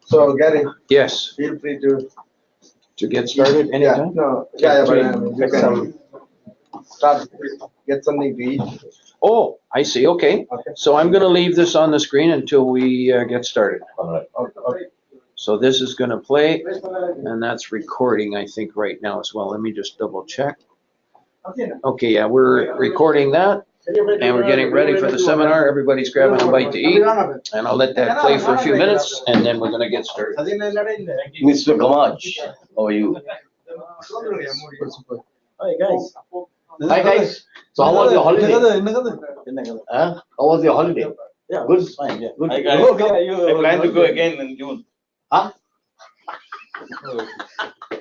So Gary, Yes, feel free to. get started anytime? No. Yeah. But you can start. Get something to eat. Oh, I see, okay. Okay. So I'm gonna leave this on the screen until we get started. Okay. So this is gonna play, and that's recording, I think, right now as well. Let me just double check. Okay, yeah, we're recording that, and we're getting ready for the seminar. Everybody's grabbing a bite to eat, and I'll let that play for a few minutes, and then we're gonna get started. Mr. Kamaj, how are you? Hi guys. Hi guys. So how was your holiday? Huh? How was your holiday? Yeah, Good. fine. Yeah. Good. Hi guys. I plan to go again in June. Huh?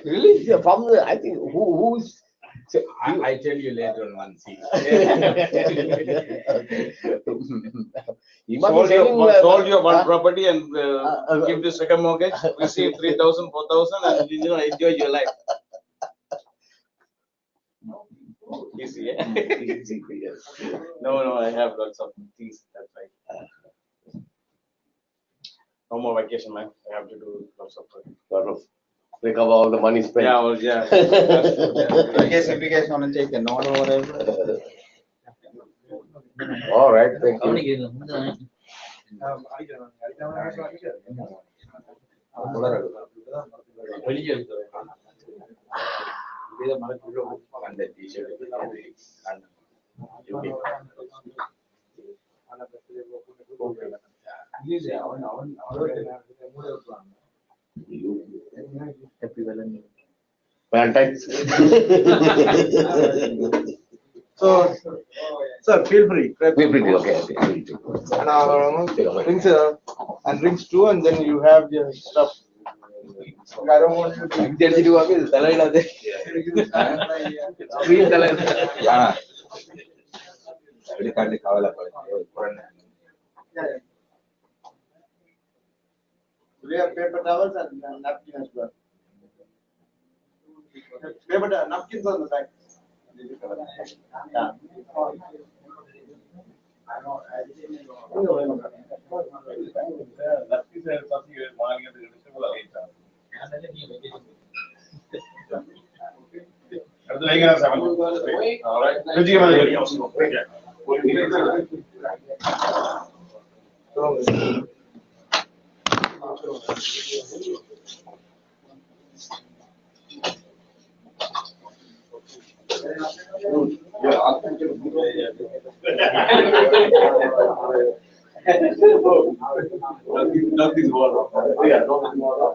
Really? Yeah, from the, I think who's. I tell you later on once. You must be Sold your one property and give the second mortgage, receive 3,000, 4,000 and enjoy your life. Easy, yeah? No, I have lots of things, that's right. No more vacation, man. I have to do lots of work. Recover all the money spent. Yeah, well, yeah. I guess if you guys want to take a note or whatever. All right, thank you. Valentine's. So, sir, feel free. Feel free to, okay. And rings rings too, and then you have your stuff. I don't want you to. We have paper towels and napkins as well. Paper napkins on the back. Yeah. Nothing's water. Yeah, nothing's water.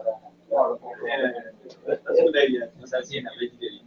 That's a good idea. I've seen a vegetarian.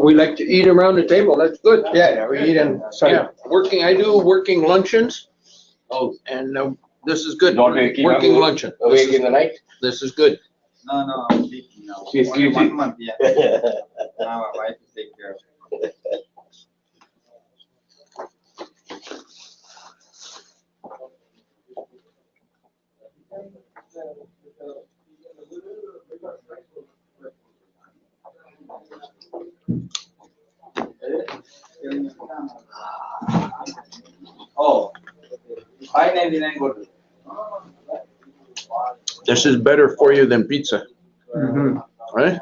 We like to eat around the table, that's good. Yeah, we eat and Yeah, I do working luncheons. Oh, and this is good. Not waking Working up luncheon. awake in the night. This is good. No, I'm sleeping now. She's Only sleeping. 1 month, yeah. Now my wife is taking care of it. Oh, 5.99 good. This is better for you than pizza, right?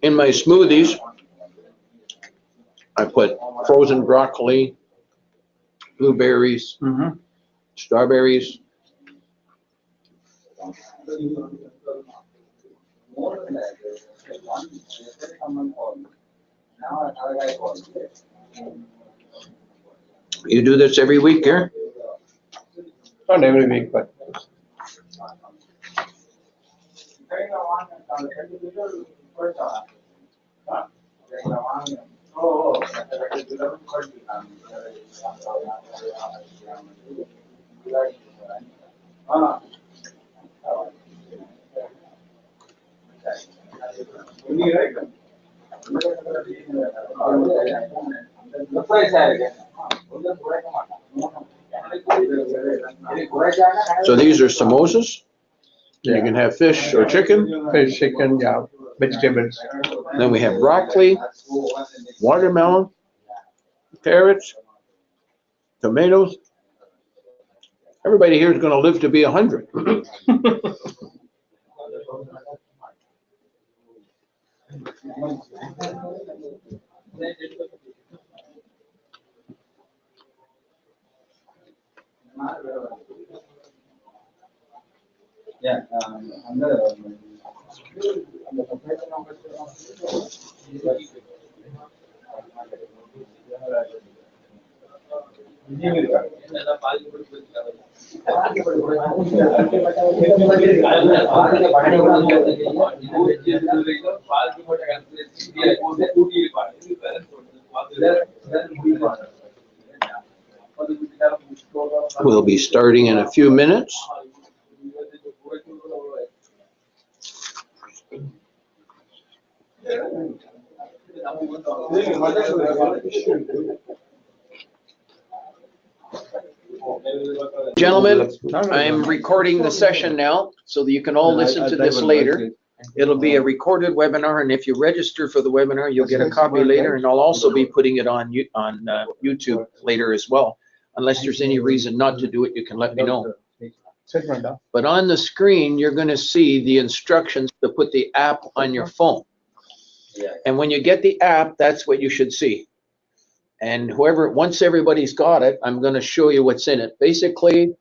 In my smoothies, I put frozen broccoli, blueberries, strawberries. You do this every week, Gary? Not every week, but So these are samosas? You can have fish or chicken. fish, chicken, yeah, vegetables. Then we have broccoli, watermelon, carrots, tomatoes. Everybody here is gonna live to be 100. We'll be starting in a few minutes. Gentlemen, I'm recording the session now so that you can all listen to this later. It'll be a recorded webinar, and if you register for the webinar, you'll get a copy later, and I'll also be putting it on YouTube later as well. Unless there's any reason not to do it, you can let me know. But on the screen, you're going to see the instructions to put the app on your phone. And when you get the app, that's what you should see. And once everybody's got it, I'm going to show you what's in it. Basically,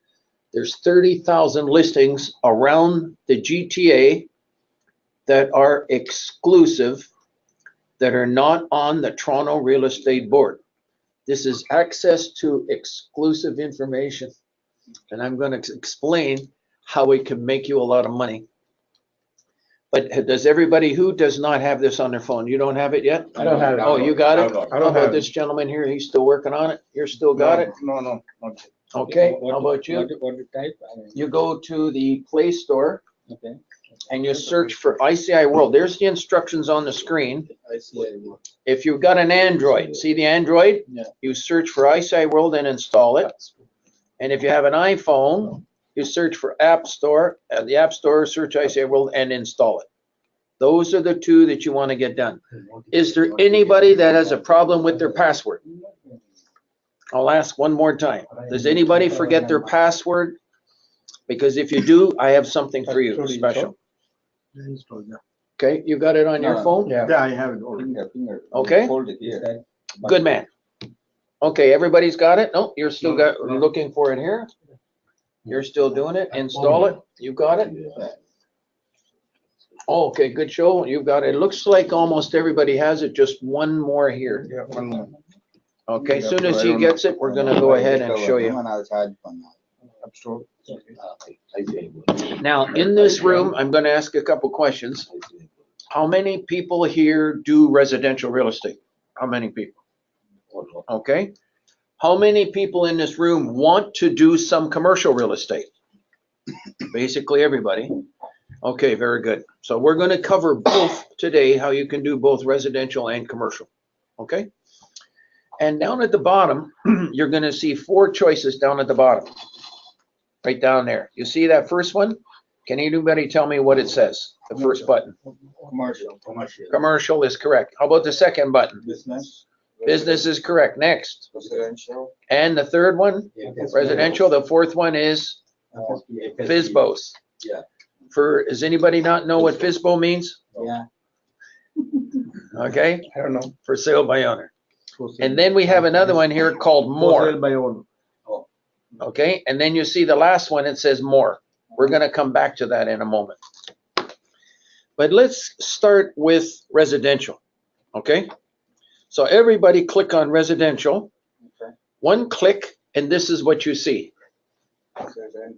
there's 30,000 listings around the GTA that are exclusive, that are not on the Toronto Real Estate Board. This is access to exclusive information. And I'm going to explain how it can make you a lot of money. But does everybody who does not have this on their phone? You don't have it yet? I don't have it. Oh, you got it? I How don't about have this gentleman here? He's still working on it? You're still got it? No, not yet. Okay, how about you? What type? You go to the Play Store Okay. and you search for ICIWorld. There's the instructions on the screen. ICIWorld. If you've got an Android, see the Android? Yeah. You search for ICIWorld and install it. And if you have an iPhone, you search for App Store, at the App Store, search ICIWorld and install it. Those are the two that you want to get done. Is there anybody that has a problem with their password? I'll ask one more time. Does anybody forget their password? Because if you do, I have something for you special. Okay, you got it on your phone? Yeah. Yeah, I have it already. Finger. Okay. Hold it here. Good man. Okay, everybody's got it? No, you're still looking for it here? You're still doing it? Install it? You got it? Oh, okay, good show. You've got it. It looks like almost everybody has it, just one more here. Yeah, one more. Okay, as soon as he gets it, we're gonna go ahead and show you. App Store. Now, in this room, I'm gonna ask a couple questions. How many people here do residential real estate? How many people? Okay. How many people in this room want to do some commercial real estate? Basically everybody. Okay, very good. So we're going to cover both today, how you can do both residential and commercial. Okay. And down at the bottom, you're going to see 4 choices down at the bottom. Right down there. You see that first one? Can anybody tell me what it says? The first button. Commercial. Commercial is correct. How about the second button? Business. Business is correct. Next. Residential. And the third one? Residential. The fourth one is FSBOs. Yeah. Does anybody not know what FSBO means? Yeah. Okay, I don't know. for sale by owner. And then we have another one here called more. By own. Okay, and then you see the last one, it says more. We're gonna come back to that in a moment. But let's start with residential, okay? So everybody click on residential, Okay. one click, and this is what you see.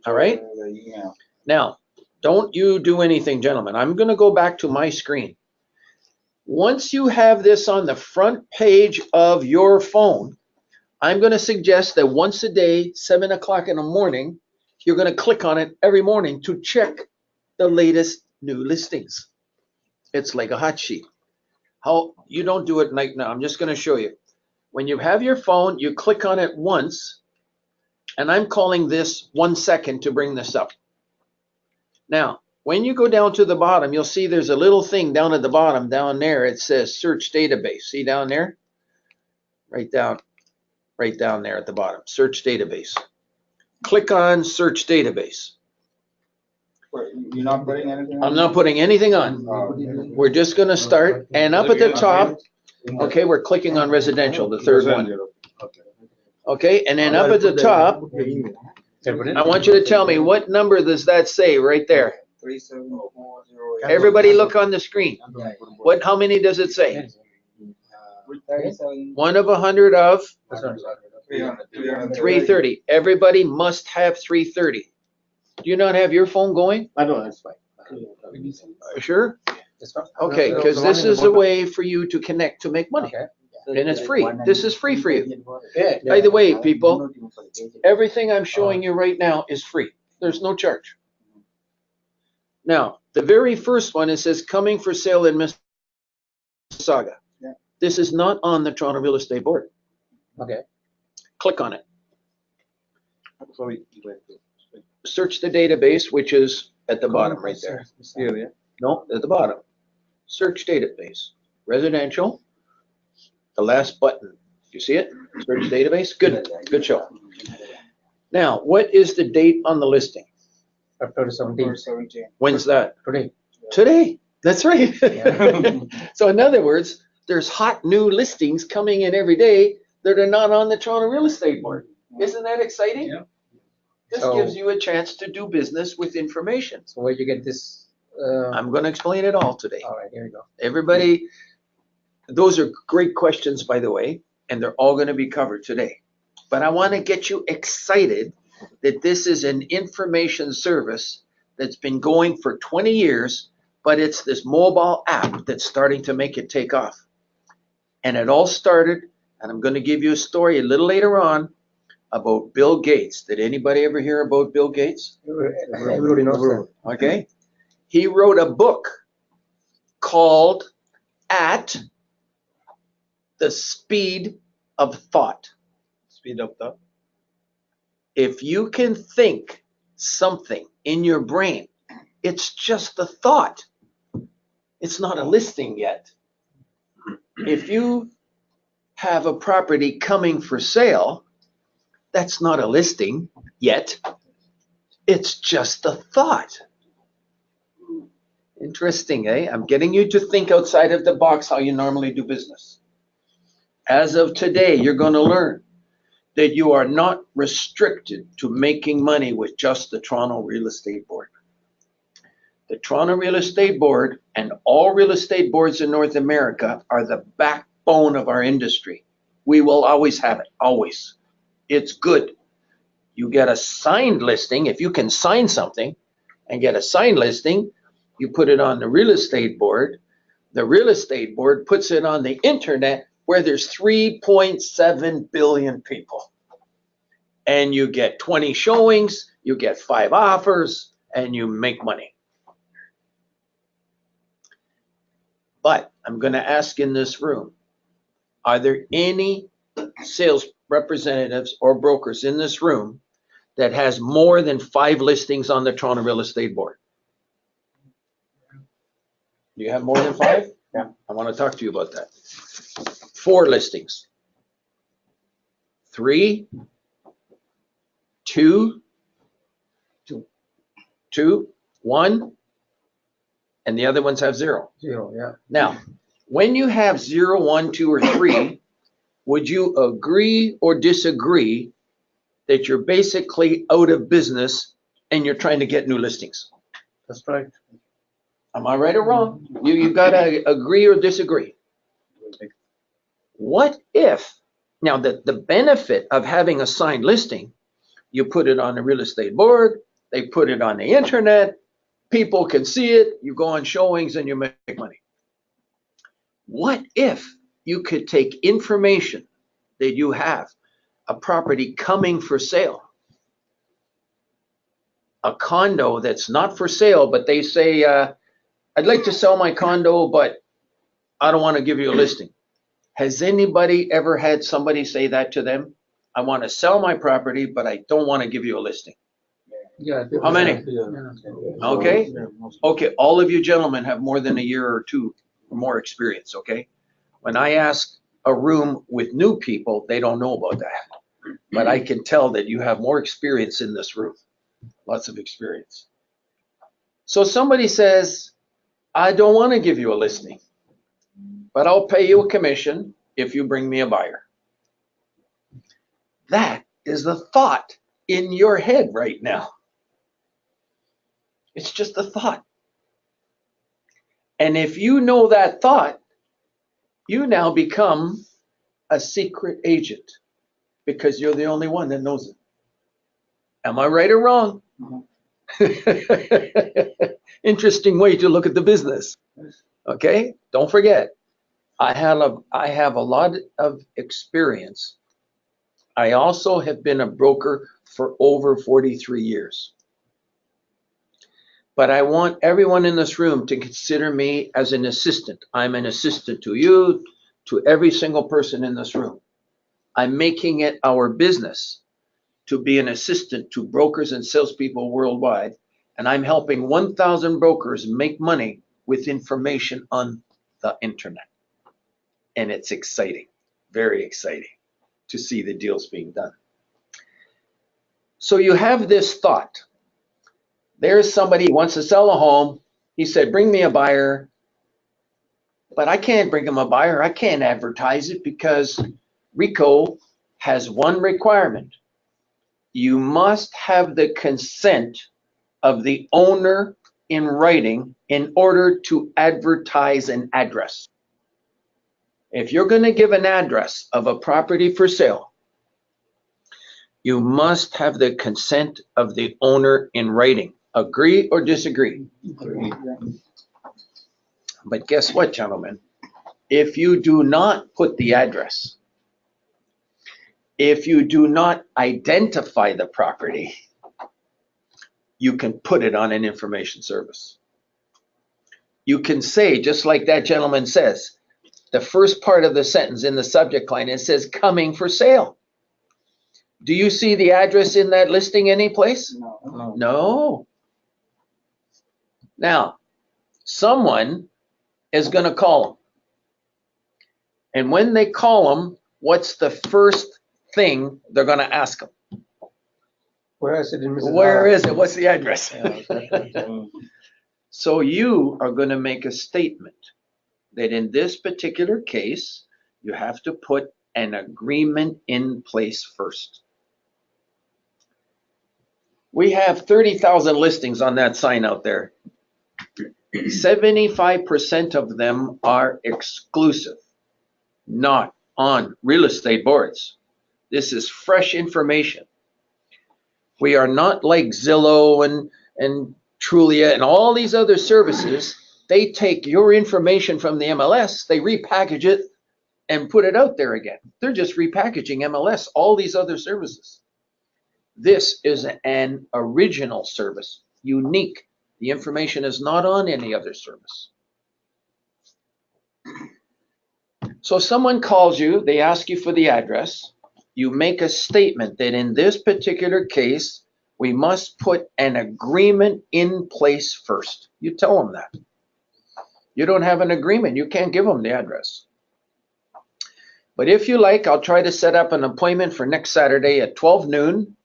All right. The email. Now, don't you do anything, gentlemen. I'm going to go back to my screen. Once you have this on the front page of your phone, I'm going to suggest that once a day, 7 o'clock in the morning, you're going to click on it every morning to check the latest new listings. It's like a hot sheet. How you don't do it right now. I'm just going to show you. When you have your phone, you click on it once, and I'm calling this 1 second to bring this up. Now, when you go down to the bottom, you'll see there's a little thing down at the bottom down there. It says search database. See down there? Right down there at the bottom, search database. Click on search database. You're not putting anything? I'm not putting anything on. We're just going to start, and up at the top, okay, we're clicking on residential, the third one. Okay, and then up at the top, I want you to tell me what number does that say right there? 37408. Everybody look on the screen. How many does it say? 37. 1 of 100 of 300. 330. Everybody must have 330. Do you not have your phone going? I don't know, that's fine. Sure? Okay, because this is a way for you to connect to make money. And it's free. This is free for you. By the way, people, everything I'm showing you right now is free. There's no charge. Now, the very first one, it says coming for sale in Mississauga. Yeah. This is not on the Toronto Real Estate Board. Okay. Click on it. Search the database, which is at the bottom right there. No, at the bottom. Search database. Residential. The last button. You see it? Search database. Good show. Now, what is the date on the listing? October 17th. 17. When's that? Today. Today. That's right. Yeah. So in other words, there's hot new listings coming in every day that are not on the Toronto Real Estate Board. Isn't that exciting? Yeah. This So- gives you a chance to do business with information. So where you get this? I'm going to explain it all today. All right, here we go. Everybody, those are great questions, by the way, and they're all going to be covered today. But I want to get you excited that this is an information service that's been going for 20 years, but it's this mobile app that's starting to make it take off. And it all started, and I'm going to give you a story a little later on about Bill Gates. Did anybody ever hear about Bill Gates? Everybody knows that. Okay. He wrote a book called At the Speed of Thought. Speed of thought. If you can think something in your brain, it's just a thought. It's not a listing yet. If you have a property coming for sale, that's not a listing yet. It's just a thought. Interesting, eh? I'm getting you to think outside of the box how you normally do business. As of today, you're going to learn that you are not restricted to making money with just the Toronto Real Estate Board. The Toronto Real Estate Board and all real estate boards in North America are the backbone of our industry. We will always have it, always. It's good. You get a signed listing. If you can sign something and get a signed listing, you put it on the real estate board. The real estate board puts it on the internet where there's 3.7 billion people. And you get 20 showings, you get 5 offers, and you make money. But I'm going to ask in this room, are there any sales representatives or brokers in this room that has more than 5 listings on the Toronto Real Estate Board? Do you have more than 5? Yeah. I want to talk to you about that. 4 listings. 3, 2, 1, and the other ones have 0. 0, yeah. Now, when you have 0, 1, 2, or 3, would you agree or disagree that you're basically out of business and you're trying to get new listings? That's right. Am I right or wrong? You got to agree or disagree. What if, now the benefit of having a signed listing, you put it on the real estate board, they put it on the internet, people can see it, you go on showings and you make money. What if you could take information that you have, a property coming for sale, a condo that's not for sale, but they say, I'd like to sell my condo, but I don't want to give you a listing. Has anybody ever had somebody say that to them? I want to sell my property, but I don't want to give you a listing. Yeah. How many? Okay. Okay, all of you gentlemen have more than a year or two or more experience, okay? When I ask a room with new people, they don't know about that. But I can tell that you have more experience in this room, lots of experience. So somebody says, I don't want to give you a listing, but I'll pay you a commission if you bring me a buyer. That is the thought in your head right now. It's just a thought. And if you know that thought, you now become a secret agent because you're the only one that knows it. Am I right or wrong? Interesting way to look at the business. Okay, don't forget, I have a lot of experience. I also have been a broker for over 43 years. But I want everyone in this room to consider me as an assistant. I'm an assistant to you, to every single person in this room. I'm making it our business to be an assistant to brokers and salespeople worldwide. And I'm helping 1,000 brokers make money with information on the internet. And it's exciting, very exciting to see the deals being done. So you have this thought. There's somebody who wants to sell a home. He said, bring me a buyer. But I can't bring him a buyer. I can't advertise it because RICO has one requirement. You must have the consent of the owner in writing in order to advertise an address. If you're going to give an address of a property for sale, you must have the consent of the owner in writing. Agree or disagree? Agree. But guess what, gentlemen? If you do not put the address, if you do not identify the property, you can put it on an information service. You can say, just like that gentleman says, the first part of the sentence in the subject line, it says coming for sale. Do you see the address in that listing anyplace? No. No. Now, someone is going to call them. And when they call them, what's the first thing they're going to ask them? Where is it in Mrs. Where Lara? is it? What's the address? Yeah. So you are going to make a statement that in this particular case, you have to put an agreement in place first. We have 30,000 listings on that sign out there. 75% of them are exclusive, not on real estate boards. This is fresh information. We are not like Zillow and Trulia and all these other services. They take your information from the MLS, they repackage it and put it out there again. They're just repackaging MLS, all these other services. This is an original service, unique. The information is not on any other service. So someone calls you, they ask you for the address. You make a statement that in this particular case, we must put an agreement in place first. You tell them that. You don't have an agreement, you can't give them the address. But if you like, I'll try to set up an appointment for next Saturday at 12 noon.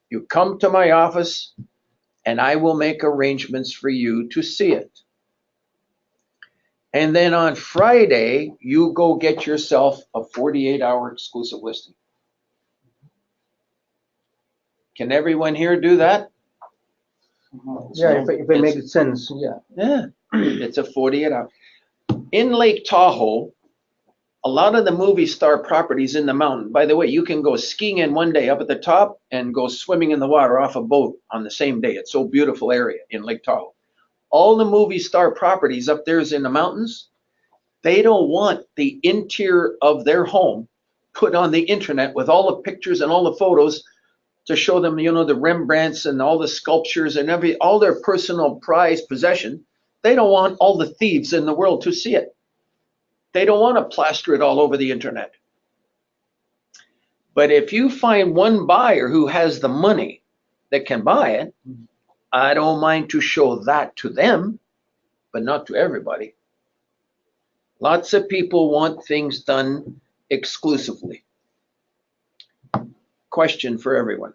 You come to my office and I will make arrangements for you to see it. And then on Friday, you go get yourself a 48-hour exclusive listing. Can everyone here do that? Yeah, if it makes sense, yeah. Yeah, it's a 48-hour. In Lake Tahoe, a lot of the movie star properties in the mountain, by the way, you can go skiing in one day up at the top and go swimming in the water off a boat on the same day. It's so beautiful area in Lake Tahoe. All the movie star properties up there is in the mountains. They don't want the interior of their home put on the internet with all the pictures and all the photos to show them, you know, the Rembrandts and all the sculptures and all their personal prized possession. They don't want all the thieves in the world to see it. They don't want to plaster it all over the internet. But if you find one buyer who has the money that can buy it, I don't mind to show that to them, but not to everybody. Lots of people want things done exclusively. Question for everyone.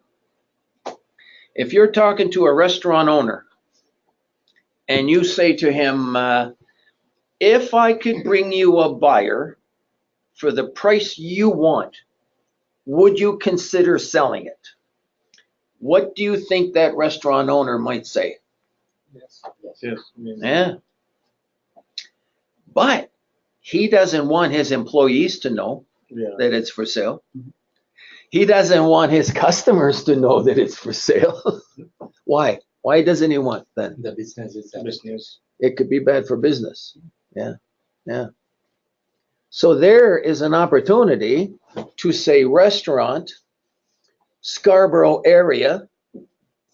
If you're talking to a restaurant owner and you say to him, if I could bring you a buyer for the price you want, would you consider selling it? What do you think that restaurant owner might say? Yes. Yeah. But he doesn't want his employees to know that it's for sale. He doesn't want his customers to know that it's for sale. Why? Why doesn't he want that? The business is Business. It could be bad for business. Yeah. So there is an opportunity to say restaurant, Scarborough area,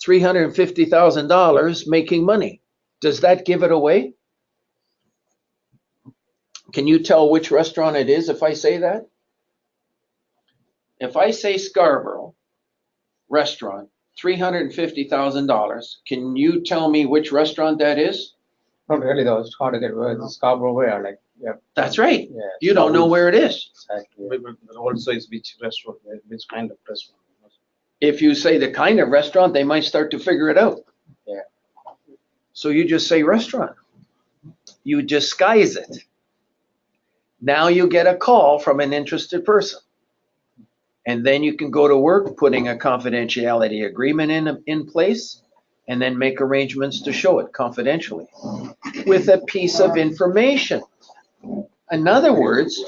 $350,000 making money. Does that give it away? Can you tell which restaurant it is if I say that? If I say Scarborough restaurant, $350,000, can you tell me which restaurant that is? Not really though, it's hard to get where the Scarborough where, like, yeah. That's right. Yeah. You don't know where it is. Exactly. But also is which restaurant, which kind of restaurant. If you say the kind of restaurant, they might start to figure it out. Yeah. So you just say restaurant. You disguise it. Now you get a call from an interested person. And then you can go to work putting a confidentiality agreement in place and then make arrangements to show it confidentially with a piece of information. In other words,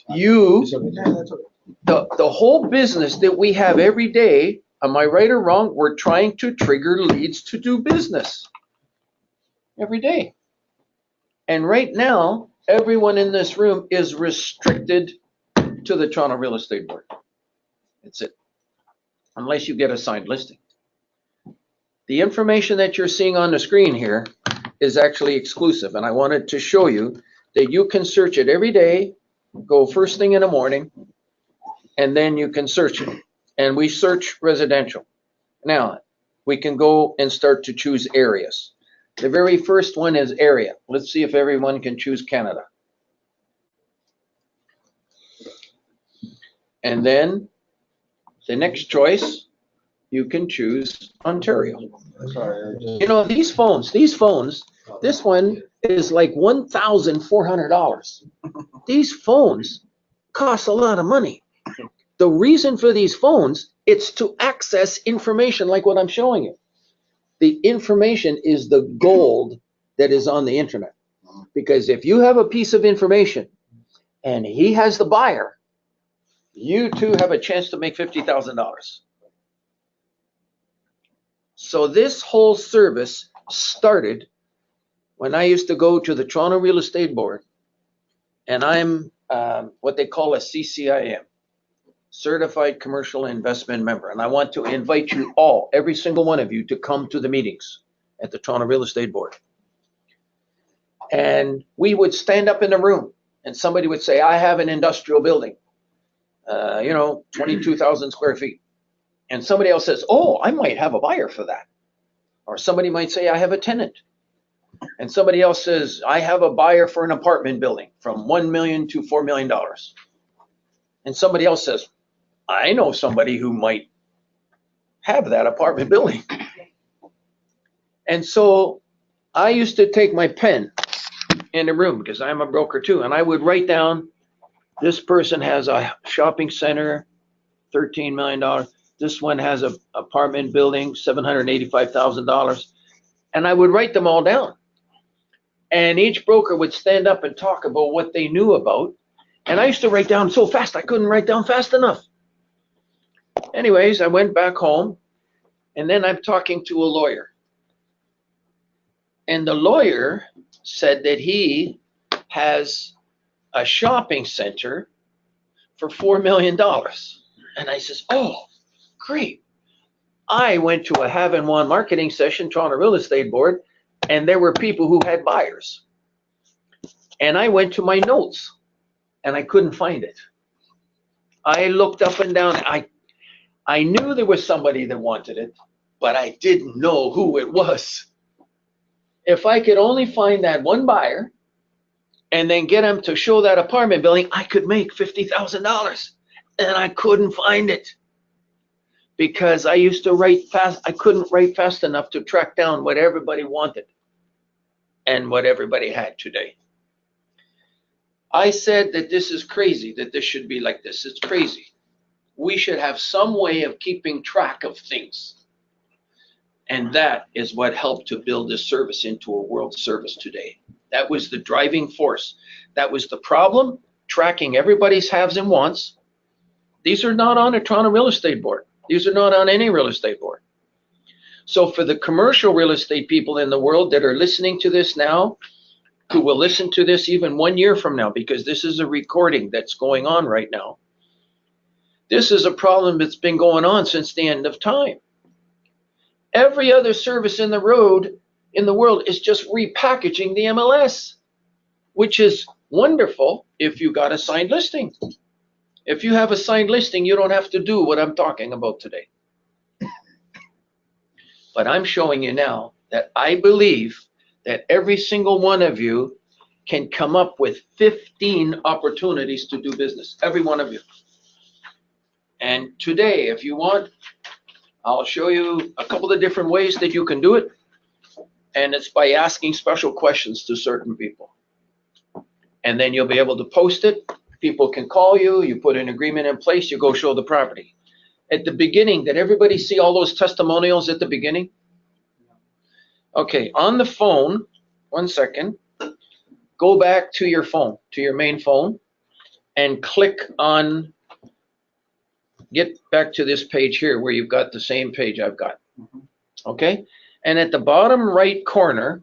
the whole business that we have every day, am I right or wrong? We're trying to trigger leads to do business every day. And right now, everyone in this room is restricted to the Toronto Real Estate Board. That's it. Unless you get a signed listing. The information that you're seeing on the screen here is actually exclusive. And I wanted to show you that you can search it every day, go first thing in the morning, and then you can search it. And we search residential. Now, we can go and start to choose areas. The very first one is area. Let's see if everyone can choose Canada. And then the next choice, you can choose Ontario. You know, these phones, this one is like $1,400. These phones cost a lot of money. The reason for these phones, it's to access information like what I'm showing you. The information is the gold that is on the internet. Because if you have a piece of information and he has the buyer, you too have a chance to make $50,000. So this whole service started when I used to go to the Toronto Real Estate Board, and I'm what they call a CCIM, Certified Commercial Investment Member. And I want to invite you all, every single one of you, to come to the meetings at the Toronto Real Estate Board. And we would stand up in the room and somebody would say, I have an industrial building, 22,000 square feet. And somebody else says, oh, I might have a buyer for that. Or somebody might say, I have a tenant. And somebody else says, I have a buyer for an apartment building from $1 million to $4 million. And somebody else says, I know somebody who might have that apartment building. And so I used to take my pen in the room because I'm a broker too. And I would write down, this person has a shopping center, $13 million. This one has an apartment building, $785,000. And I would write them all down. And each broker would stand up and talk about what they knew about. And I used to write down so fast, I couldn't write down fast enough. Anyways, I went back home, and then I'm talking to a lawyer. And the lawyer said that he has a shopping center for $4 million. And I says, oh, great. I went to a have and want marketing session, Toronto Real Estate Board, and there were people who had buyers. And I went to my notes, and I couldn't find it. I looked up and down. I knew there was somebody that wanted it, but I didn't know who it was. If I could only find that one buyer and then get him to show that apartment building, I could make $50,000. And I couldn't find it because I used to write fast. I couldn't write fast enough to track down what everybody wanted and what everybody had today. I said that this is crazy, that this should be like this. It's crazy. We should have some way of keeping track of things. And that is what helped to build this service into a world service today. That was the driving force. That was the problem, tracking everybody's haves and wants. These are not on a Toronto Real Estate Board. These are not on any real estate board. So for the commercial real estate people in the world that are listening to this now, who will listen to this even 1 year from now, because this is a recording that's going on right now. This is a problem that's been going on since the end of time. Every other service in the world is just repackaging the MLS, which is wonderful if you got a signed listing. If you have a signed listing, you don't have to do what I'm talking about today. But I'm showing you now that I believe that every single one of you can come up with 15 opportunities to do business, every one of you. And today, if you want, I'll show you a couple of different ways that you can do it. And it's by asking special questions to certain people. And then you'll be able to post it. People can call you, you put an agreement in place, you go show the property. At the beginning, did everybody see all those testimonials at the beginning? Okay, on the phone, 1 second, go back to your phone, to your main phone, and click on, get back to this page here where you've got the same page I've got. Okay, and at the bottom right corner,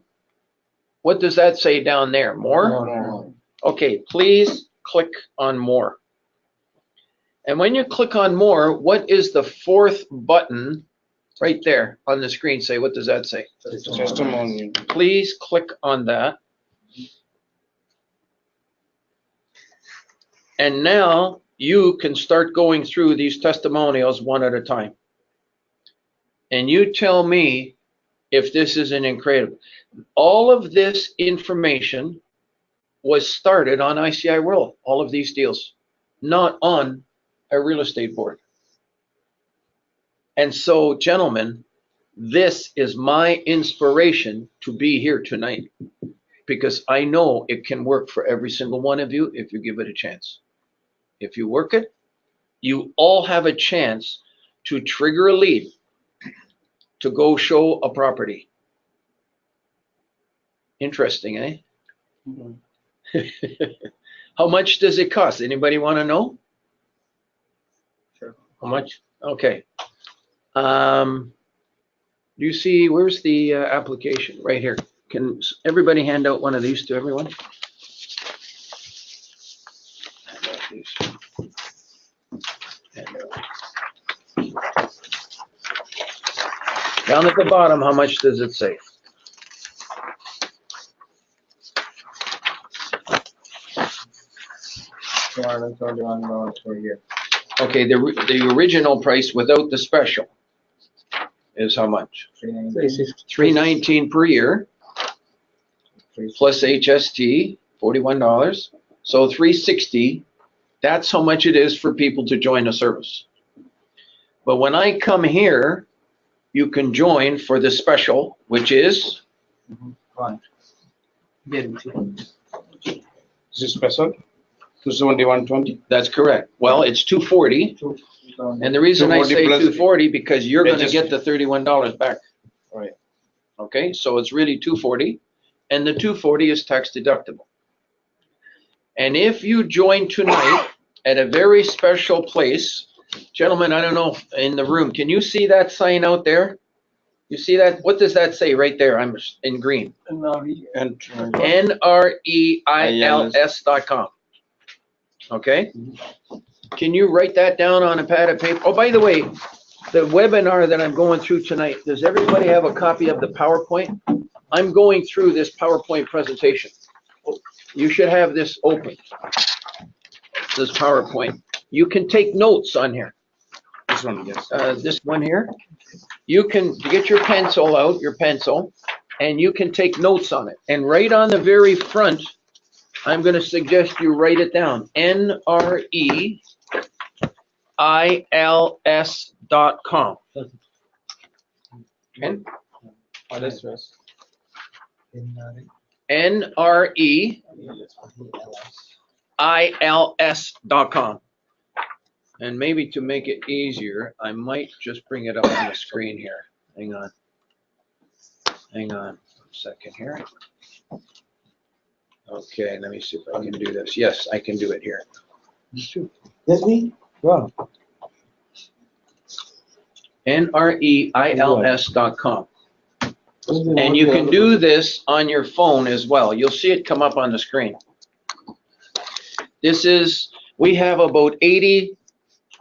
what does that say down there? More? Okay, please click on more. And when you click on more, what is the fourth button right there on the screen? Say, what does that say? Testimony. Please click on that. And now you can start going through these testimonials one at a time. And you tell me if this isn't incredible. All of this information was started on ICIWorld, all of these deals, not on a real estate board. And so, gentlemen, this is my inspiration to be here tonight, because I know it can work for every single one of you if you give it a chance. If you work it, you all have a chance to trigger a lead to go show a property. Interesting, eh? How much does it cost? Anybody want to know? Sure. How much? Okay. Do you see, where's the application? Right here. Can everybody hand out one of these to everyone? Hand out these. Hand out. Down at the bottom, how much does it say? $231 per year. Okay, the original price without the special is how much? $319 per year, plus HST, $41. So $360, that's how much it is for people to join a service. But when I come here, you can join for the special, which is? Is this special? 271.20. That's correct. Well, it's $240. And the reason I say 240 plus- $240, because you're gonna Just- get the $31 back. Right. Okay, so it's really $240, and the $240 is tax deductible. And if you join tonight at a very special place, gentlemen, I don't know, in the room, can you see that sign out there? You see that? What does that say right there? I'm in green. And NREILS.com. Okay? Can you write that down on a pad of paper? Oh, by the way, the webinar that I'm going through tonight, does everybody have a copy of the PowerPoint? I'm going through this PowerPoint presentation. You should have this open, this PowerPoint. You can take notes on here. this one, yes. This one here. You can get your pencil out, and you can take notes on it. And right on the very front, I'm going to suggest you write it down. NREILS.com. And NREILS.com. And maybe to make it easier, I might just bring it up on the screen here. Hang on a second here. Okay, let me see if I can do this. Yes, I can do it here. That's me? Wow. NREILS.com. And you can do this on your phone as well. You'll see it come up on the screen. We have about 80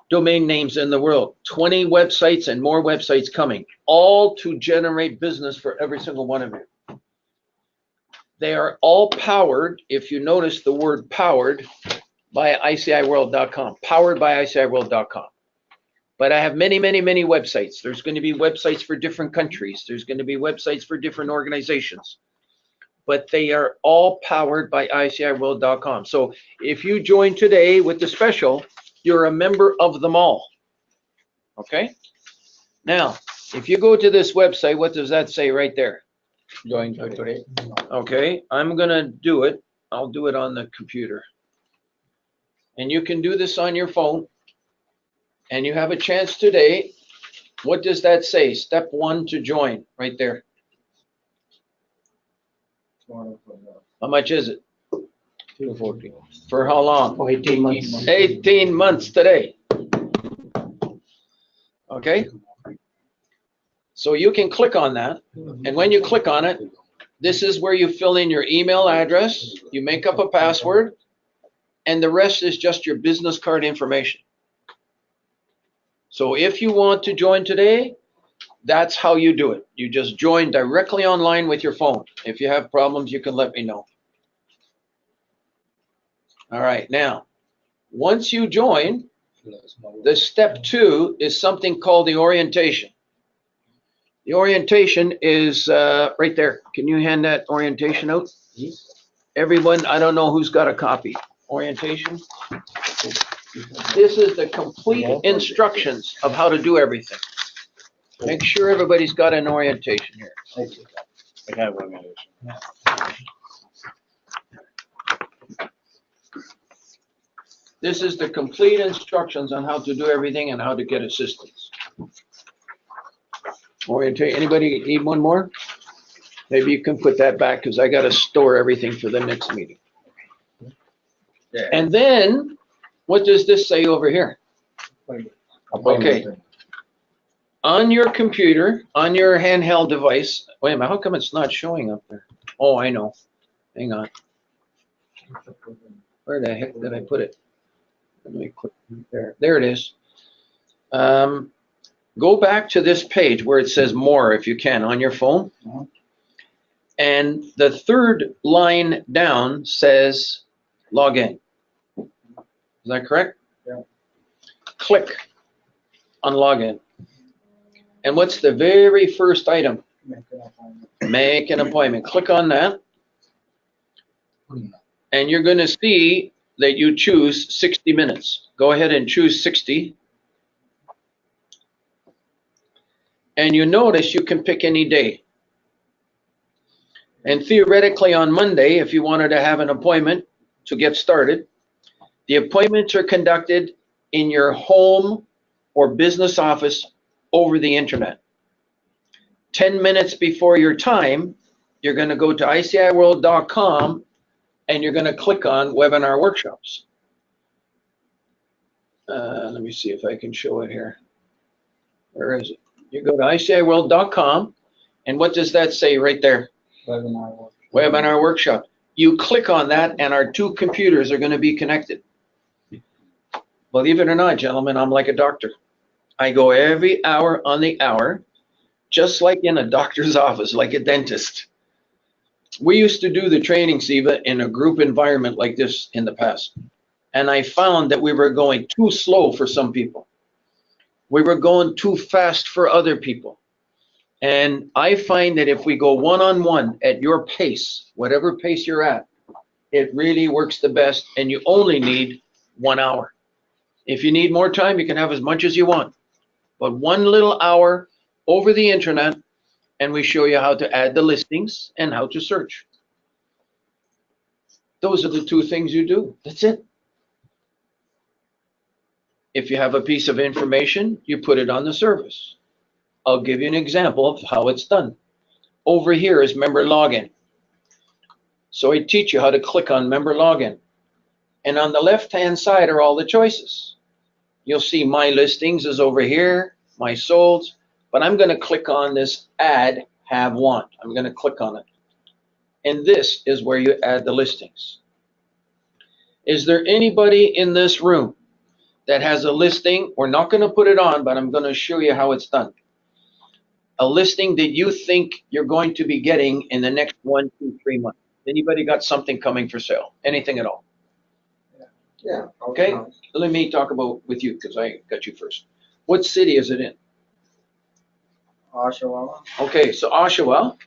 domain names in the world, 20 websites and more websites coming, all to generate business for every single one of you. They are all powered, if you notice the word powered, by ICIWorld.com, powered by ICIWorld.com. But I have many, many, many websites. There's going to be websites for different countries. There's going to be websites for different organizations. But they are all powered by ICIWorld.com. So if you join today with the special, you're a member of them all. Okay? Now, if you go to this website, what does that say right there? Join today. Okay, I'm going to do it. I'll do it on the computer. And you can do this on your phone. And you have a chance today. What does that say? Step 1 to join, right there. How much is it? $240. For how long? For 18 months. 18 months today. Okay? So you can click on that. And when you click on it, this is where you fill in your email address, you make up a password, and the rest is just your business card information. So if you want to join today, that's how you do it. You just join directly online with your phone. If you have problems, you can let me know. All right, now, once you join, the step 2 is something called the orientation. The orientation is right there. Can you hand that orientation out? Everyone, I don't know who's got a copy. Orientation. This is the complete instructions of how to do everything. Make sure everybody's got an orientation here. I have one. This is the complete instructions on how to do everything and how to get assistance. Orientation. Anybody need one more? Maybe you can put that back because I got to store everything for the next meeting. Yeah. And then, what does this say over here? Okay. On your computer, on your handheld device, wait a minute, how come it's not showing up there? Oh, I know. Hang on. Where the heck did I put it? Let me click there. There it is. Go back to this page where it says more, if you can, on your phone. And the third line down says log in. Is that correct? Yeah. Click on login. And what's the very first item? Make an appointment. Click on that. And you're going to see that you choose 60 minutes. Go ahead and choose 60. And you notice you can pick any day. And theoretically on Monday, if you wanted to have an appointment to get started, the appointments are conducted in your home or business office over the internet. 10 minutes before your time, you're going to go to ICIWorld.com and you're going to click on webinar workshops. Let me see if I can show it here. Where is it? You go to ICIWorld.com, and what does that say right there? Webinar workshop. You click on that, and our two computers are going to be connected. Believe it or not, gentlemen, I'm like a doctor. I go every hour on the hour, just like in a doctor's office, like a dentist. We used to do the training, Siva, in a group environment like this in the past. And I found that we were going too slow for some people. We were going too fast for other people. And I find that if we go one-on-one at your pace, whatever pace you're at, it really works the best, and you only need 1 hour. If you need more time, you can have as much as you want. But 1 little hour over the internet, and we show you how to add the listings and how to search. Those are the two things you do. That's it. If you have a piece of information, you put it on the service. I'll give you an example of how it's done. Over here is member login. So I teach you how to click on member login. And on the left-hand side are all the choices. You'll see my listings is over here, my solds, but I'm going to click on this add have want. I'm going to click on it. And this is where you add the listings. Is there anybody in this room that has a listing? We're not going to put it on, but I'm going to show you how it's done. A listing that you think you're going to be getting in the next 1, 2, 3 months. Anybody got something coming for sale? Anything at all? Yeah. Okay, let me talk about with you because I got you first. What city is it in? Oshawa. Okay, so Oshawa.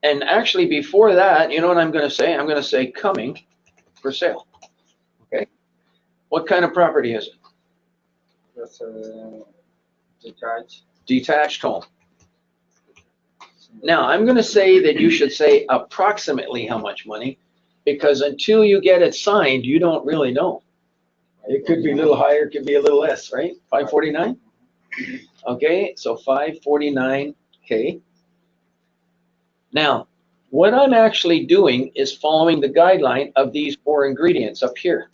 And actually before that, you know what I'm going to say? I'm going to say coming for sale. Okay. What kind of property is it? That's a detached. Detached home. Now, I'm going to say that you should say approximately how much money, because until you get it signed, you don't really know. It could be a little higher, it could be a little less, right? 549? Okay, so 549K. Now, what I'm actually doing is following the guideline of these 4 ingredients up here.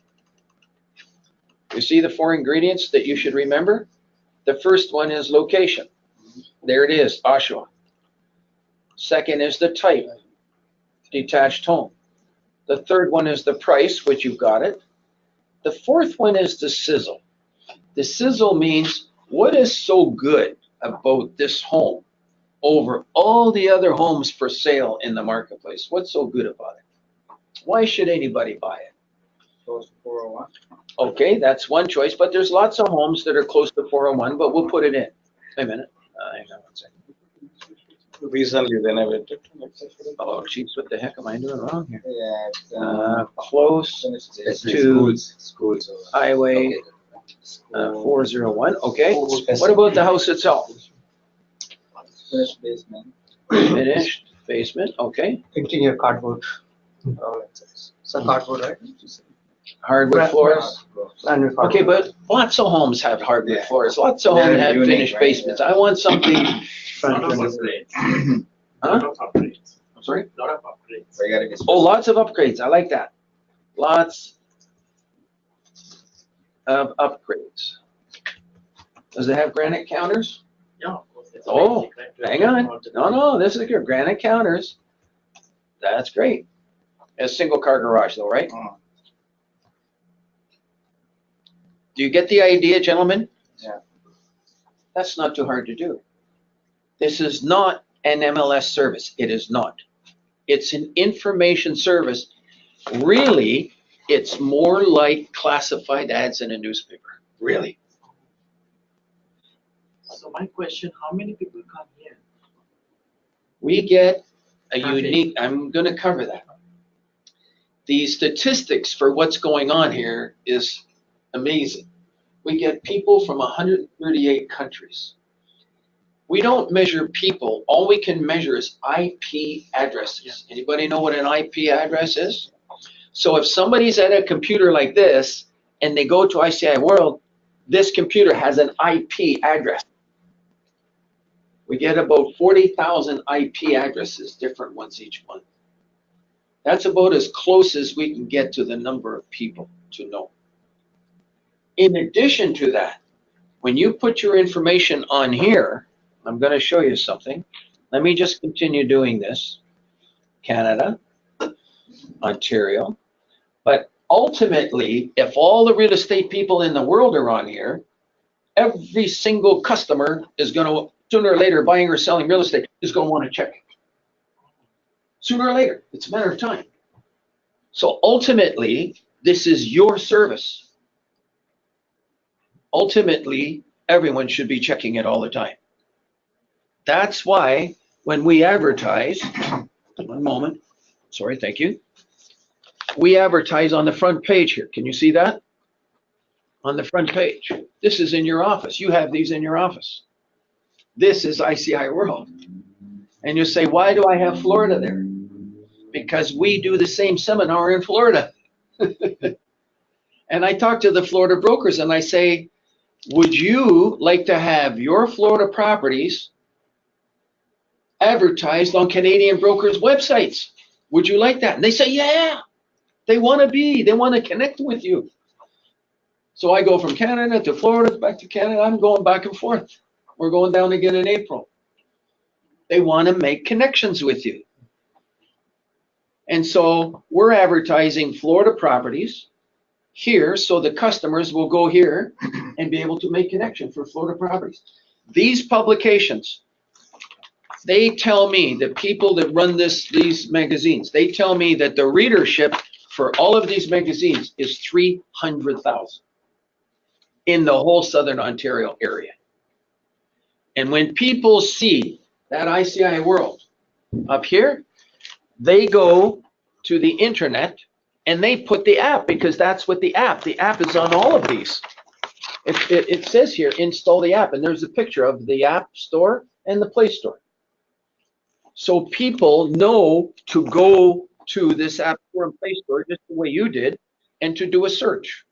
You see the 4 ingredients that you should remember? The first one is location. There it is, Oshawa. Second is the type, detached home. The third one is the price, which you've got it. The fourth one is the sizzle. The sizzle means what is so good about this home over all the other homes for sale in the marketplace? What's so good about it? Why should anybody buy it? Close to 401. Okay, that's one choice, but there's lots of homes that are close to 401, but we'll put it in. Wait a minute. Hang on 1 second. Recently renovated. Oh, jeez, what the heck am I doing wrong here? Yeah. Close to Schools. Highway 401. Okay. What about the house itself? First basement. Finished basement. Okay. Interior cardboard. It's a cardboard, right? Hardwood floors. And Okay, but lots of homes have hardwood floors. Lots of homes have finished basements. I want something. Lot of upgrades. Huh? Lot of upgrades. I'm sorry? Lot of upgrades. Oh, lots of upgrades. I like that. Lots of upgrades. Does it have granite counters? Yeah, of course. It's Oh, basic, right, to hang have on. all the- No, this is your granite counters. That's great. A single car garage though, right? Do you get the idea, gentlemen? Yeah. That's not too hard to do. This is not an MLS service. It is not. It's an information service. Really, it's more like classified ads in a newspaper. Really. So my question, how many people come here? We get a Traffic. unique, I'm going to cover that. The statistics for what's going on here is amazing. We get people from 138 countries. We don't measure people. All we can measure is IP addresses. Anybody know what an IP address is? So if somebody's at a computer like this and they go to ICIWorld, this computer has an IP address. We get about 40,000 IP addresses, different ones each month. That's about as close as we can get to the number of people to know. In addition to that, when you put your information on here, I'm going to show you something. Let me just continue doing this. Canada, Ontario. But ultimately, if all the real estate people in the world are on here, every single customer is going to, sooner or later, buying or selling real estate, is going to want to check it. Sooner or later, it's a matter of time. So ultimately, this is your service. Ultimately, everyone should be checking it all the time. That's why when we advertise, one moment, sorry, thank you. We advertise on the front page here. Can you see that? On the front page. This is in your office. You have these in your office. This is ICIWorld. And you say, why do I have Florida there? Because we do the same seminar in Florida. And I talk to the Florida brokers and I say, would you like to have your Florida properties advertised on Canadian brokers' websites? Would you like that? And they say, yeah, they want to connect with you. So I go from Canada to Florida, back to Canada. I'm going back and forth. We're going down again in April. They want to make connections with you. And so we're advertising Florida properties here so the customers will go here and be able to make connection for Florida properties. These publications, they tell me, the people that run these magazines, they tell me that the readership for all of these magazines is 300,000 in the whole Southern Ontario area. And when people see that ICIWorld up here, they go to the internet and they put the app, because that's what the app is on all of these. It says here, install the app, and there's a picture of the App Store and the Play Store. So people know to go to this App Store and Play Store just the way you did and to do a search.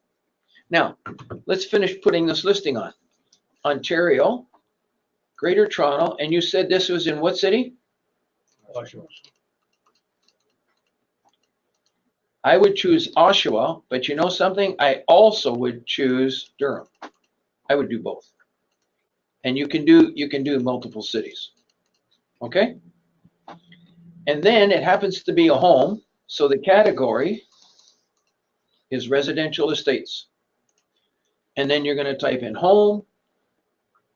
Now, let's finish putting this listing on. Ontario, Greater Toronto, and you said this was in what city? Oshawa. I would choose Oshawa, but you know something? I also would choose Durham. I would do both. And you can do multiple cities. Okay? And then it happens to be a home, so the category is residential estates. And then you're going to type in home,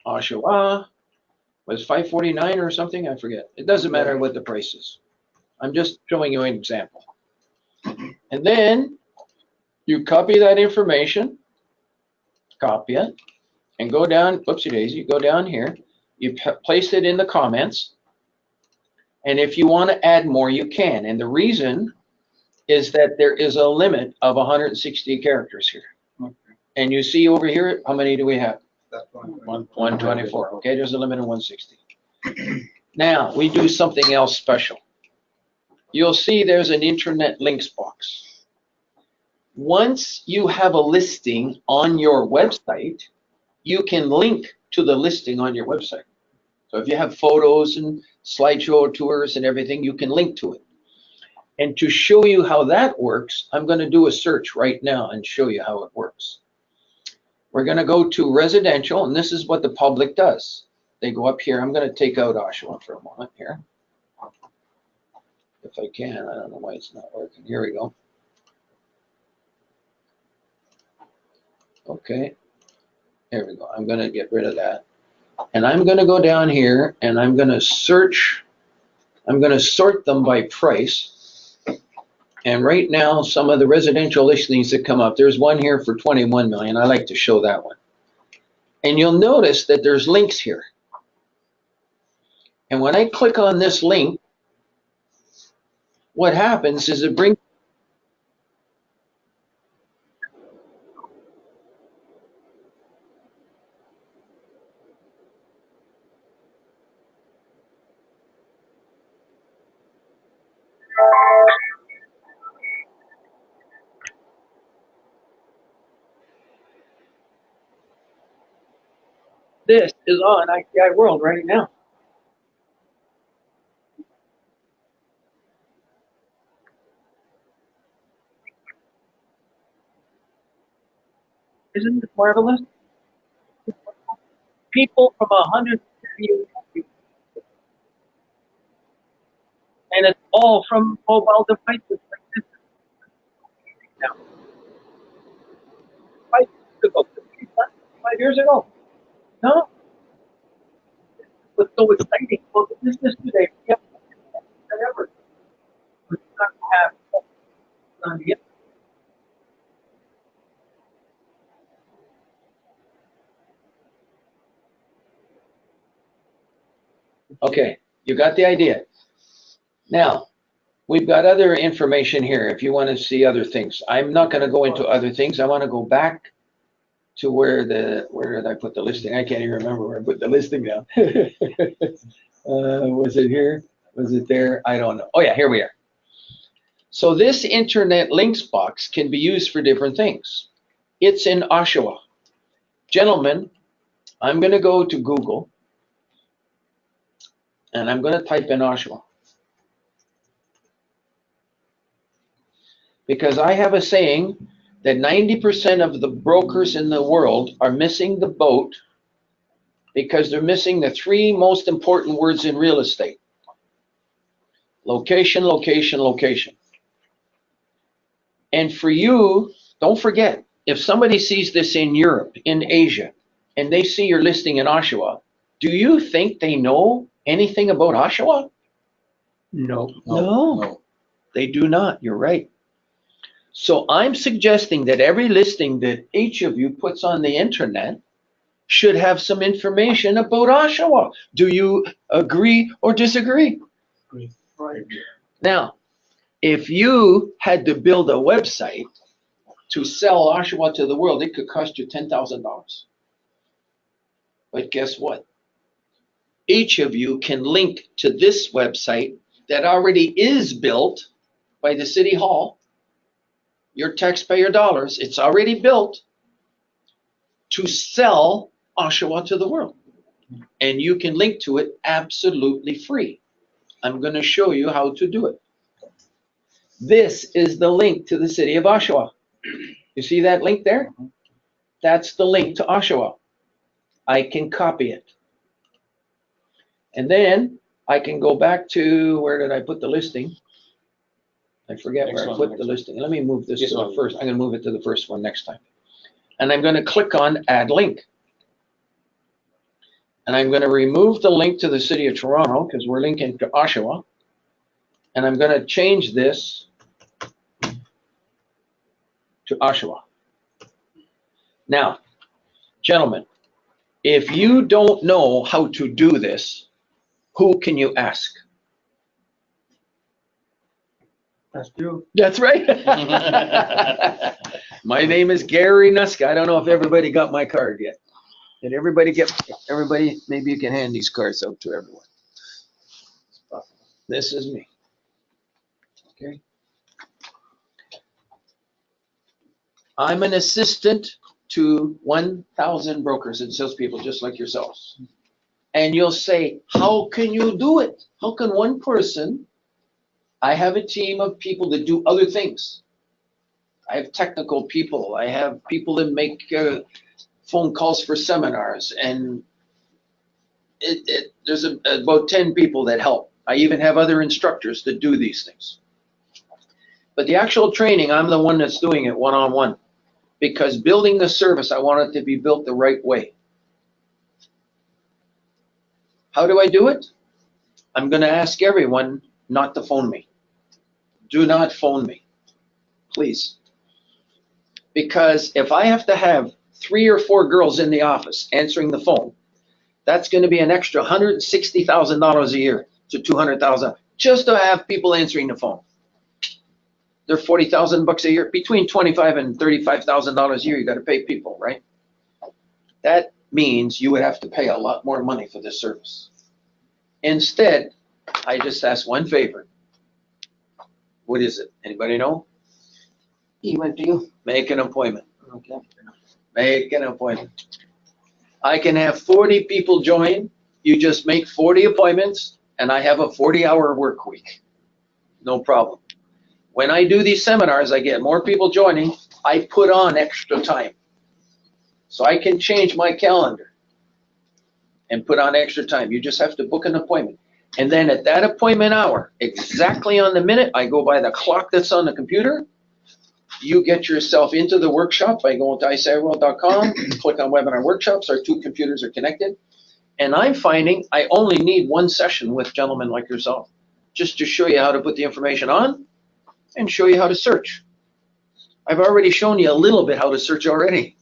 Oshawa, was $549 or something? I forget. It doesn't matter what the price is. I'm just showing you an example. And then you copy that information, copy it, and go down, whoopsie daisy, go down here, you place it in the comments, and if you want to add more, you can. And the reason is that there is a limit of 160 characters here. Okay. And you see over here, how many do we have? 124. Okay, there's a limit of 160. Now, we do something else special. You'll see there's an internet links box. Once you have a listing on your website, you can link to the listing on your website. So if you have photos and slideshow tours and everything, you can link to it. And to show you how that works, I'm going to do a search right now and show you how it works. We're going to go to residential, and this is what the public does. They go up here. I'm going to take out Oshawa for a moment here. If I can, I don't know why it's not working. Here we go. Okay, there we go. I'm going to get rid of that. And I'm going to go down here and I'm going to search. I'm going to sort them by price. And right now, some of the residential listings that come up, there's one here for 21 million. I like to show that one. And you'll notice that there's links here. And when I click on this link, what happens is it brings this is on ICIWorld right now. Isn't it marvelous? People from 138 countries. And it's all from mobile devices like this. Now, 5 years ago, 5 years ago. No. What's so exciting about the business today? We have than ever. We've got to have on the internet. Okay, you got the idea. Now, we've got other information here if you want to see other things. I'm not going to go into other things. I want to go back to where did I put the listing? I can't even remember where I put the listing now. Was it here? Was it there? I don't know. Oh yeah, here we are. So this internet links box can be used for different things. It's in Oshawa. Gentlemen, I'm going to go to Google and I'm going to type in Oshawa. Because I have a saying that 90% of the brokers in the world are missing the boat because they're missing the 3 most important words in real estate. Location, location, location. And for you, don't forget, if somebody sees this in Europe, in Asia, and they see your listing in Oshawa, do you think they know anything about Oshawa? No. No. They do not. You're right. So I'm suggesting that every listing that each of you puts on the internet should have some information about Oshawa. Do you agree or disagree? Agree. Now, if you had to build a website to sell Oshawa to the world, it could cost you $10,000. But guess what? Each of you can link to this website that already is built by the city hall, your taxpayer dollars, it's already built to sell Oshawa to the world. And you can link to it absolutely free. I'm going to show you how to do it. This is the link to the city of Oshawa. You see that link there? That's the link to Oshawa. I can copy it. And then I can go back to, where did I put the listing? I forget where I put the listing. Let me move this to the first. I'm going to move it to the first one next time. And I'm going to click on Add Link. And I'm going to remove the link to the city of Toronto because we're linking to Oshawa. And I'm going to change this to Oshawa. Now, gentlemen, if you don't know how to do this, who can you ask? That's true. That's right. My name is Gary Nuska. I don't know if everybody got my card yet. Did everybody get, maybe you can hand these cards out to everyone. This is me. Okay. I'm an assistant to 1,000 brokers and salespeople just like yourselves. And you'll say, how can you do it? How can one person? I have a team of people that do other things. I have technical people. I have people that make phone calls for seminars. And there's about 10 people that help. I even have other instructors that do these things. But the actual training, I'm the one that's doing it one-on-one. Because building the service, I want it to be built the right way. How do I do it? I'm going to ask everyone not to phone me. Do not phone me, please. Because if I have to have 3 or 4 girls in the office answering the phone, that's going to be an extra $160,000 a year to $200,000 just to have people answering the phone. They're $40,000 a year, between $25,000 and $35,000 a year. You got to pay people, right? That means you would have to pay a lot more money for this service. Instead, I just ask one favor. What is it? Anybody know? He went to you. Make an appointment. Okay. Make an appointment. I can have 40 people join. You just make 40 appointments, and I have a 40-hour work week. No problem. When I do these seminars, I get more people joining. I put on extra time. So I can change my calendar and put on extra time. You just have to book an appointment. And then at that appointment hour, exactly on the minute, I go by the clock that's on the computer. You get yourself into the workshop by going to ICIWorld.com, click on webinar workshops. Our two computers are connected. And I'm finding I only need one session with gentlemen like yourself, just to show you how to put the information on and show you how to search. I've already shown you a little bit how to search already,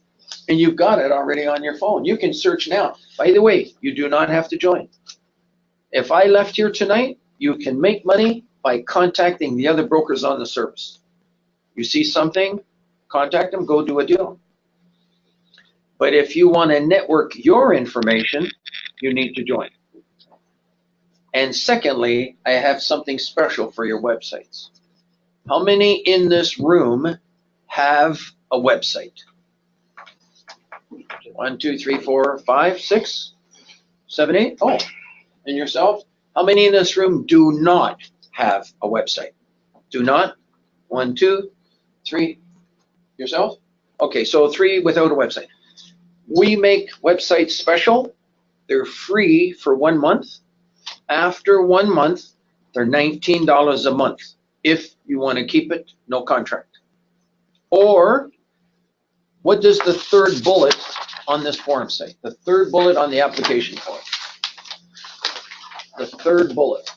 and you've got it already on your phone. You can search now. By the way, you do not have to join. If I left here tonight, you can make money by contacting the other brokers on the service. You see something, contact them, go do a deal. But if you want to network your information, you need to join. And secondly, I have something special for your websites. How many in this room have a website? 1, 2, 3, 4, 5, 6, 7, 8. Oh, and yourself? How many in this room do not have a website? Do not? 1, 2, 3. Yourself? Okay, so 3 without a website. We make websites special. They're free for 1 month. After 1 month, they're $19 a month. If you want to keep it, no contract. Or, what does the third bullet on this form say? The third bullet on the application form. The third bullet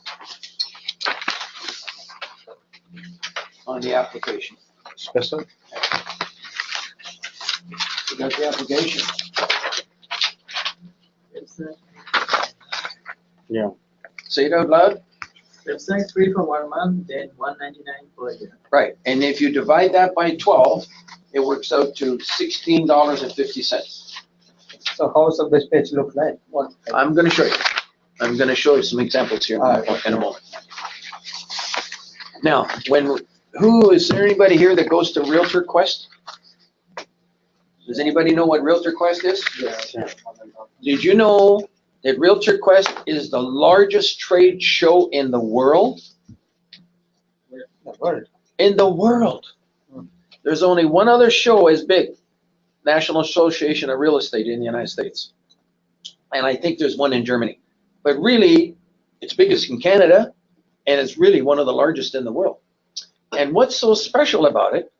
on the application. Special. You got the application? Yeah. Say it out loud. Website free for 1 month, then $199 per year. Right, and if you divide that by 12, it works out to $16.50. So how's the best page look like? What? I'm gonna show you. I'm gonna show you some examples here in a moment. Now, is there anybody here that goes to Realtor Quest? Does anybody know what Realtor Quest is? Yeah. Did you know that Realtor Quest is the largest trade show in the world? The world. In the world. There's only one other show as big, National Association of Real Estate in the United States. And I think there's one in Germany. But really, it's biggest in Canada, and it's really one of the largest in the world. And what's so special about it,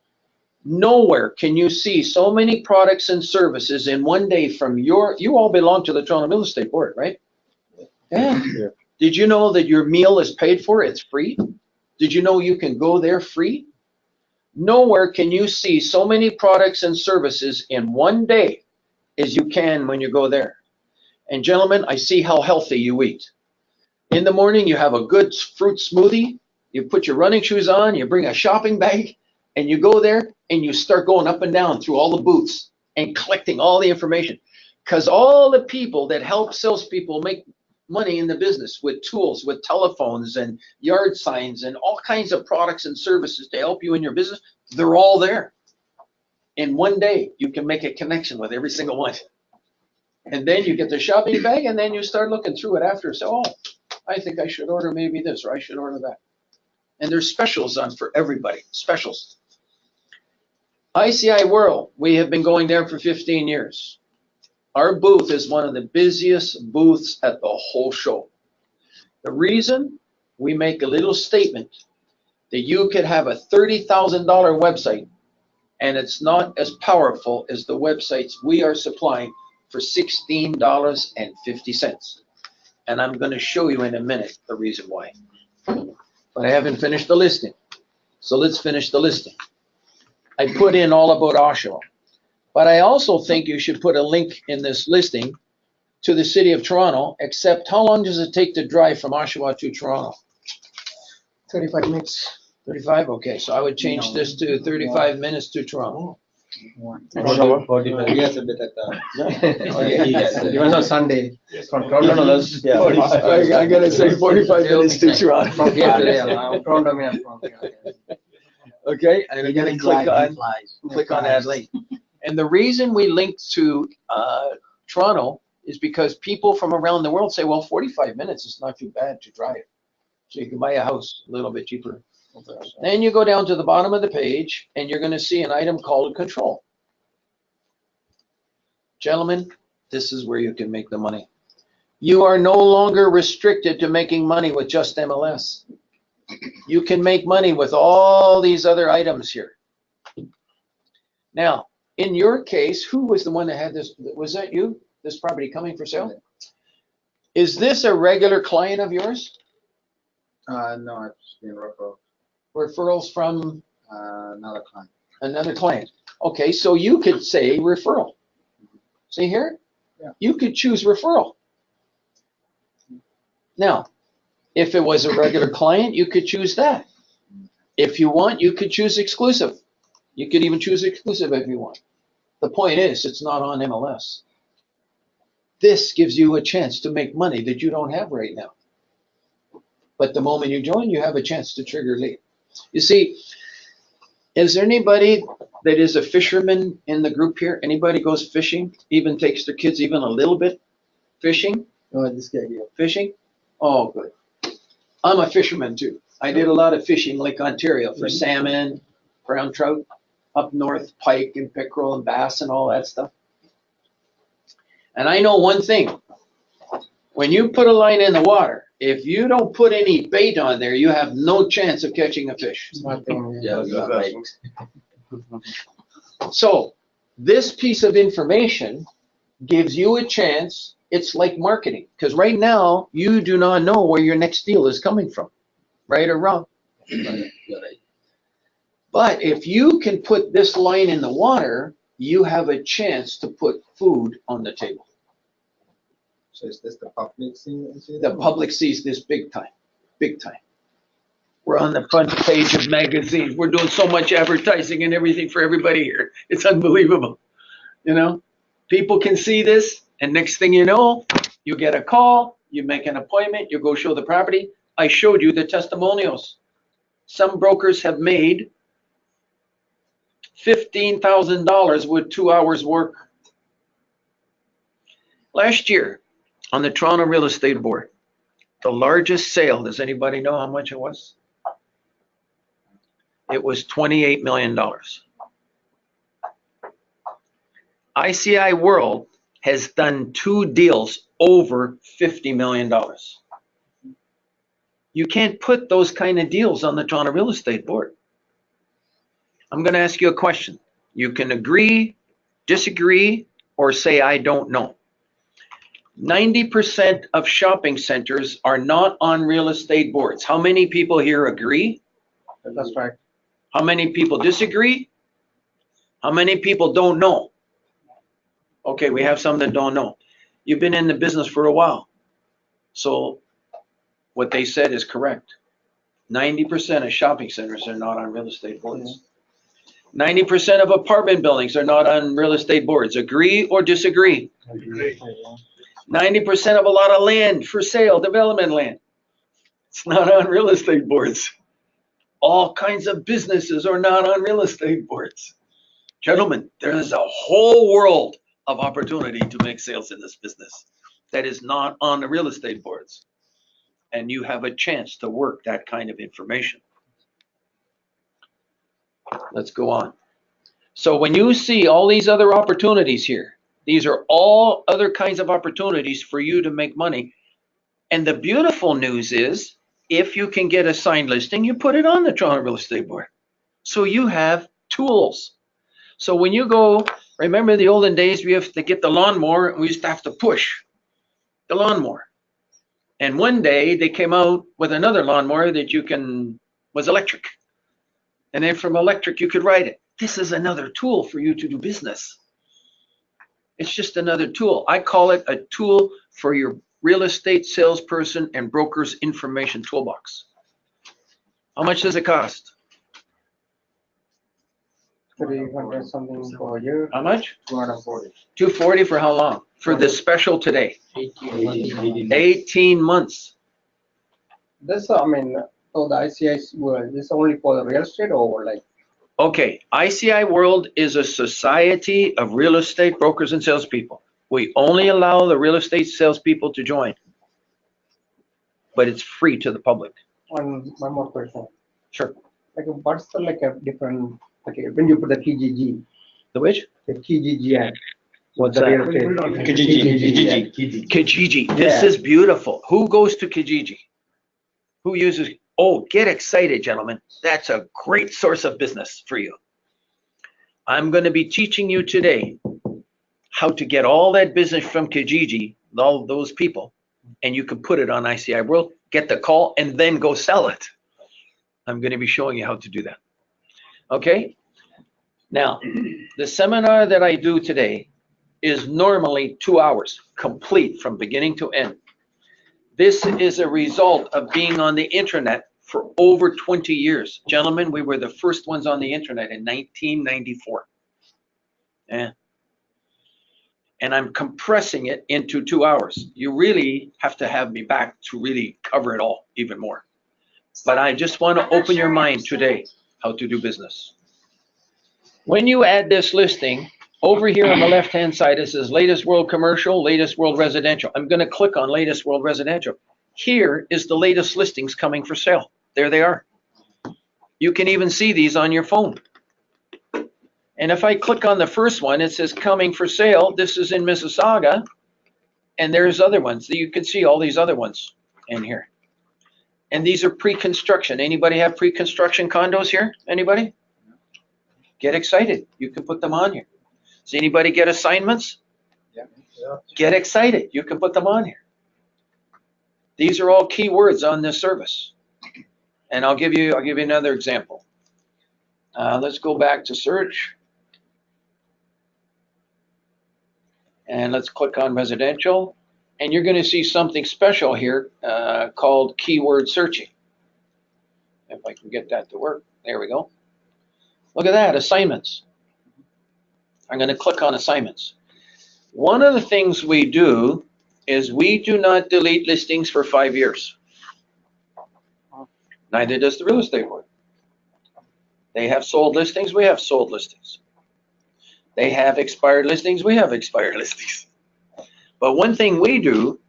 nowhere can you see so many products and services in one day from you all belong to the Toronto Real Estate Board, right? Yeah. Did you know that your meal is paid for? It's free. Did you know you can go there free? Nowhere can you see so many products and services in one day as you can when you go there. And gentlemen, I see how healthy you eat. In the morning, you have a good fruit smoothie. You put your running shoes on, you bring a shopping bag, and you go there and you start going up and down through all the booths and collecting all the information. Because all the people that help salespeople make money in the business with tools, with telephones and yard signs and all kinds of products and services to help you in your business, they're all there. In one day, you can make a connection with every single one. And then you get the shopping bag and then you start looking through it after and say, oh, I think I should order maybe this or I should order that. And there's specials on for everybody, specials. ICIWorld, we have been going there for 15 years. Our booth is one of the busiest booths at the whole show. The reason, we make a little statement that you could have a $30,000 website and it's not as powerful as the websites we are supplying for $16.50. And I'm going to show you in a minute the reason why. But I haven't finished the listing. So let's finish the listing. I put in all about Oshawa. But I also think you should put a link in this listing to the city of Toronto, except how long does it take to drive from Oshawa to Toronto? 35 minutes. 35? Okay, so I would change this to 35 minutes to Toronto. Even on Sunday. From Toronto, that's I'm going to say 45 minutes to Toronto. from Toronto. Okay, and I'm going to click on that link. And the reason we linked to Toronto is because people from around the world say, well, 45 minutes is not too bad to drive. So you can buy a house a little bit cheaper. Then you go down to the bottom of the page and you're going to see an item called control. Gentlemen, this is where you can make the money. You are no longer restricted to making money with just MLS. You can make money with all these other items here. Now, in your case, who was the one that had this? Was that you? This property coming for sale? Is this a regular client of yours? No, it's been referral. Referrals from Another client. another client. Okay, so you could say referral. See here? Yeah. You could choose referral. Now, if it was a regular client, you could choose that. If you want, you could choose exclusive. You could even choose exclusive if you want. The point is, it's not on MLS. This gives you a chance to make money that you don't have right now. But the moment you join, you have a chance to trigger lead. You see, is there anybody that is a fisherman in the group here? Anybody goes fishing, even takes their kids even a little bit fishing? No, this guy here. Fishing? Oh, good. I'm a fisherman too. I did a lot of fishing in Lake Ontario for salmon, brown trout, up north, pike and pickerel and bass and all that stuff. And I know one thing. When you put a line in the water, if you don't put any bait on there, you have no chance of catching a fish. Yeah, right. So this piece of information gives you a chance. It's like marketing, because right now you do not know where your next deal is coming from, right or wrong. Right. But if you can put this line in the water, you have a chance to put food on the table. So is this the public scene? The public sees this big time, big time. We're on the front page of magazines. We're doing so much advertising and everything for everybody here. It's unbelievable. You know, people can see this, and next thing you know, you get a call, you make an appointment, you go show the property. I showed you the testimonials. Some brokers have made $15,000 with 2 hours work. Last year, on the Toronto Real Estate Board, the largest sale, does anybody know how much it was? It was $28 million. ICIWorld has done 2 deals over $50 million. You can't put those kind of deals on the Toronto Real Estate Board. I'm going to ask you a question. You can agree, disagree, or say, I don't know. 90% of shopping centers are not on real estate boards. How many people here agree? That's right. How many people disagree? How many people don't know? Okay, we have some that don't know. You've been in the business for a while. So what they said is correct. 90% of shopping centers are not on real estate boards. 90% of apartment buildings are not on real estate boards. Agree or disagree? Agree. 90% of a lot of land for sale, development land, it's not on real estate boards. All kinds of businesses are not on real estate boards. Gentlemen, there is a whole world of opportunity to make sales in this business that is not on the real estate boards. And you have a chance to work that kind of information. Let's go on. So when you see all these other opportunities here, these are all other kinds of opportunities for you to make money. And the beautiful news is, if you can get a signed listing, you put it on the Toronto Real Estate Board. So you have tools. So when you go, remember the olden days, we have to get the lawnmower, and we used to have to push the lawnmower. And one day they came out with another lawnmower that was electric. And then from electric, you could ride it. This is another tool for you to do business. It's just another tool. I call it a tool for your real estate salesperson and broker's information toolbox. How much does it cost? 300 something for a year. How much? 240. $240 for how long? For this special today? 18 months. This, I mean, so the ICIWorld, this only for the real estate or like? Okay, ICIWorld is a society of real estate brokers and salespeople. We only allow the real estate salespeople to join, but it's free to the public. One more question. Sure. Like, what's the like a different? Okay, when you put the TGG, The which? the TGG ad, What's The that? real estate. Kijiji. Kijiji. This Yeah. is beautiful. Who goes to Kijiji? Who uses? Oh, get excited, gentlemen. That's a great source of business for you. I'm going to be teaching you today how to get all that business from Kijiji, all those people, and you can put it on ICIWorld, get the call, and then go sell it. I'm going to be showing you how to do that. Okay? Now, the seminar that I do today is normally 2 hours, complete from beginning to end. This is a result of being on the internet for over 20 years. Gentlemen, we were the first ones on the internet in 1994. Yeah. And I'm compressing it into 2 hours. You really have to have me back to really cover it all even more. But I just want to open your mind today how to do business. When you add this listing, over here on the left-hand side, it says latest world commercial, latest world residential. I'm going to click on latest world residential. Here is the latest listings coming for sale. There they are. You can even see these on your phone. And if I click on the first one, it says coming for sale. This is in Mississauga. And there's other ones. You can see all these other ones in here. And these are pre-construction. Anybody have pre-construction condos here? Anybody? Get excited. You can put them on here. Does anybody get assignments? Yeah. Get excited. You can put them on here. These are all keywords on this service. And I'll give you another example. Let's go back to search. And let's click on residential. And you're going to see something special here called keyword searching. If I can get that to work. There we go. Look at that, assignments. I'm going to click on assignments. One of the things we do is we do not delete listings for 5 years. Neither does the real estate board. They have sold listings, we have sold listings. They have expired listings, we have expired listings. But one thing we do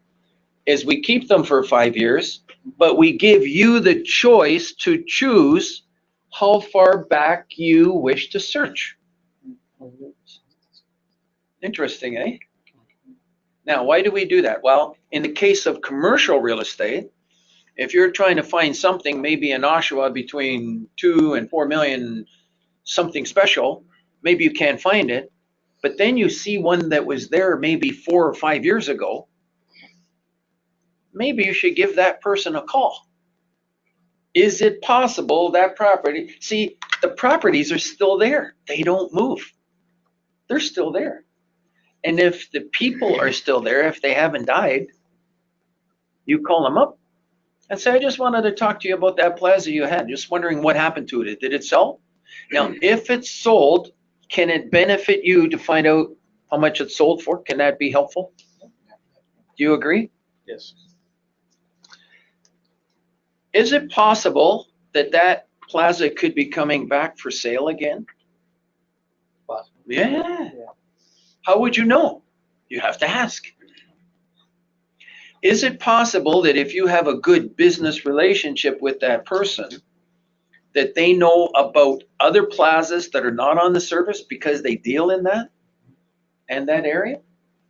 is we keep them for 5 years, but we give you the choice to choose how far back you wish to search. Interesting, eh? Now, why do we do that? Well, in the case of commercial real estate, if you're trying to find something maybe in Oshawa between 2 and 4 million, something special, maybe you can't find it, but then you see one that was there maybe 4 or 5 years ago, maybe you should give that person a call. Is it possible that property, see, the properties are still there. They don't move. They're still there. And if the people are still there, if they haven't died, you call them up and say, I just wanted to talk to you about that plaza you had. Just wondering what happened to it. Did it sell? Now, if it's sold, can it benefit you to find out how much it's sold for? Can that be helpful? Do you agree? Yes. Is it possible that that plaza could be coming back for sale again? Possible. Yeah. How would you know? You have to ask. Is it possible that if you have a good business relationship with that person, that they know about other plazas that are not on the service because they deal in that and that area?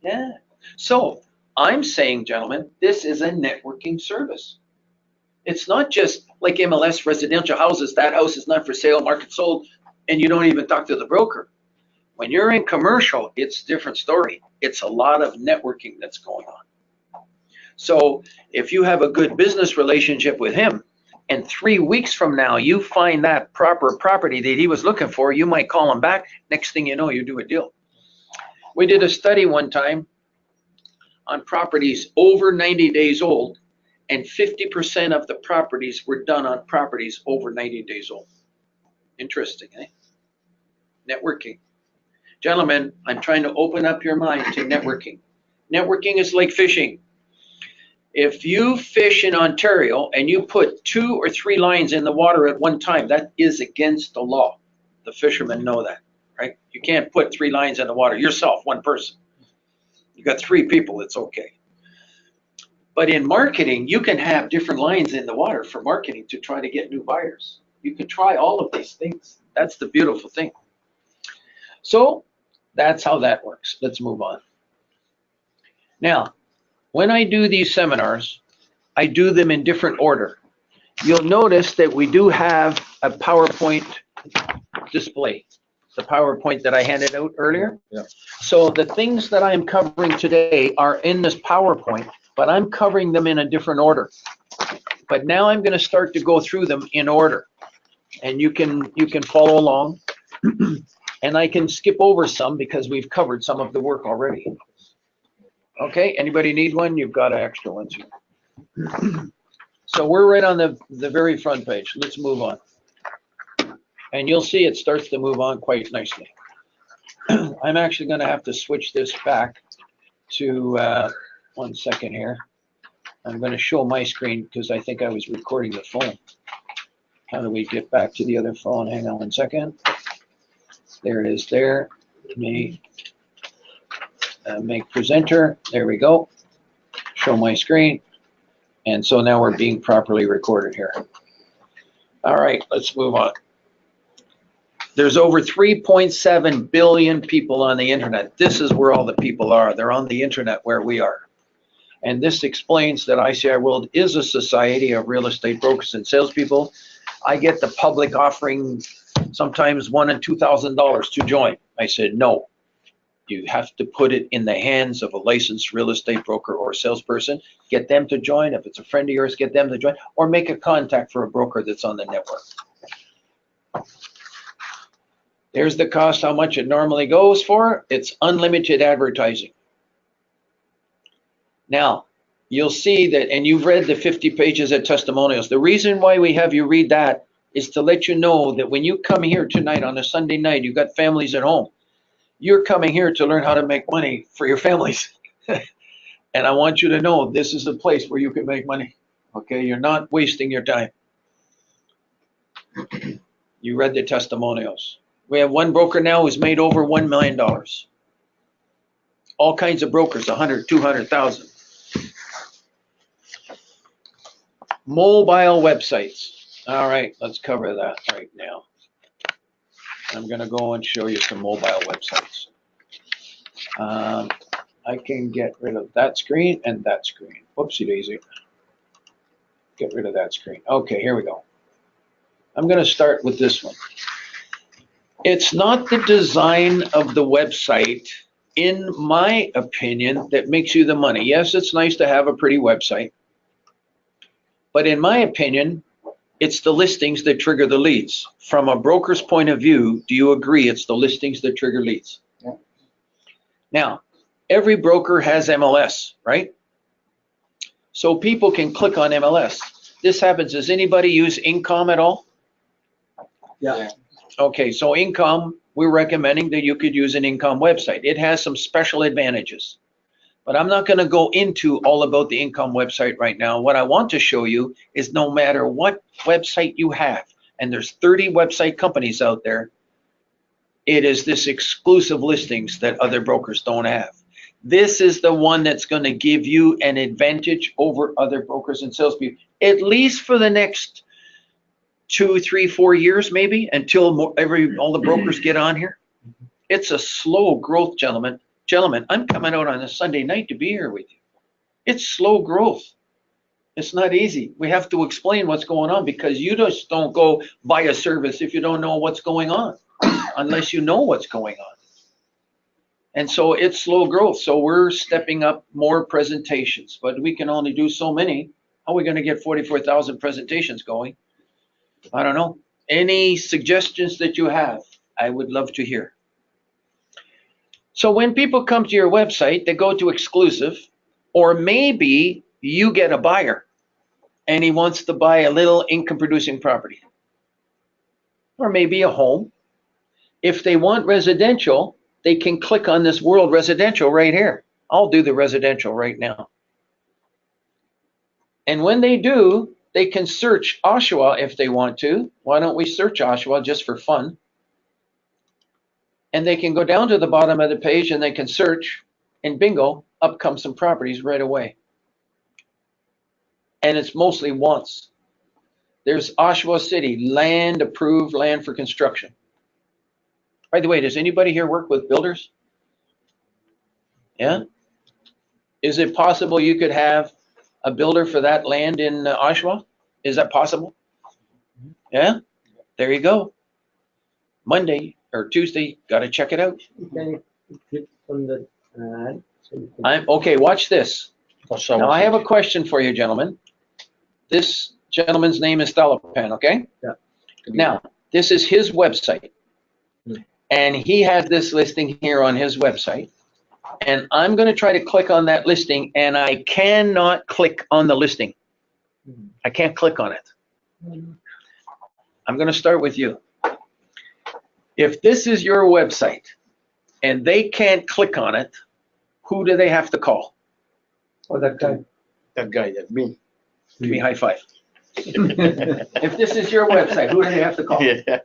Yeah. So I'm saying, gentlemen, this is a networking service. It's not just like MLS residential houses. That house is not for sale, market sold, and you don't even talk to the broker. When you're in commercial, it's a different story. It's a lot of networking that's going on. So if you have a good business relationship with him, and 3 weeks from now you find that proper property that he was looking for, you might call him back. Next thing you know, you do a deal. We did a study one time on properties over 90 days old, and 50% of the properties were done on properties over 90 days old. Interesting, eh? Networking. Gentlemen, I'm trying to open up your mind to networking. Networking is like fishing. If you fish in Ontario and you put 2 or 3 lines in the water at one time, that is against the law. The fishermen know that, right? You can't put 3 lines in the water yourself, one person. You got 3 people, it's okay. But in marketing, you can have different lines in the water for marketing to try to get new buyers. You can try all of these things. That's the beautiful thing. So That's how that works. Let's move on. Now, when I do these seminars, I do them in different order. You'll notice that we do have a PowerPoint display, the PowerPoint that I handed out earlier. Yeah. So the things that I'm covering today are in this PowerPoint, but I'm covering them in a different order. But now I'm going to start to go through them in order, and you can follow along. And I can skip over some because we've covered some of the work already. Okay, anybody need one? You've got extra ones here. So we're right on the very front page. Let's move on. And you'll see it starts to move on quite nicely. I'm actually going to have to switch this back to, 1 second here. I'm going to show my screen because I think I was recording the phone. How do we get back to the other phone? Hang on 1 second. There it is there. Me, make presenter. There we go. Show my screen. And so now we're being properly recorded here. All right, let's move on. There's over 3.7 billion people on the internet. This is where all the people are. They're on the internet where we are. And this explains that ICIWorld is a society of real estate brokers and salespeople. I get the public offering sometimes $1,000 and $2,000 to join. I said, no, you have to put it in the hands of a licensed real estate broker or salesperson. Get them to join. If it's a friend of yours, get them to join, or make a contact for a broker that's on the network. There's the cost, how much it normally goes for. It's unlimited advertising. Now, you'll see that, and you've read the 50 pages of testimonials. The reason why we have you read that is to let you know that when you come here tonight on a Sunday night, you've got families at home. You're coming here to learn how to make money for your families. And I want you to know this is a place where you can make money. Okay, you're not wasting your time. You read the testimonials. We have one broker now who's made over $1 million. All kinds of brokers, 100, 200,000. Mobile websites. All right, let's cover that right now. I'm going to go and show you some mobile websites. I can get rid of that screen and that screen. Whoopsie daisy. Get rid of that screen. Okay, here we go. I'm going to start with this one. It's not the design of the website, in my opinion, that makes you the money. Yes, it's nice to have a pretty website. But in my opinion, it's the listings that trigger the leads. From a broker's point of view, do you agree it's the listings that trigger leads? Yeah. Now, every broker has MLS, right? So people can click on MLS. This happens. Does anybody use Income at all? Yeah. Okay, so Income, we're recommending that you could use an Income website. It has some special advantages. But I'm not going to go into all about the Income website right now. What I want to show you is no matter what website you have, and there's 30 website companies out there, it is this exclusive listings that other brokers don't have. This is the one that's going to give you an advantage over other brokers and salespeople, at least for the next 2, 3, 4 years, maybe, until all the brokers get on here. It's a slow growth, gentlemen. Gentlemen, I'm coming out on a Sunday night to be here with you. It's slow growth. It's not easy. We have to explain what's going on because you just don't go buy a service if you don't know what's going on, unless you know what's going on. And so it's slow growth. So we're stepping up more presentations, but we can only do so many. How are we going to get 44,000 presentations going? I don't know. Any suggestions that you have, I would love to hear. So when people come to your website, they go to exclusive, or maybe you get a buyer and he wants to buy a little income producing property, or maybe a home. If they want residential, they can click on this World Residential right here. I'll do the residential right now. And when they do, they can search Oshawa if they want to. Why don't we search Oshawa just for fun? And they can go down to the bottom of the page and they can search, and bingo, up come some properties right away. And it's mostly wants. There's Oshawa City, land approved, land for construction. By the way, does anybody here work with builders? Yeah? Is it possible you could have a builder for that land in Oshawa? Is that possible? Yeah? There you go. Monday or Tuesday, gotta check it out. Can you click on the ad? Okay, watch this. Now, I have a question for you, gentlemen. This gentleman's name is Stalapan, okay? Yeah. Now, this is his website. And he has this listing here on his website. And I'm going to try to click on that listing, and I cannot click on the listing. I can't click on it. I'm going to start with you. If this is your website and they can't click on it, who do they have to call? Oh, that guy. That guy, that me. Give me a high five. If this is your website, who do they have to call? Yeah.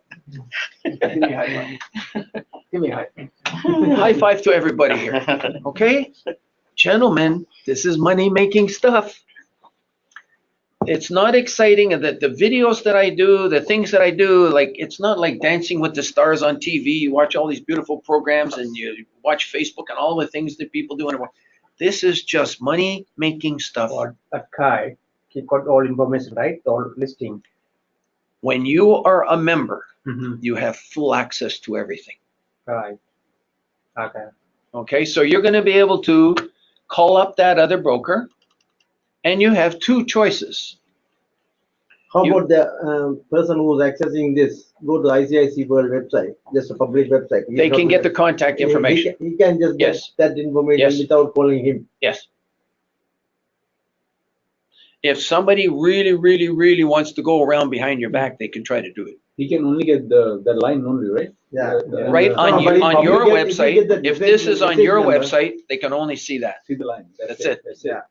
Give me a high five. Give me a high five. High five to everybody here, okay? Gentlemen, this is money-making stuff. It's not exciting that the videos that I do, the things that I do, like, it's not like Dancing with the Stars on TV. You watch all these beautiful programs and you watch Facebook and all the things that people do. This is just money-making stuff. Or that guy, he got all information, right? All listing. When you are a member, you have full access to everything. Right. Okay. Okay, so you're going to be able to call up that other broker, and you have two choices. How about the person who's accessing this? Go to ICIWorld website, just a public website. They can get the contact information. He can just get Yes. that information Yes. without calling him. Yes. If somebody really, really, really wants to go around behind your back, they can try to do it. He can only get the line only, right? Yeah. Right No, on but if on your you get- if you website, get the if this is on your number- website, they can only see that. See the line. That's it. That's Yeah.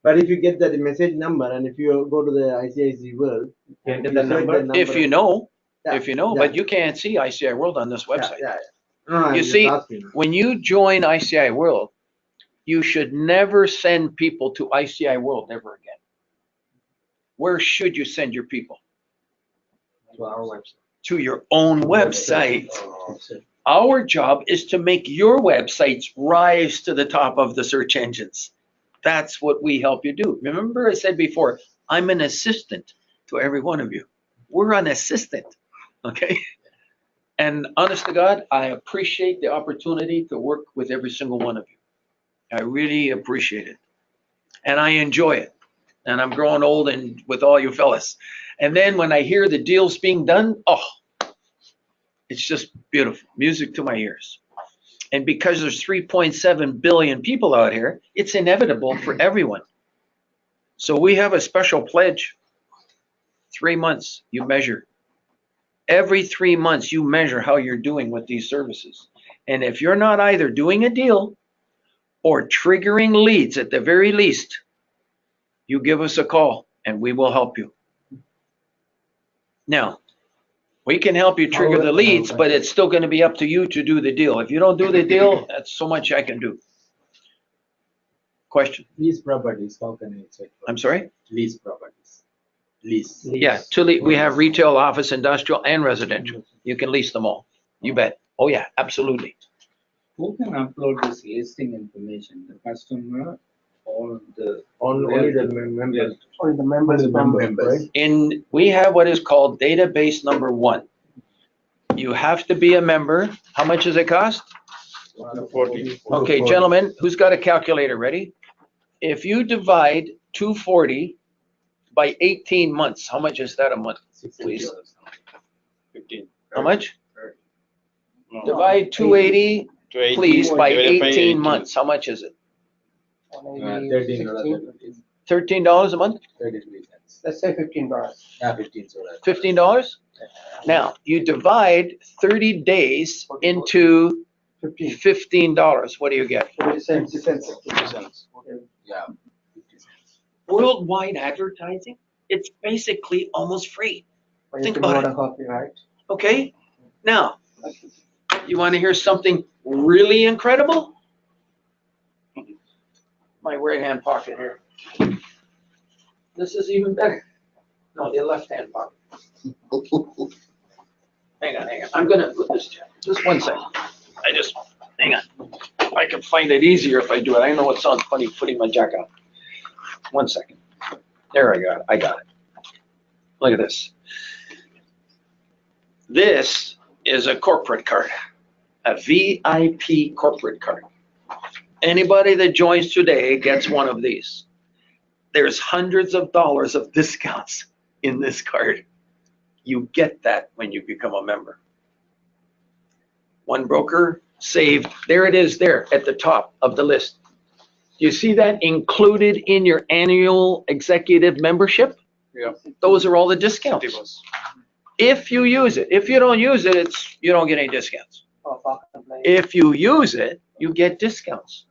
But if you get that message number and if you go to the ICIWorld, Get you the search number. If you know, Yeah, if you know, yeah. but you can't see ICIWorld on this Yeah, website. yeah, yeah. No, I'm You just see, asking. when you join ICIWorld, you should never send people to ICIWorld ever again. Where should you send your people? To our website. To your own website. Our job is to make your websites rise to the top of the search engines. That's what we help you do. Remember I said before, I'm an assistant to every one of you. We're an assistant, okay? And honest to God, I appreciate the opportunity to work with every single one of you. I really appreciate it. And I enjoy it. And I'm growing old and with all you fellas. And then when I hear the deals being done, oh, it's just beautiful. Music to my ears. And because there's 3.7 billion people out here, it's inevitable for everyone. So we have a special pledge. 3 months, you measure. Every 3 months, you measure how you're doing with these services. And if you're not either doing a deal or triggering leads at the very least, you give us a call and we will help you. Now, we can help you trigger the leads, but it's still going to be up to you to do the deal. If you don't do the deal, that's so much I can do. Question? Lease properties, how can I check? I'm sorry? Lease properties. Lease. Yeah, we have retail, office, industrial, and residential. You can lease them all. You bet. Oh yeah, absolutely. Who can upload this listing information? The customer or the? Only the members. Only the members. Members. We have what is called database number 1. You have to be a member. How much does it cost? 40. Okay, gentlemen, who's got a calculator ready? If you divide 240 by 18 months, how much is that a month, please? 15. How much? No. Divide 280, To 80, please, by divided 18 months. How much is it? $13 a month? Let's say $15. Yeah, 15, so that. $15? Now, you divide 30 days into $15. What do you get? 50 cents. 50 cents. Yeah. Worldwide advertising, it's basically almost free. But you Think can about order it. copy, right? Okay? Now, you want to hear something really incredible? My right hand pocket here. This is even better. No, the left hand pocket. Hang on. I'm gonna put this down. Just one second. Hang on. I can find it easier if I do it. I know it sounds funny putting my jacket on. 1 second. There I got it. I got it. Look at this. This is a corporate card, a VIP corporate card. Anybody that joins today gets one of these. There's hundreds of dollars of discounts in this card. You get that when you become a member. One broker saved, there it is there at the top of the list. You see that included in your annual executive membership? Yeah. Those are all the discounts. If you use it. If you don't use it, you don't get any discounts. If you use it, you get discounts.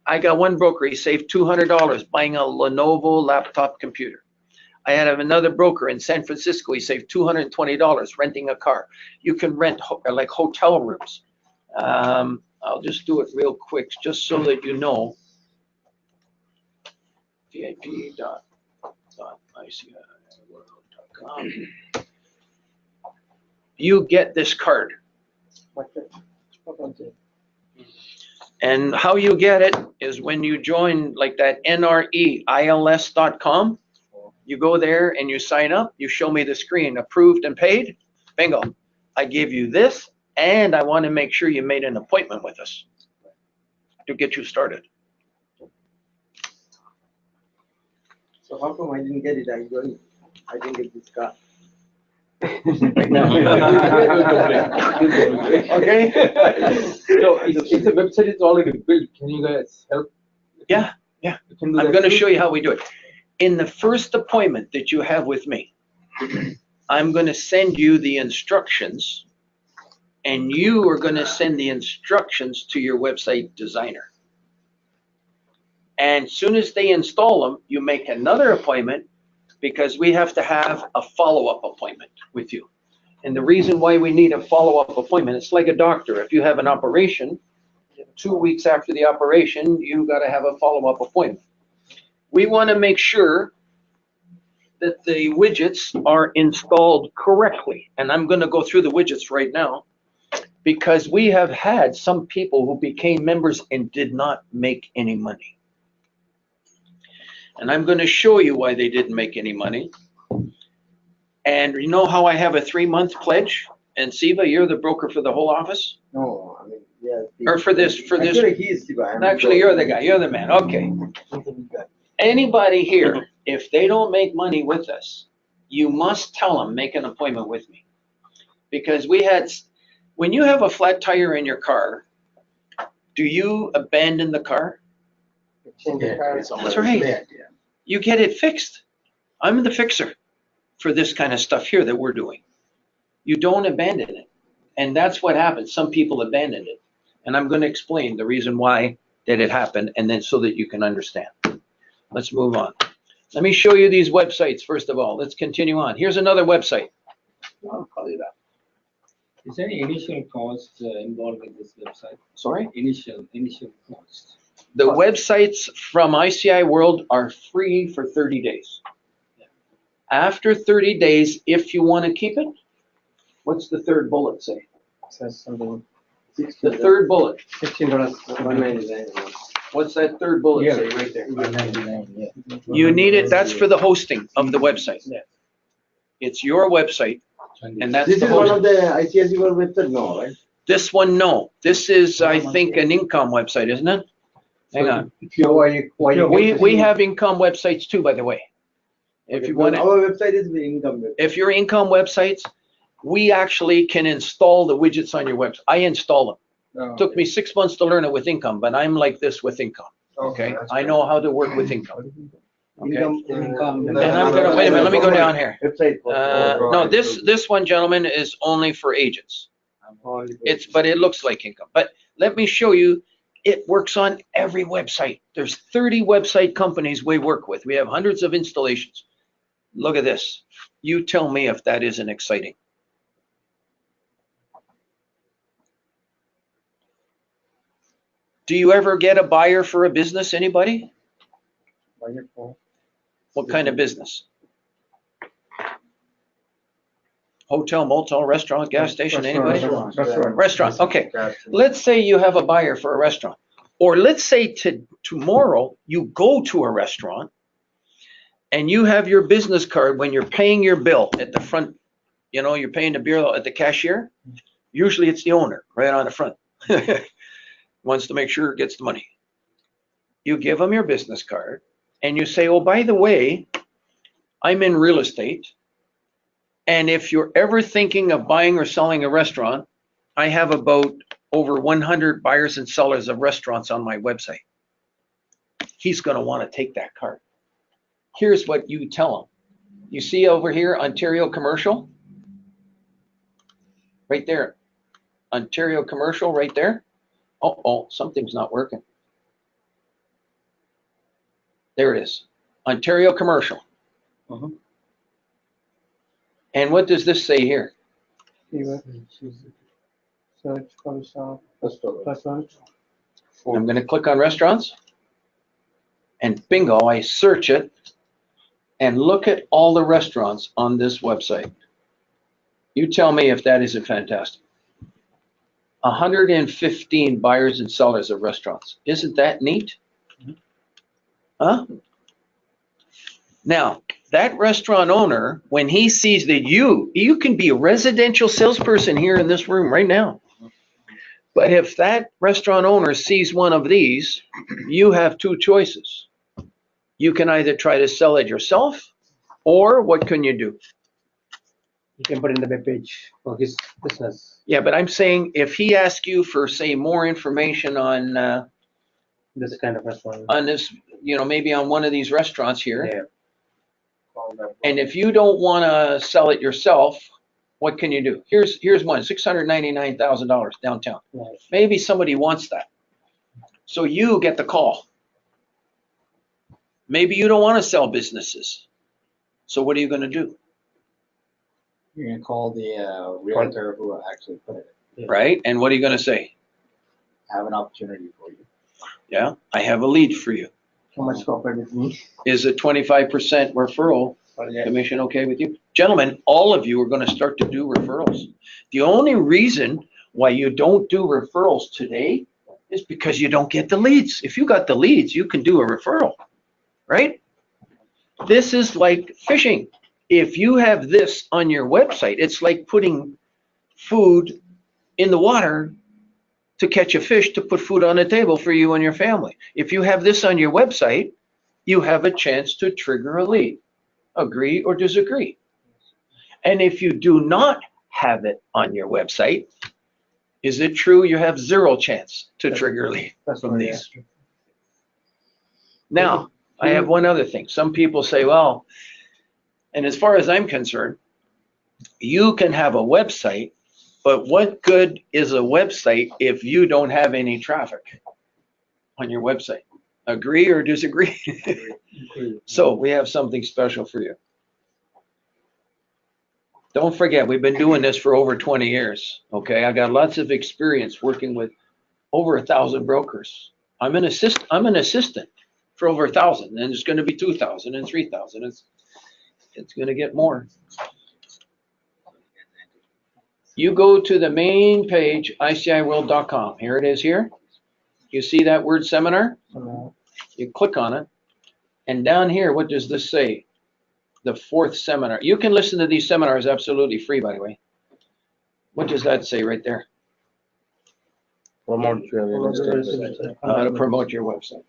I got one broker, he saved $200 buying a Lenovo laptop computer. I had another broker in San Francisco, he saved $220 renting a car. You can rent like hotel rooms. I'll just do it real quick, just so that you know. VIP.ICIWorld.com. You get this card. And how you get it is when you join like that NREILS.com, you go there and you sign up, you show me the screen, approved and paid, bingo. I give you this, and I want to make sure you made an appointment with us to get you started. So how come I didn't get it? I didn't get this card. Okay? So it's a website, it's already built. Can you guys help? Yeah. I'm going to show you how we do it. In the first appointment that you have with me, I'm going to send you the instructions, and you are going to send the instructions to your website designer. And as soon as they install them, you make another appointment, because we have to have a follow-up appointment with you. And the reason why we need a follow-up appointment, it's like a doctor. If you have an operation, 2 weeks after the operation, you got to have a follow-up appointment. We want to make sure that the widgets are installed correctly. And I'm going to go through the widgets right now, because we have had some people who became members and did not make any money. And I'm going to show you why they didn't make any money. And you know how I have a 3-month pledge? And Siva, you're the broker for the whole office? No, I mean, yeah. Or for this? Actually, he is Siva. Actually, you're the guy. You're the man. Okay. Anybody here, if they don't make money with us, you must tell them, make an appointment with me. Because when you have a flat tire in your car, do you abandon the car? That's right. You get it fixed. I'm the fixer for this kind of stuff here that we're doing. You don't abandon it. And that's what happens. Some people abandoned it. And I'm going to explain the reason why that it happened, and then so that you can understand. Let's move on. Let me show you these websites first of all. Let's continue on. Here's another website. I'll call you that. Is there any initial cost involved with this website? Sorry? Initial cost. The websites from ICIWorld are free for 30 days. After 30 days, if you want to keep it, what's the third bullet say? Says something. The third bullet. $16. $199. What's that third bullet Yeah. say right there? $199, yeah. You need it, that's for the hosting of the website. Yeah. It's your website, and that's This the is one of hosting. the ICIWorld website, no, right? This one, no. This is, I think, an income website, isn't it? Hang on. We have income websites too, by the way. If you want to. Our website is the income website. If your income websites, we actually can install the widgets on your website. I install them. Took me 6 months to learn it with income, but I'm like this with income. Okay, I know how to work with income. Okay. Income. And I'm gonna, wait a minute, let me go down here. Website. No, this one, gentlemen, is only for agents. But it looks like income. But let me show you, it works on every website. There's 30 website companies we work with. We have hundreds of installations. Look at this. You tell me if that isn't exciting. Do you ever get a buyer for a business, anybody? What kind of business? Hotel, motel, restaurant, gas station, anybody? Restaurant. Restaurant, okay. Let's say you have a buyer for a restaurant. Or let's say tomorrow you go to a restaurant and you have your business card when you're paying your bill at the front, you're paying the bill at the cashier. Usually it's the owner right on the front. Wants to make sure it gets the money. You give them your business card and you say, oh, by the way, I'm in real estate. And if you're ever thinking of buying or selling a restaurant, I have about over 100 buyers and sellers of restaurants on my website. He's going to want to take that card. Here's what you tell him. You see over here, Ontario Commercial? Right there. Ontario Commercial right there. Oh, something's not working. There it is. Ontario Commercial. And what does this say here? Search for restaurant. I'm going to click on restaurants. And bingo, I search it. And look at all the restaurants on this website. You tell me if that isn't fantastic. 115 buyers and sellers of restaurants. Isn't that neat? Huh? Now, that restaurant owner, when he sees that you can be a residential salesperson here in this room right now. But if that restaurant owner sees one of these, you have two choices. You can either try to sell it yourself, or what can you do? You can put in the web page for his business. Yeah, but I'm saying if he asks you for, say, more information on This kind of restaurant. on this, maybe on one of these restaurants here, Yeah. and if you don't want to sell it yourself, what can you do? Here's one, $699,000 downtown. Right. Maybe somebody wants that. So you get the call. Maybe you don't want to sell businesses. So what are you going to do? You're gonna call the realtor who actually put it. Right? And what are you going to say? Have an opportunity for you. Yeah, I have a lead for you. How much cooperate with me? Is a 25% referral commission okay with you? Gentlemen, all of you are going to start to do referrals. The only reason why you don't do referrals today is because you don't get the leads. If you got the leads, you can do a referral, right? This is like fishing. If you have this on your website, it's like putting food in the water to catch a fish to put food on the table for you and your family. If you have this on your website, you have a chance to trigger a lead. Agree or disagree? And if you do not have it on your website, is it true you have zero chance to trigger a lead from these? Now, I have one other thing. Some people say, well, and as far as I'm concerned, you can have a website, but what good is a website if you don't have any traffic on your website? Agree or disagree? So we have something special for you. Don't forget, we've been doing this for over 20 years, okay? I got lots of experience working with over 1,000 brokers. I'm an assistant for over 1,000, and it's going to be 2,000 and 3,000. It's going to get more. You go to the main page, ICIWorld.com. Here it is here. You see that word seminar? You click on it. And down here, what does this say? The 4th seminar. You can listen to these seminars absolutely free, by the way. What does that say right there? Promote your website. How to promote your website.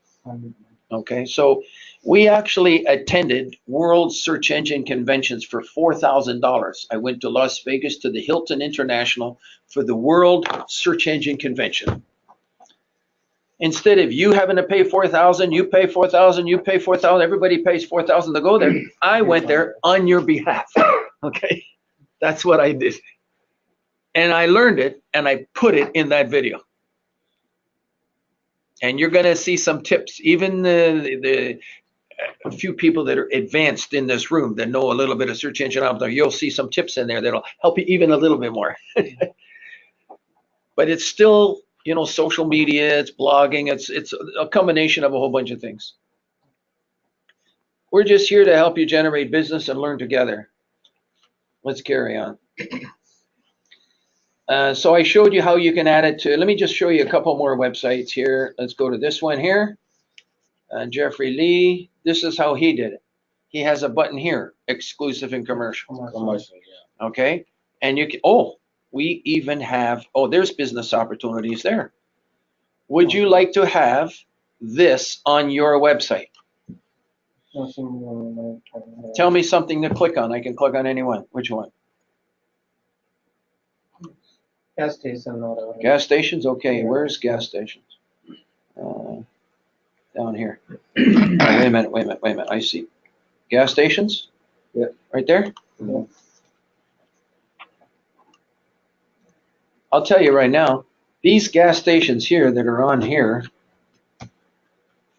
Okay, so we actually attended World Search Engine Conventions for $4,000. I went to Las Vegas to the Hilton International for the World Search Engine Convention. Instead of you having to pay $4,000, you pay $4,000, you pay $4,000, everybody pays $4,000 to go there. I went there on your behalf. Okay, that's what I did. And I learned it and I put it in that video. And you're going to see some tips. Even a few people that are advanced in this room that know a little bit of search engine out there, you'll see some tips in there that'll help you even a little bit more. But it's still, social media, it's blogging, it's a combination of a whole bunch of things. We're just here to help you generate business and learn together. Let's carry on. So I showed you how you can add it to, let me just show you a couple more websites here. Let's go to this one here. Jeffrey Lee, this is how he did it. He has a button here, exclusive and commercial. Commercial, yeah. Okay, and you can, we even have, there's business opportunities there. Would you like to have this on your website? Tell me something to click on. I can click on any one. Which one? Gas station or whatever. Gas stations? Okay, where's gas stations? Down here. Wait a minute. I see. Gas stations? Yeah. Right there? Yeah. I'll tell you right now, these gas stations here that are on here,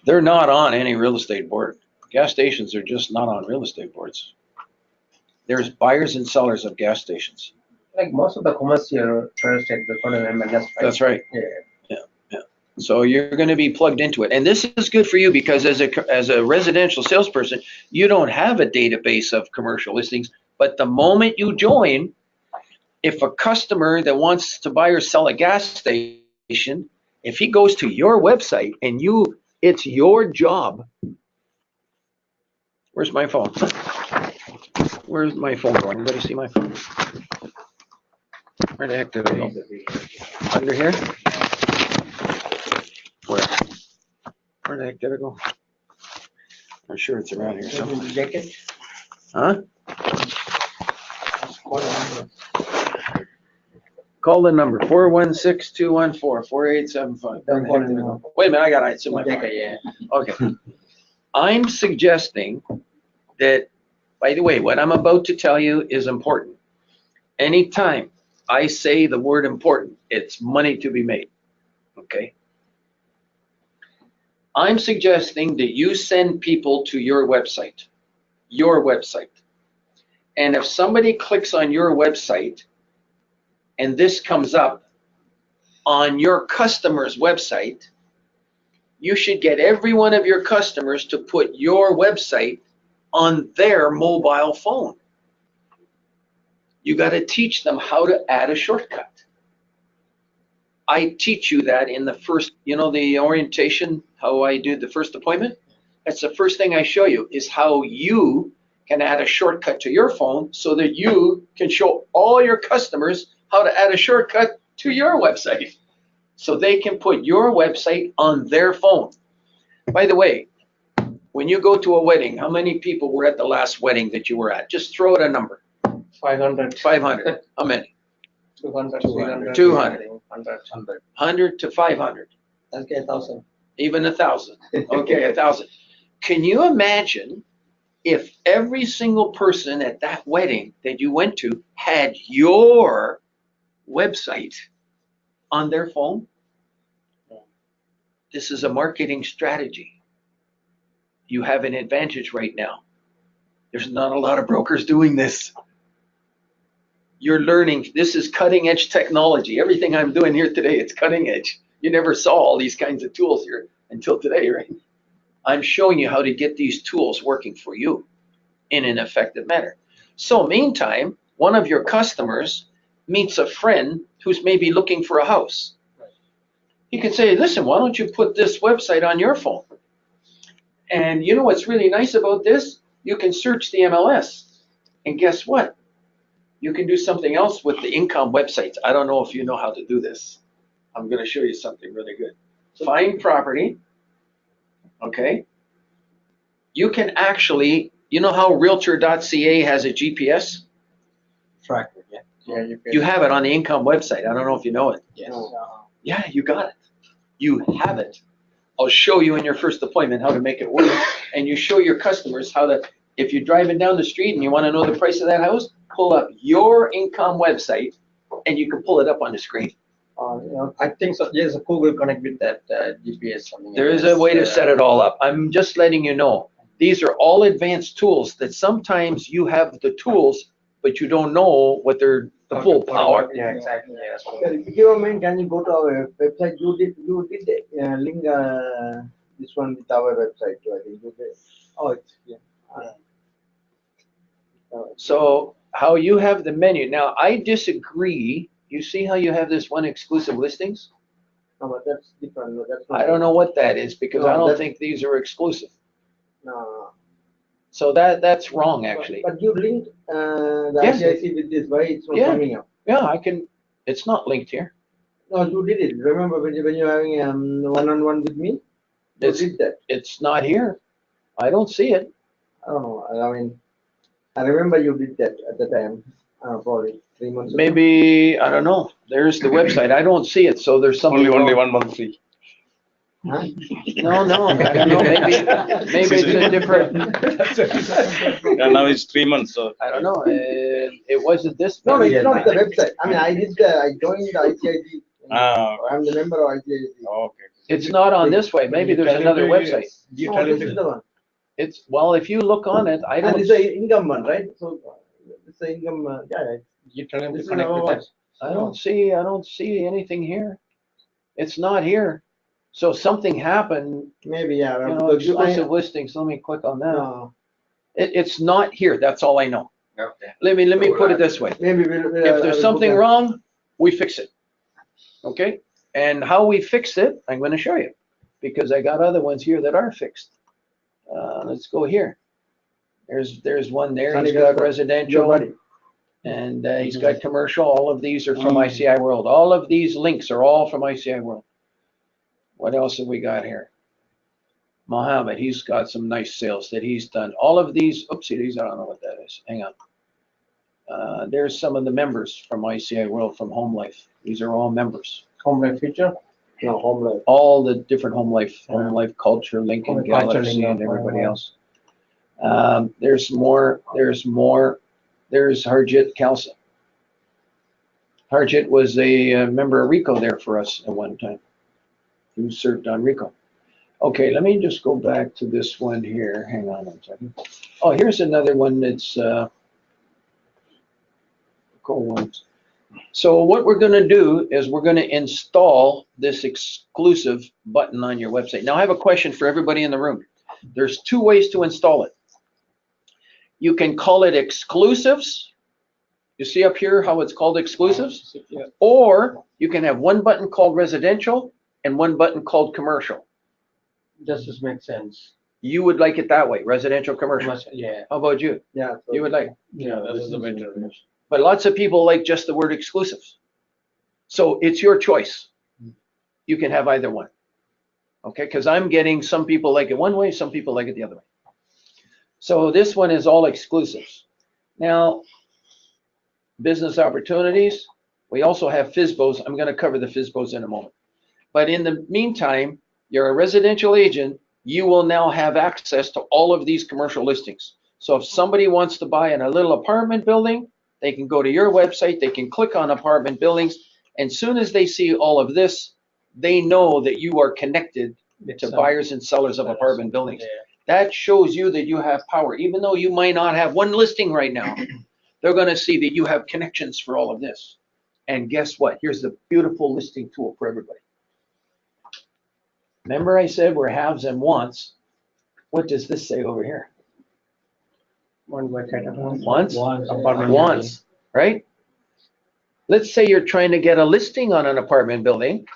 they're not on any real estate board. Gas stations are just not on real estate boards. There's buyers and sellers of gas stations. Like most of the commercial real estate, they call it MLS, right? That's right. Yeah. So you're going to be plugged into it. And this is good for you because as a residential salesperson, you don't have a database of commercial listings. But the moment you join, if a customer that wants to buy or sell a gas station, if he goes to your website and it's your job. Where's my phone? Where's my phone going? Anybody see my phone? Where the heck did it go? Under here? Where the heck did it go? I'm sure it's around here somewhere. Jacket. Huh? Call the number 416-214-4875. Wait a minute, I got it. It's in my phone. Yeah. Okay. I'm suggesting that, by the way, what I'm about to tell you is important. Anytime I say the word important, it's money to be made. Okay? I'm suggesting that you send people to your website. And if somebody clicks on your website and this comes up on your customer's website, you should get every one of your customers to put your website on their mobile phone. You got to teach them how to add a shortcut. I teach you that in the first, the orientation, how I do the first appointment. That's the first thing I show you is how you can add a shortcut to your phone so that you can show all your customers how to add a shortcut to your website so they can put your website on their phone. By the way, when you go to a wedding, how many people were at the last wedding that you were at? Just throw out a number. 500. 500. How many? 200. 200. 100. 100 to 500. Okay, 1,000. Even 1,000. Okay, 1,000. Can you imagine if every single person at that wedding that you went to had your website on their phone? This is a marketing strategy. You have an advantage right now. There's not a lot of brokers doing this. You're learning. This is cutting edge technology. Everything I'm doing here today, it's cutting edge. You never saw all these kinds of tools here until today, right? I'm showing you how to get these tools working for you in an effective manner. So meantime, one of your customers meets a friend who's maybe looking for a house. You can say, listen, why don't you put this website on your phone? And you know what's really nice about this? You can search the MLS. And guess what? You can do something else with the income websites. I don't know if you know how to do this. I'm going to show you something really good. Find property. Okay. You can actually, you know how realtor.ca has a GPS? Tracker, yeah. Yeah, You have it on the income website. I don't know if you know it. Yes. Yeah, you got it. You have it. I'll show you in your first appointment how to make it work. And you show your customers how to, if you're driving down the street and you want to know the price of that house, pull up your income website and you can pull it up on the screen. I think so. Yes, Google connect with that GPS. There is a way to set it all up. I'm just letting you know. These are all advanced tools that sometimes you have the tools, but you don't know what they're the full power. Yeah, exactly. Yeah. If you mean, can you go to our website? You did link this one with our website too. I think you did. Oh, it's yeah. So how you have the menu, now I disagree. You see how you have this one exclusive listings? No, but that's different. No, that's not I don't know what that is because No, I don't that- think these are exclusive. No. So that's wrong actually. But you linked the Yes. ICIC with this, why it's not Yeah. coming up? Yeah, I can, it's not linked here. No, you did it. Remember when you're having one-on-one with me? You It's- did that. It's not here. I don't see it. I don't know. I mean, I remember you did that at the time, probably 3 months ago. Maybe, I don't know. There's the website. I don't see it, so there's something Only wrong. 1 month free. Huh? No, I don't know. Maybe it's a different, Yeah, now it's 3 months, so. I don't know. It wasn't this. No, big. it's not the website. I mean, I joined the ICIC. Ah, I'm the member of ICIC. okay. It's not on this way. Maybe there's another website. No, this is the one. It's, well, if you look on it, I And don't, it's an income one, right? So it's an income, yeah. You tell him This to is connect our with one. us. I don't see anything here. It's not here. So something happened, Maybe, yeah. you know, because exclusive listings. Let me click on that. No, It's not here. That's all I know. Okay. Let me put it this way. maybe If there's something wrong, we fix it. Okay? And how we fix it, I'm going to show you because I got other ones here that are fixed. Let's go here. There's one there. He's got residential and he's got commercial. All of these are from ICIWorld. All of these links are all from ICIWorld. What else have we got here? Mohammed, he's got some nice sales that he's done. All of these, oopsie, these, I don't know what that is. Hang on. There's some of the members from ICIWorld from HomeLife. These are all members. HomeLife feature. No, HomeLife. All the different HomeLife Culture, Lincoln, HomeLife Culture, Galaxy, Lincoln, and everybody HomeLife. else. There's more. There's Harjit Khalsa. Harjit was a member of RICO there for us at one time. He served on RICO. Okay, let me just go back to this one here. Hang on one second. Oh, here's another one that's cool ones. So what we're going to do is we're going to install this exclusive button on your website. Now I have a question for everybody in the room. There's two ways to install it. You can call it exclusives. You see up here how it's called exclusives? Or you can have one button called residential and one button called commercial. Just makes sense. You would like it that way, residential, commercial. Yeah. How about you? Yeah. You would like, Yeah, That is the better. but lots of people like just the word exclusives. So it's your choice. You can have either one. Okay, because I'm getting some people like it one way, some people like it the other way. So this one is all exclusives. Now, business opportunities, we also have FSBOs. I'm going to cover the FSBOs in a moment. But in the meantime, you're a residential agent, you will now have access to all of these commercial listings. So if somebody wants to buy in a little apartment building, they can go to your website, they can click on apartment buildings, and soon as they see all of this, they know that you are connected to buyers and sellers of apartment buildings. That shows you that you have power. Even though you might not have one listing right now, they're going to see that you have connections for all of this. And guess what? Here's the beautiful listing tool for everybody. Remember I said we're haves and wants. What does this say over here? One by category. Wants? Apartment Wants, right? Let's say you're trying to get a listing on an apartment building.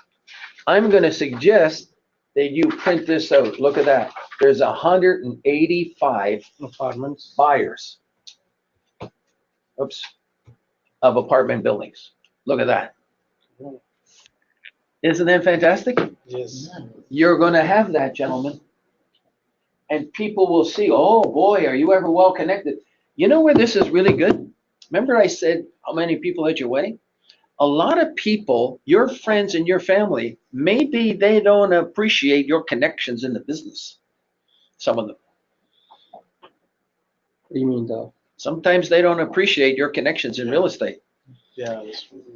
I'm going to suggest that you print this out. Look at that. There's 185 apartments. buyers. Oops. Of apartment buildings. Look at that. Isn't that fantastic? Yes. You're going to have that, gentlemen. And people will see, oh boy, are you ever well connected? You know where this is really good? Remember I said how many people at your wedding? A lot of people, your friends and your family, maybe they don't appreciate your connections in the business. Some of them. What do you mean though? Sometimes they don't appreciate your connections in real estate. Yeah.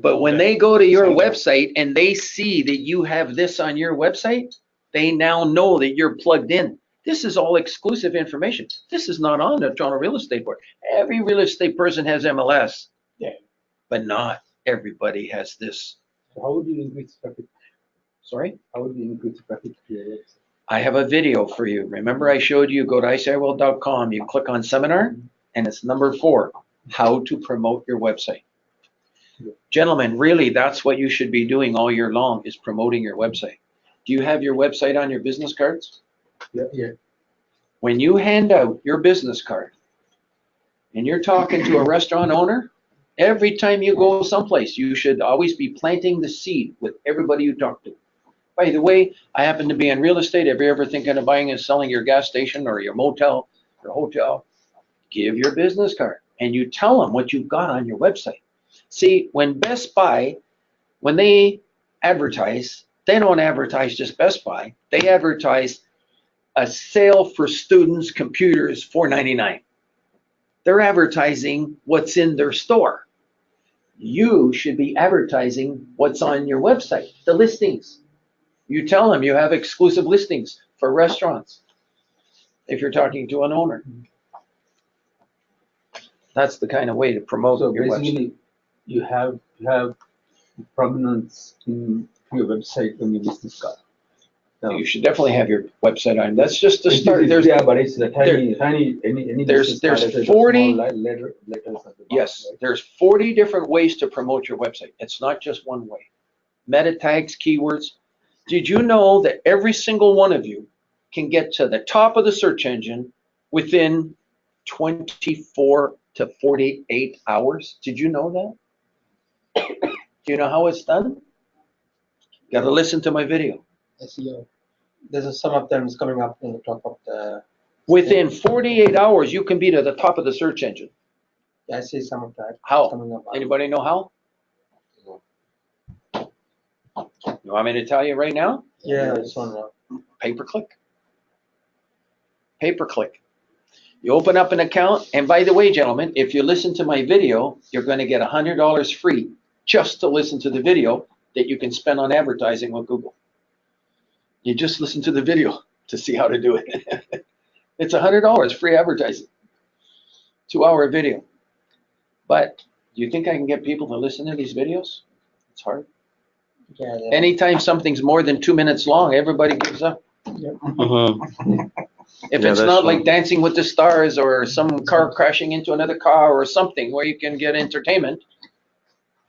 But when they go to your website and they see that you have this on your website, they now know that you're plugged in. This is all exclusive information. This is not on the Toronto Real Estate Board. Every real estate person has MLS. Yeah. But not everybody has this. How would you increase traffic? Sorry? How would you increase traffic to your website? I have a video for you. Remember I showed you, go to ICIWorld.com, you click on seminar, and it's number 4, how to promote your website. Gentlemen, really, that's what you should be doing all year long, is promoting your website. Do you have your website on your business cards? Yeah. When you hand out your business card and you're talking to a restaurant owner, every time you go someplace, you should always be planting the seed with everybody you talk to. By the way, I happen to be in real estate. If you're ever thinking of buying and selling your gas station or your motel or hotel, give your business card and you tell them what you've got on your website. See, when Best Buy, when they advertise, they don't advertise just Best Buy. They advertise a sale for students' computers, $4.99. They're advertising what's in their store. You should be advertising what's on your website, the listings. You tell them you have exclusive listings for restaurants if you're talking to an owner. That's the kind of way to promote So your website. basically, you have prominence in your website on your business card. You should definitely have your website on. That's just the start. There's, Yeah, but it's the tiny, any there's business card has a 40 small letters at the bottom, yes, right? there's 40 different ways to promote your website. It's not just one way. Meta tags, keywords. Did you know that every single one of you can get to the top of the search engine within 24 to 48 hours? Did you know that? Do you know how it's done? Got to listen to my video. SEO. There's some of them is coming up in the top of the. Within 48 hours, you can be to the top of the search engine. I see some of that. How? Coming up. Anybody know how? You want me to tell you right now? Yeah, it's on. Pay-per-click. Pay-per-click. You open up an account, and by the way, gentlemen, if you listen to my video, you're going to get $100 free just to listen to the video that you can spend on advertising with Google. You just listen to the video to see how to do it. It's $100 free advertising. 2-hour video. But do you think I can get people to listen to these videos? It's hard. Yeah. Anytime something's more than 2 minutes long, everybody gives up. If Yeah, it's that's not like true. Dancing with the Stars or some car crashing into another car or something where you can get entertainment,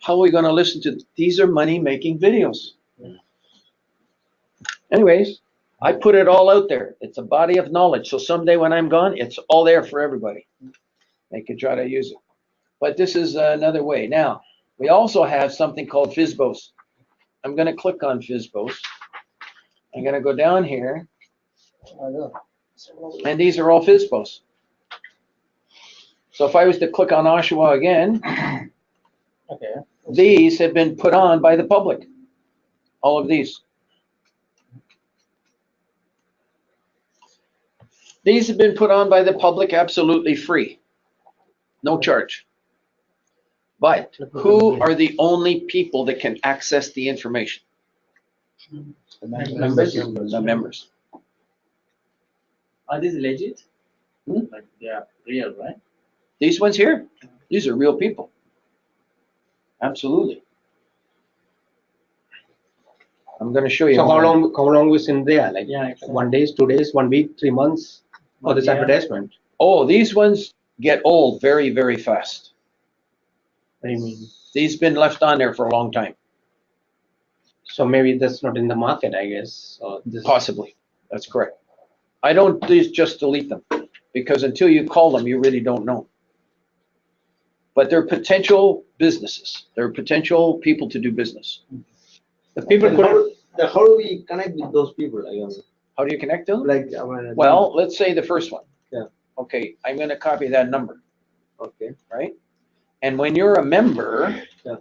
how are we going to listen to? These are money-making videos. Anyways, I put it all out there. It's a body of knowledge. So someday when I'm gone, it's all there for everybody. They can try to use it. But this is another way. Now, we also have something called FSBOs. I'm going to click on FSBOs. I'm going to go down here, and these are all FSBOs. So if I was to click on Oshawa again, Okay. these have been put on by the public. All of these. These have been put on by the public absolutely free. No charge. But who are the only people that can access the information? The members. Are these legit? Hmm? Like they are real, right? These ones here, these are real people. Absolutely. I'm going to show you. So how long was in there? Like Yeah, exactly. 1 day, 2 days, 1 week, 3 months for this Yeah. advertisement? Oh, these ones get old very, very fast. What do you mean? These have been left on there for a long time. So maybe that's not in the market, I guess. Or this. Possibly. That's correct. I don't just delete them because until you call them, you really don't know. But they're potential businesses. They're potential people to do business. The people And could. how do we connect with those people? How do you connect to them? Like, Well, let's say the first one. Yeah. Okay, I'm going to copy that number, okay. right? And when you're a member, Yeah.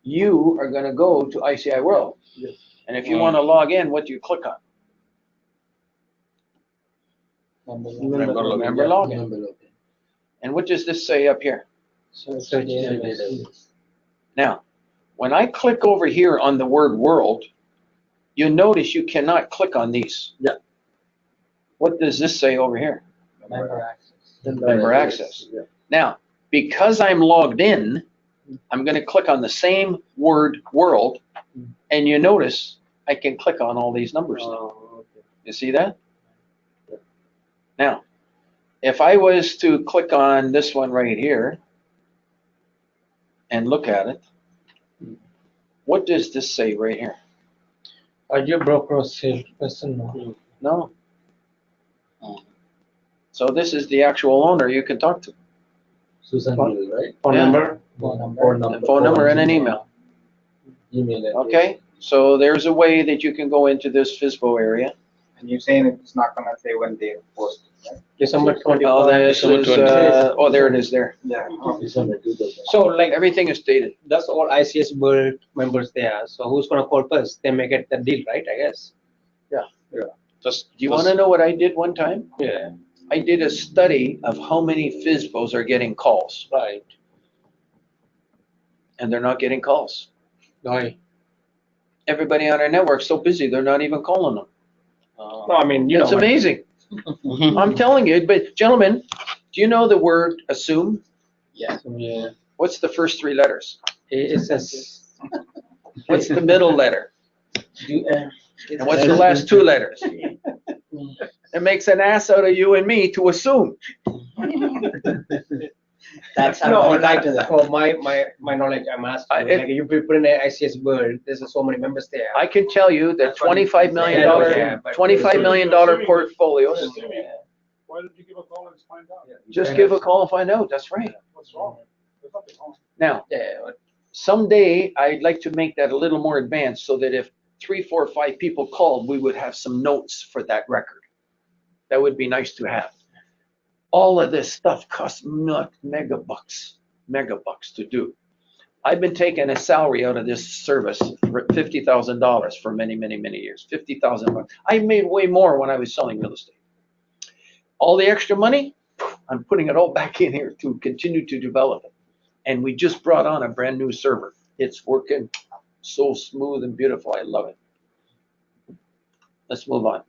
you are going to go to ICIWorld. Yes. And if you want to log in, what do you click on? Member Member login. And what does this say up here? Now, when I click over here on the word world, you notice you cannot click on these. Yeah. What does this say over here? Member access. Member access. Yeah. Now, because I'm logged in, I'm going to click on the same word world, and you notice I can click on all these numbers now. Okay. You see that? Yeah. Now, if I was to click on this one right here and look at it, what does this say right here? Are you broker sales person? No. No. So this is the actual owner you can talk to. Susan Hill, right? Phone Yeah. number? A phone number and an email. Email address. Okay, so there's a way that you can go into this FISBO area. And you're saying it's not gonna say when they post, right? December 24. Oh, this is, oh, there it is there. Yeah. So like Everything is dated. that's all ICIWorld members there. So who's gonna call first? They may get the deal, right? I guess. Do you want to know what I did one time? Yeah. I did a study of how many FISBOs are getting calls, Right. and they're not getting calls. Why? Everybody on our network's so busy, they're not even calling them. No, I mean, It's amazing. I'm telling you, but gentlemen, do you know the word assume? Yeah. What's the first three letters? It says. What's the middle letter? And what's the last two letters? It makes an ass out of you and me to assume. That's no, like for my knowledge, I'm asking. Like you put in the ICIWorld, there's so many members there. I can tell you that $25 million, but- $25 million portfolios. Why don't you give a call and find out? Just give a call and find out. That's right. What's wrong? There's nothing wrong. Now, Yeah. someday I'd like to make that a little more advanced so that if 3, 4, 5 people called, we would have some notes for that record. That would be nice to have. All of this stuff costs megabucks to do. I've been taking a salary out of this service for $50,000 for many, many, many years. $50,000. I made way more when I was selling real estate. All the extra money, I'm putting it all back in here to continue to develop it. And we just brought on a brand new server. It's working so smooth and beautiful. I love it. Let's move on.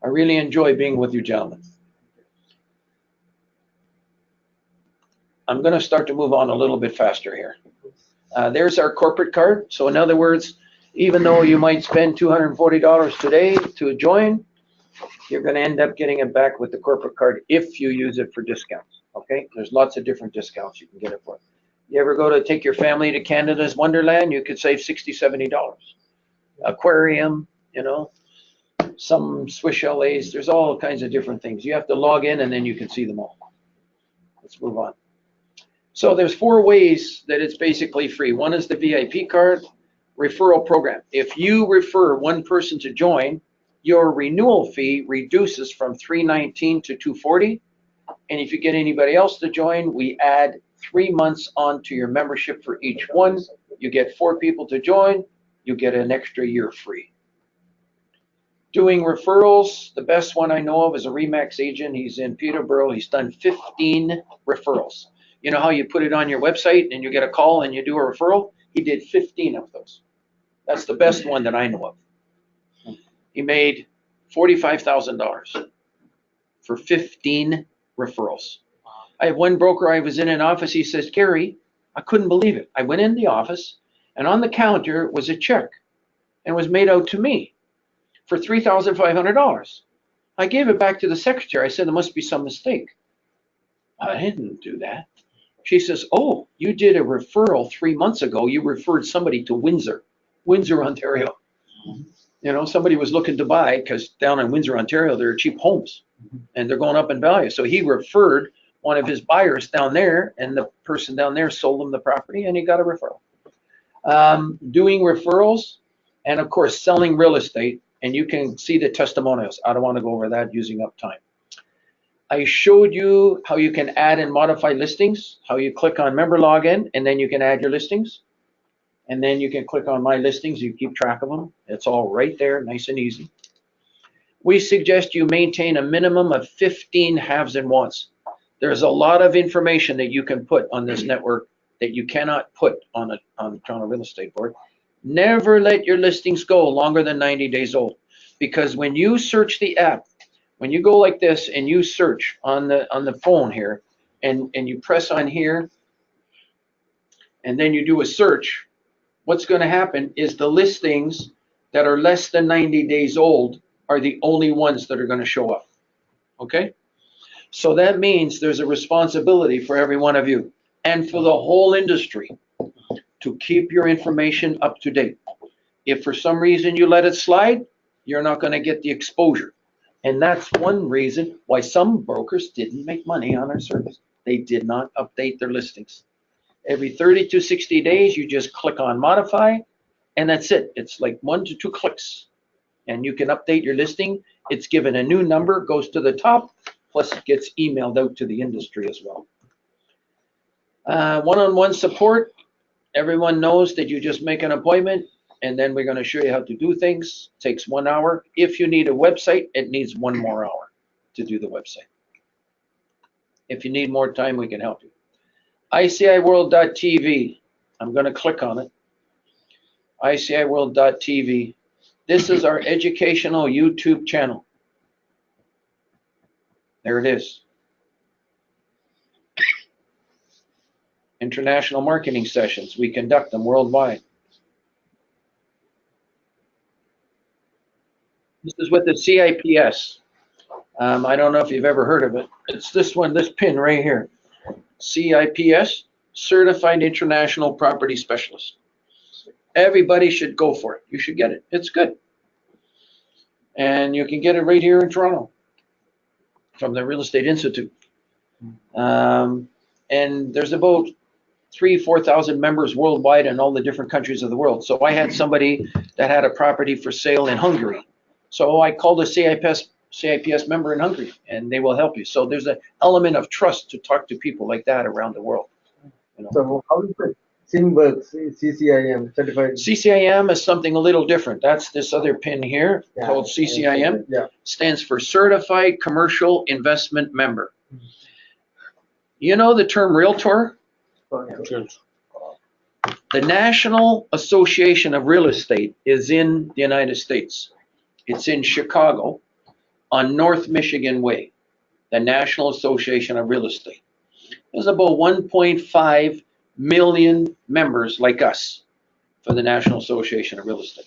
I really enjoy being with you, gentlemen. I'm going to start to move on a little bit faster here. There's our corporate card. So in other words, even though you might spend $240 today to join, you're going to end up getting it back with the corporate card if you use it for discounts. Okay? There's lots of different discounts you can get it for. You ever go to take your family to Canada's Wonderland, you could save $60, $70. Aquarium, you know, some Swiss chalets, there's all kinds of different things. You have to log in and then you can see them all. Let's move on. So there's 4 ways that it's basically free. One is the VIP card, referral program. If you refer one person to join, your renewal fee reduces from $319 to $240. And if you get anybody else to join, we add 3 months onto your membership for each one. You get 4 people to join, you get an extra year free. Doing referrals, the best one I know of is a Remax agent. He's in Peterborough. He's done 15 referrals. You know how you put it on your website and you get a call and you do a referral? He did 15 of those. That's the best one that I know of. He made $45,000 for 15 referrals. I have one broker, I was in an office, he says, Gary, I couldn't believe it. I went in the office and on the counter was a check and it was made out to me for $3,500. I gave it back to the secretary. I said, there must be some mistake. I didn't do that. She says, oh, you did a referral 3 months ago. You referred somebody to Windsor, Ontario. You know, somebody was looking to buy because down in Windsor, Ontario, there are cheap homes and they're going up in value. So he referred one of his buyers down there and the person down there sold him the property and he got a referral. Doing referrals and of course selling real estate, and you can see the testimonials. I don't want to go over that using up time. I showed you how you can add and modify listings, how you click on member login and then you can add your listings. And then you can click on my listings, you keep track of them. It's all right there, nice and easy. We suggest you maintain a minimum of 15 haves and wants. There's a lot of information that you can put on this network that you cannot put on the Toronto Real Estate Board. Never let your listings go longer than 90 days old. Because when you search the app, when you go like this and you search on the phone here, and you press on here, and then you do a search, what's going to happen is the listings that are less than 90 days old are the only ones that are going to show up. Okay? So that means there's a responsibility for every one of you and for the whole industry to keep your information up to date. If for some reason you let it slide, you're not going to get the exposure. And that's one reason why some brokers didn't make money on our service. They did not update their listings. Every 30 to 60 days, you just click on modify, and that's it. It's like 1 to 2 clicks. And you can update your listing. It's given a new number, goes to the top, plus it gets emailed out to the industry as well. One-on-one support. Everyone knows that you just make an appointment, and then we're going to show you how to do things. It takes 1 hour. If you need a website, it needs 1 more hour to do the website. If you need more time, we can help you. ICIWorld.tv. I'm going to click on it. ICIWorld.tv. This is our educational YouTube channel. There it is. International marketing sessions. We conduct them worldwide. This is with the CIPS. I don't know if you've ever heard of it. It's this one, this pin right here. CIPS, Certified International Property Specialist. Everybody should go for it. You should get it. It's good. And you can get it right here in Toronto from the Real Estate Institute. And there's about 3,000-4,000 members worldwide in all the different countries of the world. So I had somebody that had a property for sale in Hungary. So I called a CIPS member in Hungary, and they will help you. So there's an element of trust to talk to people like that around the world. You know. So how is the SIM works, CCIM, certified? CCIM is something a little different. That's this other pin here called CCIM. Yeah. Stands for Certified Commercial Investment Member. You know the term realtor? The National Association of Real Estate is in the United States. It's in Chicago on North Michigan Way, the National Association of Real Estate. There's about 1.5 million members like us for the National Association of Real Estate.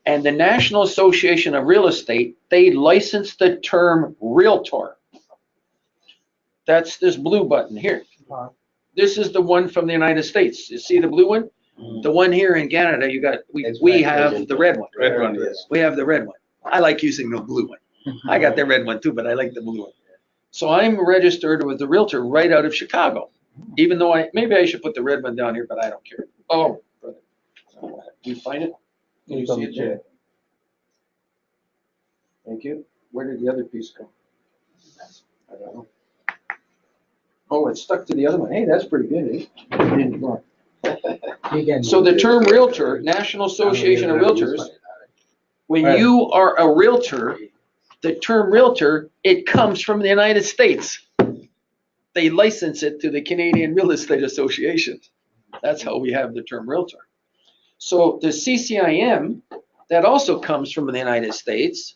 And the National Association of Real Estate, they licensed the term realtor. That's this blue button here. This is the one from the United States. You see the blue one? The one here in Canada, you got, we have the red one. Red one, yes. We have the red one. I like using the blue one. I got the red one too, but I like the blue one. So I'm registered with the realtor right out of Chicago, even though maybe I should put the red one down here, but I don't care. Oh, brother. Do you find it? Can you see it there? Thank you. Where did the other piece go? I don't know. Oh, it's stuck to the other one. Hey, that's pretty good, eh? So the term realtor, National Association of Realtors, when you are a realtor, the term realtor, it comes from the United States. They license it to the Canadian Real Estate Association. That's how we have the term realtor. So the CCIM, that also comes from the United States,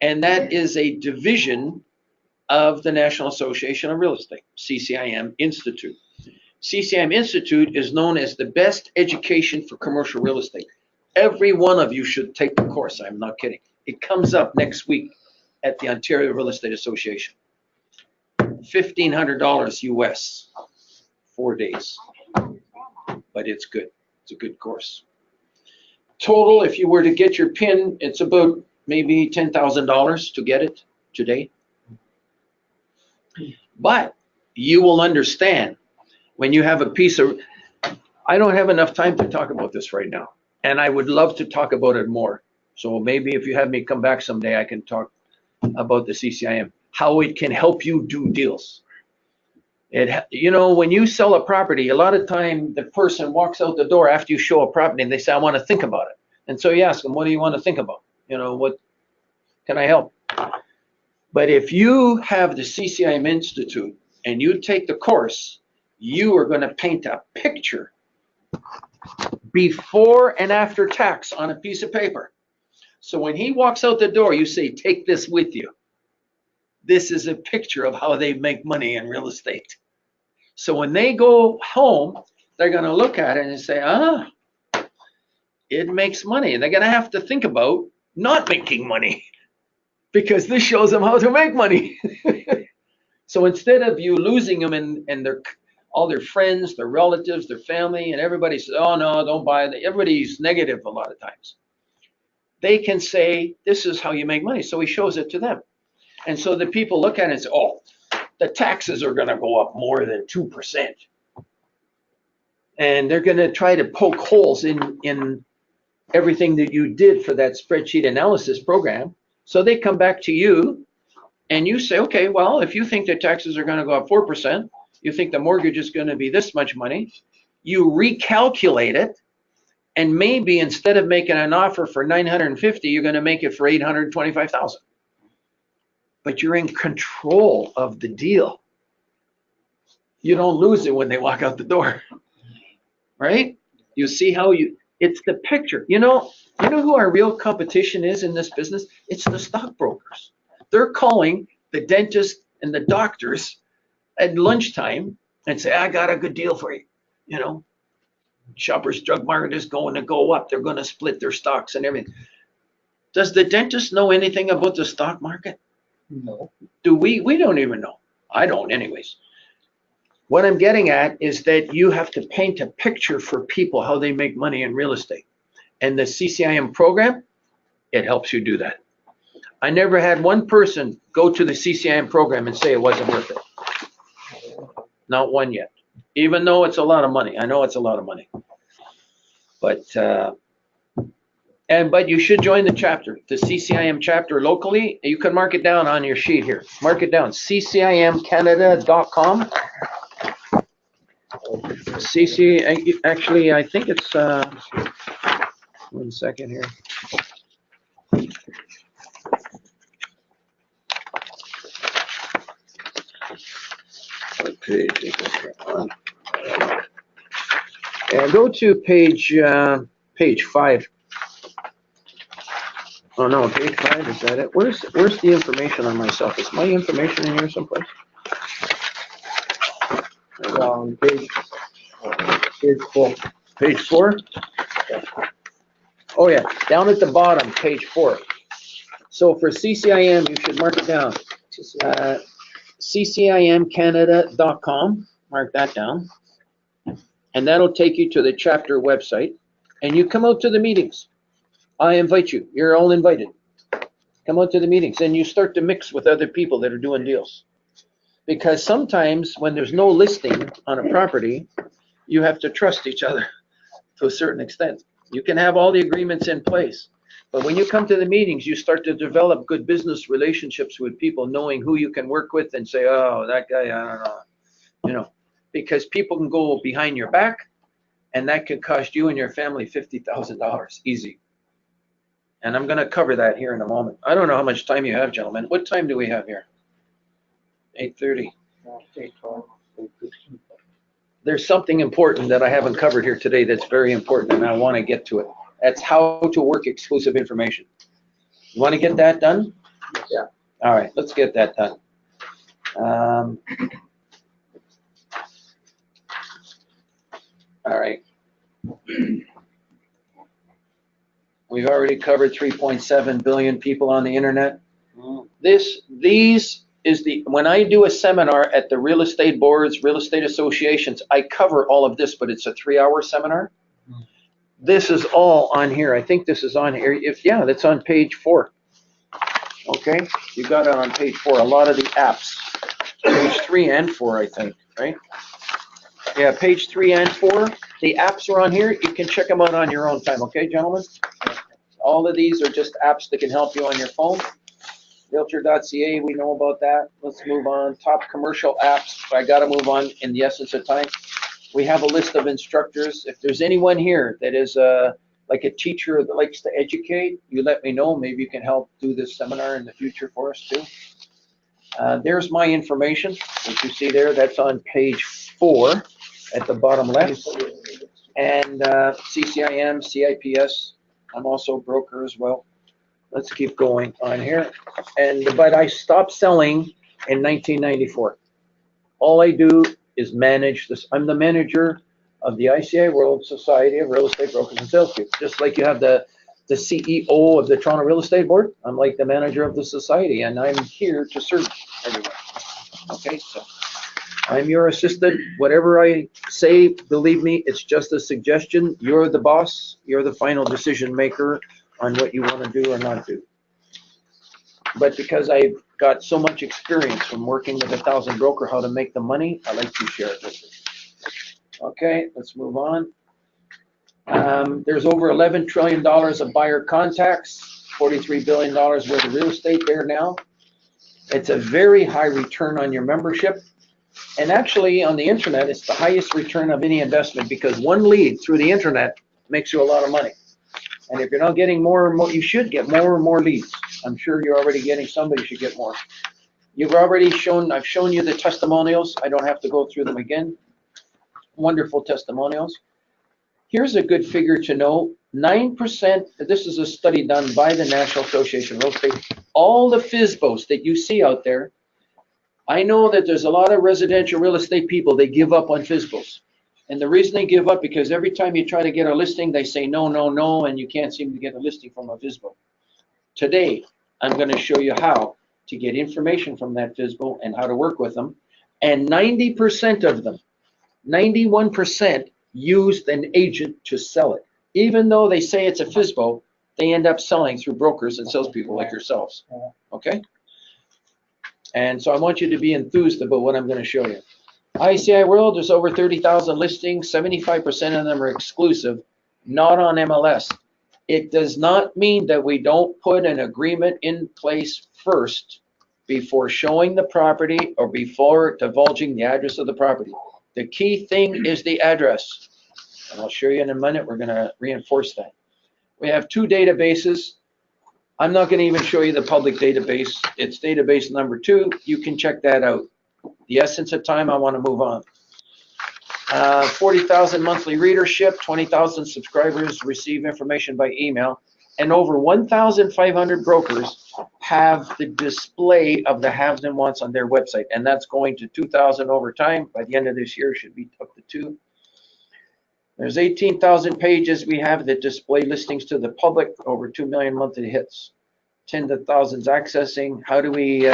and that is a division of the National Association of Real Estate, CCIM Institute. CCIM Institute is known as the best education for commercial real estate. Every one of you should take the course. I'm not kidding. It comes up next week at the Ontario Real Estate Association. $1,500 US, 4 days. But it's good. It's a good course. Total, if you were to get your PIN, it's about maybe $10,000 to get it today. But you will understand when you have a piece of, I don't have enough time to talk about this right now, and I would love to talk about it more. So maybe if you have me come back someday, I can talk about the CCIM, how it can help you do deals. You know, when you sell a property, a lot of time the person walks out the door after you show a property and they say, I want to think about it. And so you ask them, what do you want to think about? You know, what can I help? But if you have the CCIM Institute and you take the course, you are going to paint a picture before and after tax on a piece of paper. So when he walks out the door, you say, take this with you. This is a picture of how they make money in real estate. So when they go home, they're going to look at it and say, ah, it makes money. And they're going to have to think about not making money. because this shows them how to make money. So instead of you losing them and all their friends, their relatives, their family, and everybody says, oh no, don't buy it. Everybody's negative a lot of times. They can say, this is how you make money. So he shows it to them. And so the people look at it and say, oh, the taxes are going to go up more than 2%. And they're going to try to poke holes in everything that you did for that spreadsheet analysis program. So they come back to you and you say, okay, well, if you think the taxes are going to go up 4%, you think the mortgage is going to be this much money, you recalculate it. And maybe instead of making an offer for 950, you're going to make it for 825,000. But you're in control of the deal. You don't lose it when they walk out the door, right? You see how it's the picture. You know who our real competition is in this business? It's the stockbrokers. They're calling the dentist and the doctors at lunchtime and say, I got a good deal for you. Shoppers Drug Mart is going to go up. They're going to split their stocks and everything. Does the dentist know anything about the stock market? No. Do we? We don't even know. I don't anyways. What I'm getting at is that you have to paint a picture for people how they make money in real estate. And the CCIM program, it helps you do that. I never had one person go to the CCIM program and say it wasn't worth it. Not one yet. Even though it's a lot of money. I know it's a lot of money. But you should join the chapter, the CCIM chapter locally. You can mark it down on your sheet here. Mark it down, ccimcanada.com. Actually, I think it's, 1 second here. What page is this on? Yeah, go to page 5. Oh no, page 5, is that it? Where's the information on myself? Is my information in here someplace? Page 4. Page 4? Oh yeah, down at the bottom, page 4. So for CCIM, you should mark it down. ccimcanada.com, mark that down. And that'll take you to the chapter website. And you come out to the meetings. I invite you. You're all invited. Come out to the meetings and you start to mix with other people that are doing deals. Because sometimes when there's no listing on a property, you have to trust each other to a certain extent. You can have all the agreements in place. But when you come to the meetings, you start to develop good business relationships with people, knowing who you can work with and say, oh, that guy, I don't know. Because people can go behind your back and that could cost you and your family $50,000 easy. And I'm going to cover that here in a moment. I don't know how much time you have, gentlemen. What time do we have here? 8:30. There's something important that I haven't covered here today that's very important, and I want to get to it. That's how to work exclusive information. You want to get that done? Yeah. All right, let's get that done. All right. We've already covered 3.7 billion people on the internet. When I do a seminar at the real estate boards, real estate associations, I cover all of this, but it's a 3-hour seminar. This is all on here. I think this is on here. That's on page 4. Okay, you got it on page 4. A lot of the apps, page 3 and 4, I think, right? Yeah, page 3 and 4. The apps are on here. You can check them out on your own time. Okay, gentlemen? All of these are just apps that can help you on your phone. Realtor.ca, we know about that. Let's move on. Top commercial apps. I got to move on in the essence of time. We have a list of instructors. If there's anyone here that is like a teacher that likes to educate, you let me know. Maybe you can help do this seminar in the future for us too. There's my information, which you see there. That's on page 4 at the bottom left. And CCIM, CIPS. I'm also a broker as well. Let's keep going on here. But I stopped selling in 1994. All I do is manage this. I'm the manager of the ICIWorld Society of Real Estate Brokers and Salespeople. Just like you have the the CEO of the Toronto Real Estate Board. I'm like the manager of the society, and I'm here to serve everyone. Okay, so I'm your assistant. Whatever I say, believe me, it's just a suggestion. You're the boss. You're the final decision maker on what you want to do or not do. But because I've got so much experience from working with 1,000 broker how to make the money, I like to share it with you. Okay, let's move on. There's over $11 trillion of buyer contacts, $43 billion worth of real estate there now. It's a very high return on your membership. And actually on the internet, it's the highest return of any investment because one lead through the internet makes you a lot of money. And if you're not getting more and more, you should get more and more leads. I'm sure you're already getting some, but you should get more. You've already shown, I've shown you the testimonials. I don't have to go through them again. Wonderful testimonials. Here's a good figure to know. 9%, this is a study done by the National Association of Real Estate. All the FSBOs that you see out there, I know that there's a lot of residential real estate people, they give up on FSBOs. And the reason they give up, because every time you try to get a listing, they say no, no, no, and you can't seem to get a listing from a FSBO. Today, I'm going to show you how to get information from that FSBO and how to work with them. And 90% of them, 91% used an agent to sell it. Even though they say it's a FSBO, they end up selling through brokers and salespeople like yourselves. Okay? And so I want you to be enthused about what I'm going to show you. ICIWorld, there's over 30,000 listings. 75% of them are exclusive, not on MLS. It does not mean that we don't put an agreement in place first before showing the property or before divulging the address of the property. The key thing is the address. And I'll show you in a minute. We're going to reinforce that. We have two databases. I'm not going to even show you the public database. It's database number 2. You can check that out. The essence of time, I want to move on. 40,000 monthly readership, 20,000 subscribers receive information by email, and over 1,500 brokers have the display of the haves and wants on their website, and that's going to 2,000 over time. By the end of this year, it should be up to 2. There's 18,000 pages we have that display listings to the public, over 2 million monthly hits. Tens of thousands accessing. How do we,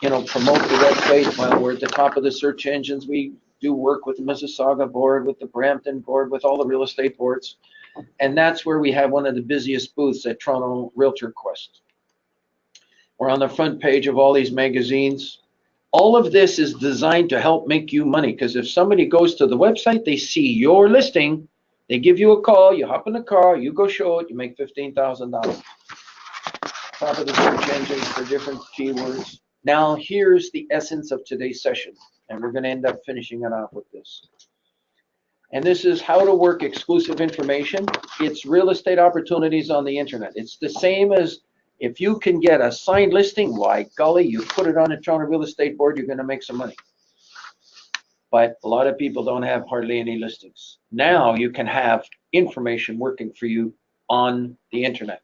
promote the website? Well, we're at the top of the search engines. We do work with the Mississauga board, with the Brampton board, with all the real estate boards. And that's where we have one of the busiest booths at Toronto Realtor Quest. We're on the front page of all these magazines. All of this is designed to help make you money, because if somebody goes to the website, they see your listing, they give you a call, you hop in the car, you go show it, you make $15,000. Top of the search engines for different keywords. Now here's the essence of today's session, and we're going to end up finishing it off with this. And this is how to work exclusive information. It's real estate opportunities on the internet. It's the same as if you can get a signed listing, why golly, you put it on a Toronto Real Estate Board, you're going to make some money. But a lot of people don't have hardly any listings. Now you can have information working for you on the internet.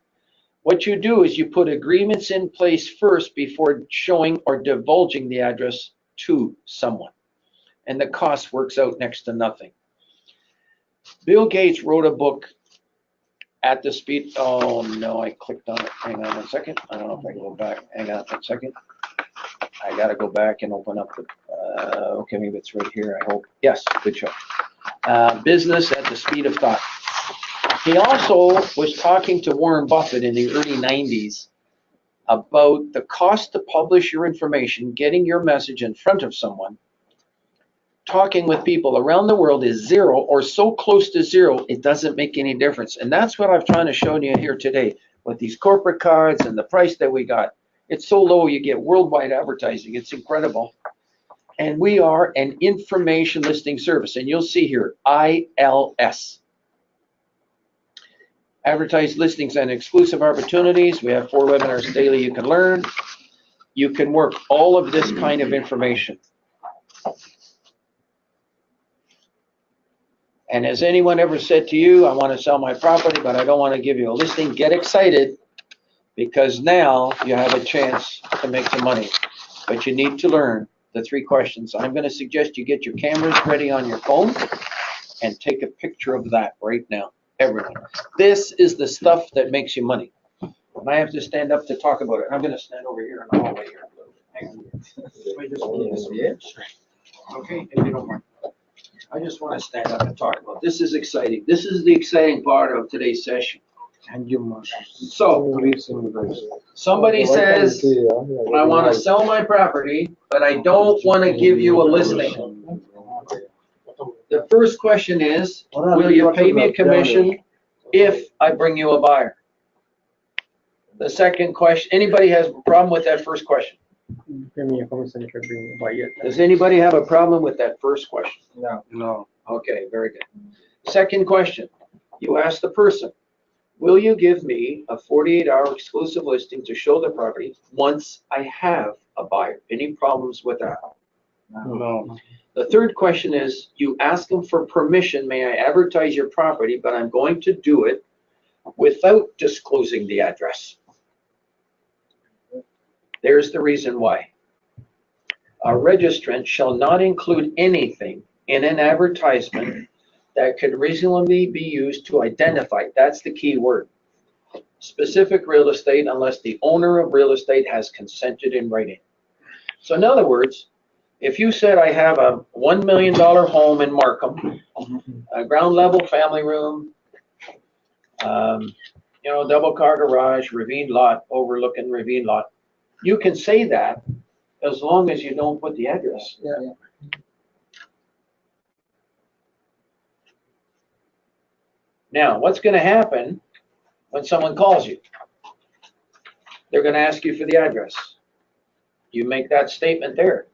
What you do is you put agreements in place first before showing or divulging the address to someone. And the cost works out next to nothing. Bill Gates wrote a book at the speed. Oh no, I clicked on it. Hang on a second. I don't know if I can go back. Hang on a second. I got to go back and open up the, okay, maybe it's right here, I hope. Yes, good show. Business at the Speed of Thought. He also was talking to Warren Buffett in the early 90s about the cost to publish your information, getting your message in front of someone. Talking with people around the world is zero, or so close to zero, it doesn't make any difference. And that's what I'm trying to show you here today with these corporate cards and the price that we got. It's so low, you get worldwide advertising. It's incredible. And we are an information listing service. And you'll see here, ILS. Advertised listings and exclusive opportunities. We have 4 webinars daily you can learn. You can work all of this kind of information. And has anyone ever said to you, I want to sell my property, but I don't want to give you a listing? Get excited, because now you have a chance to make some money. But you need to learn the 3 questions. I'm going to suggest you get your cameras ready on your phone and take a picture of that right now. everyone. This is the stuff that makes you money. And I have to stand up to talk about it. I'm gonna stand over here in the hallway here. Hang on. Let me just move this a bit. Okay, if you don't mind. I just want to stand up and talk about it. This is exciting. This is the exciting part of today's session. And you must. So, somebody says, I want to sell my property, but I don't want to give you a listing. The first question is, will you pay me a commission if I bring you a buyer? The second question, anybody has a problem with that first question? Pay me a commission if I bring a buyer. Does anybody have a problem with that first question? No. No. Okay, very good. Second question, you ask the person, will you give me a 48-hour exclusive listing to show the property once I have a buyer? Any problems with that? No. The third question is, you ask them for permission, may I advertise your property, but I'm going to do it without disclosing the address. There's the reason why. A registrant shall not include anything in an advertisement that could reasonably be used to identify, that's the key word, specific real estate unless the owner of real estate has consented in writing. So in other words, if you said I have a $1 million home in Markham, a ground level family room, double car garage, ravine lot, overlooking ravine lot, you can say that as long as you don't put the address. Yeah. Now, what's going to happen when someone calls you? They're going to ask you for the address. You make that statement there.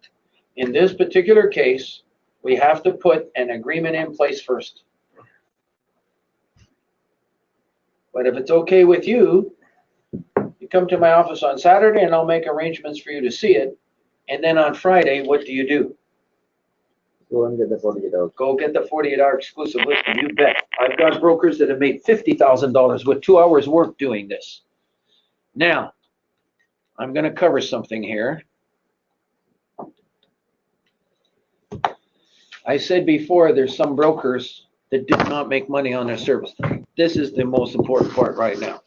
In this particular case, we have to put an agreement in place first. But if it's okay with you, you come to my office on Saturday and I'll make arrangements for you to see it. And then on Friday, what do? Go and get the 48 hours. Go get the 48-hour exclusive listing, you bet. I've got brokers that have made $50,000 with 2 hours work doing this. Now, I'm going to cover something here. I said before, there's some brokers that did not make money on their service. This is the most important part right now.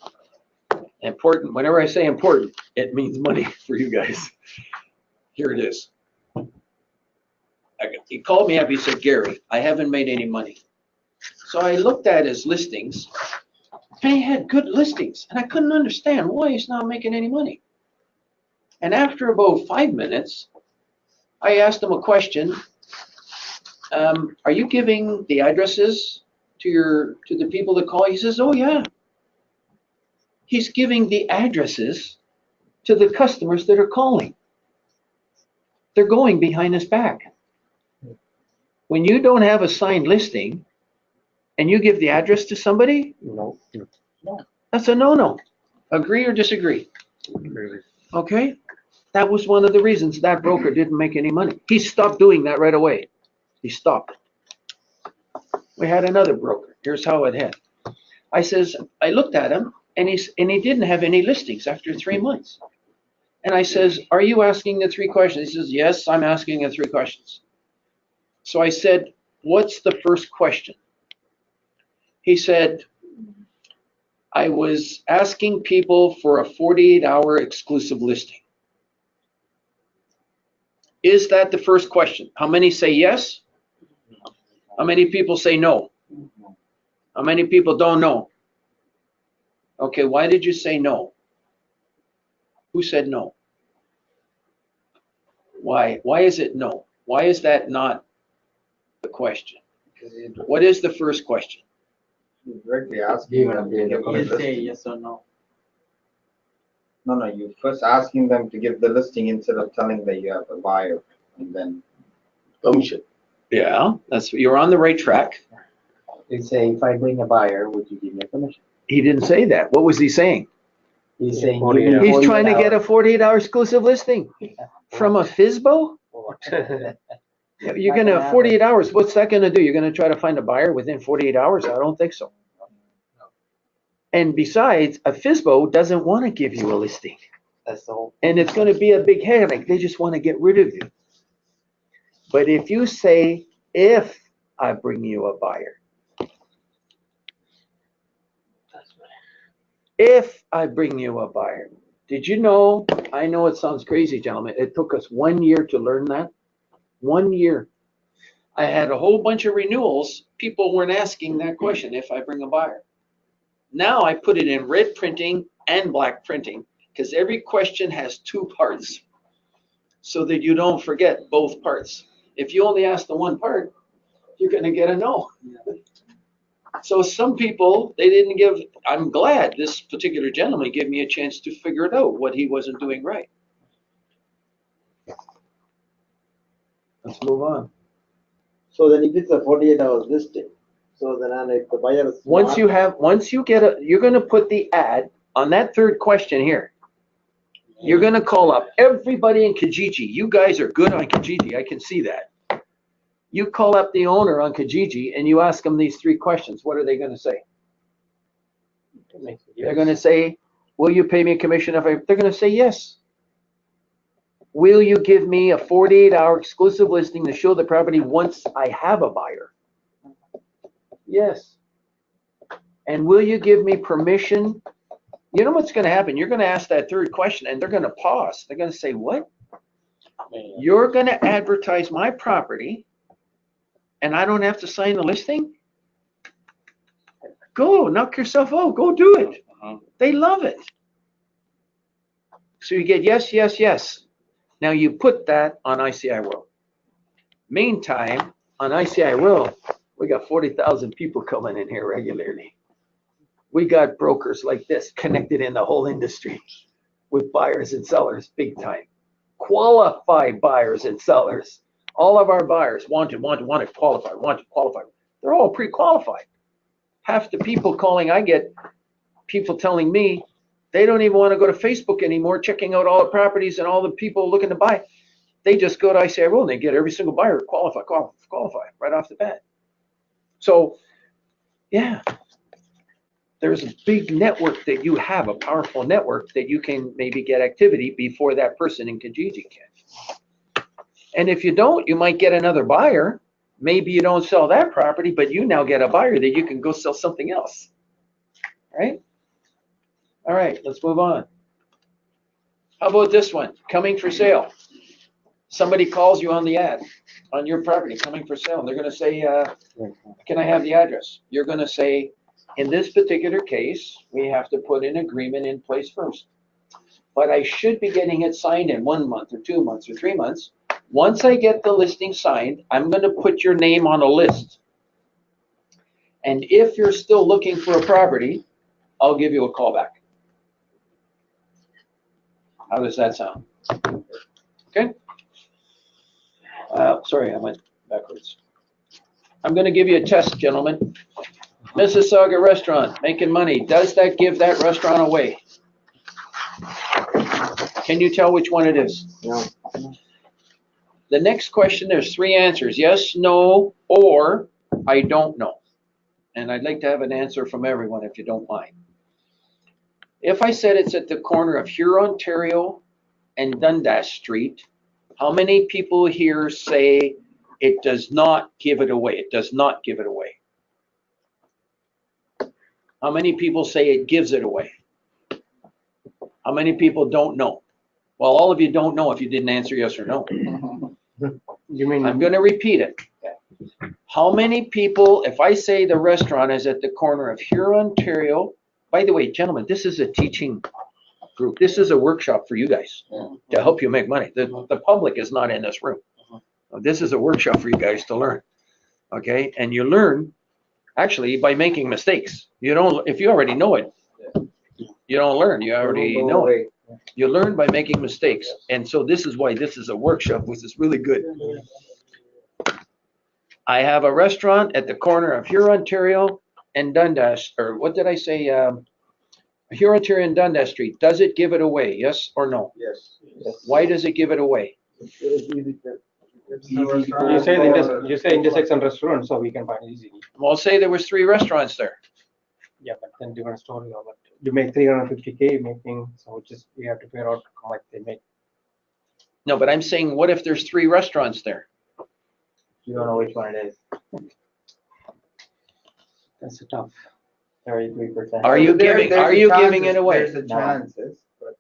Important, whenever I say important, it means money for you guys. Here it is. He called me up, he said, Gary, I haven't made any money. So I looked at his listings, and he had good listings, and I couldn't understand why he's not making any money. And after about 5 minutes, I asked him a question. Are you giving the addresses to the people that call? He says, oh yeah. He's giving the addresses to the customers that are calling. They're going behind his back. When you don't have a signed listing and you give the address to somebody, No. that's a no-no. Agree or disagree? Okay? That was one of the reasons that broker didn't make any money. He stopped doing that right away. He stopped. We had another broker. Here's how it had. I looked at him and he didn't have any listings after 3 months. And I says, are you asking the 3 questions? He says, yes, I'm asking the 3 questions. So I said, what's the first question? He said, I was asking people for a 48-hour exclusive listing. Is that the first question? How many say yes? How many people say no? How many people don't know? Okay, why did you say no? Who said no? Why? Why is it no? Why is that not the question? What is the first question? Directly asking them to give the listing. Yes or no. No, you first asking them to give the listing instead of telling that you have a buyer, and then Commission. Yeah, you're on the right track. You say, if I bring a buyer, would you give me a commission? He didn't say that. What was he saying? He's saying. He's trying to get a 48-hour exclusive listing from a FSBO? You're going to 48 hours. What's that going to do? You're going to try to find a buyer within 48 hours? I don't think so. And besides, a FSBO doesn't want to give you a listing. That's the whole. And it's going to be a big headache. They just want to get rid of you. But if you say, if I bring you a buyer, If I bring you a buyer, did you know, I know it sounds crazy, gentlemen, it took us 1 year to learn that. 1 year. I had a whole bunch of renewals. People weren't asking that question, if I bring a buyer. Now I put it in red printing and black printing because every question has 2 parts so that you don't forget both parts. If you only ask the one part, you're going to get a no. So some people, they didn't give, I'm glad this particular gentleman gave me a chance to figure it out, what he wasn't doing right. Let's move on. So then if it's a 48 hours listing, so then if the buyer is. Once you get you're going to put the ad on that third question here. You're going to call up everybody in Kijiji. You guys are good on Kijiji. I can see that. You call up the owner on Kijiji and you ask them these 3 questions. What are they going to say? They're going to say, will you pay me a commission if I, they're going to say yes. Will you give me a 48-hour exclusive listing to show the property once I have a buyer? Yes. And will you give me permission? You know what's going to happen? You're going to ask that third question and they're going to pause. They're going to say, what? You're going to advertise my property and I don't have to sign the listing? Go, knock yourself out. Go do it. They love it. So you get yes, yes, yes. Now you put that on ICIWorld. Meantime, on ICIWorld, we got 40,000 people coming in here regularly. We got brokers like this connected in the whole industry with buyers and sellers big time. Qualified buyers and sellers. All of our buyers wanted qualified. They're all pre-qualified. Half the people calling, I get people telling me they don't even want to go to Facebook anymore, checking out all the properties and all the people looking to buy. They just go to ICIWorld and they get every single buyer qualify right off the bat. So, yeah, there's a big network that you have, a powerful network that you can maybe get activity before that person in Kijiji can. And if you don't, you might get another buyer. Maybe you don't sell that property, but you now get a buyer that you can go sell something else, right? All right, let's move on. How about this one? Coming for sale. Somebody calls you on the ad, on your property, coming for sale. And they're going to say, can I have the address? You're going to say, in this particular case, we have to put an agreement in place first. But I should be getting it signed in 1 month or 2 months or 3 months. Once I get the listing signed, I'm going to put your name on a list. And if you're still looking for a property, I'll give you a call back. How does that sound? Okay. Sorry, I went backwards. I'm going to give you a test, gentlemen. Mississauga restaurant, making money. Does that give that restaurant away? Can you tell which one it is? No. The next question, there's 3 answers. Yes, no, or I don't know. And I'd like to have an answer from everyone if you don't mind. If I said it's at the corner of Huron, Ontario and Dundas Street, how many people here say it does not give it away? It does not give it away. How many people say it gives it away? How many people don't know? Well, all of you don't know if you didn't answer yes or no. You mean? I'm going to repeat it. How many people, if I say the restaurant is at the corner of Huron, Ontario, by the way, gentlemen, this is a teaching group. This is a workshop for you guys to help you make money. The public is not in this room. This is a workshop for you guys to learn. Okay? And you learn actually by making mistakes. You don't, if you already know it, you don't learn. You already know it. You learn by making mistakes. And so this is why this is a workshop, which is really good. I have a restaurant at the corner of Huron, Ontario and Dundas, or what did I say? Huron, Ontario and Dundas Street. Does it give it away? Yes or no? Yes. Why does it give it away? You say intersection restaurant, so we can find it easily. Well, say there was 3 restaurants there. Yeah, but then different story. But you make 350K making, so just we have to figure out how much they make. No, but I'm saying, what if there's 3 restaurants there? You don't know which one it is. That's tough. 33%. Are you giving it away? There's a chances, but.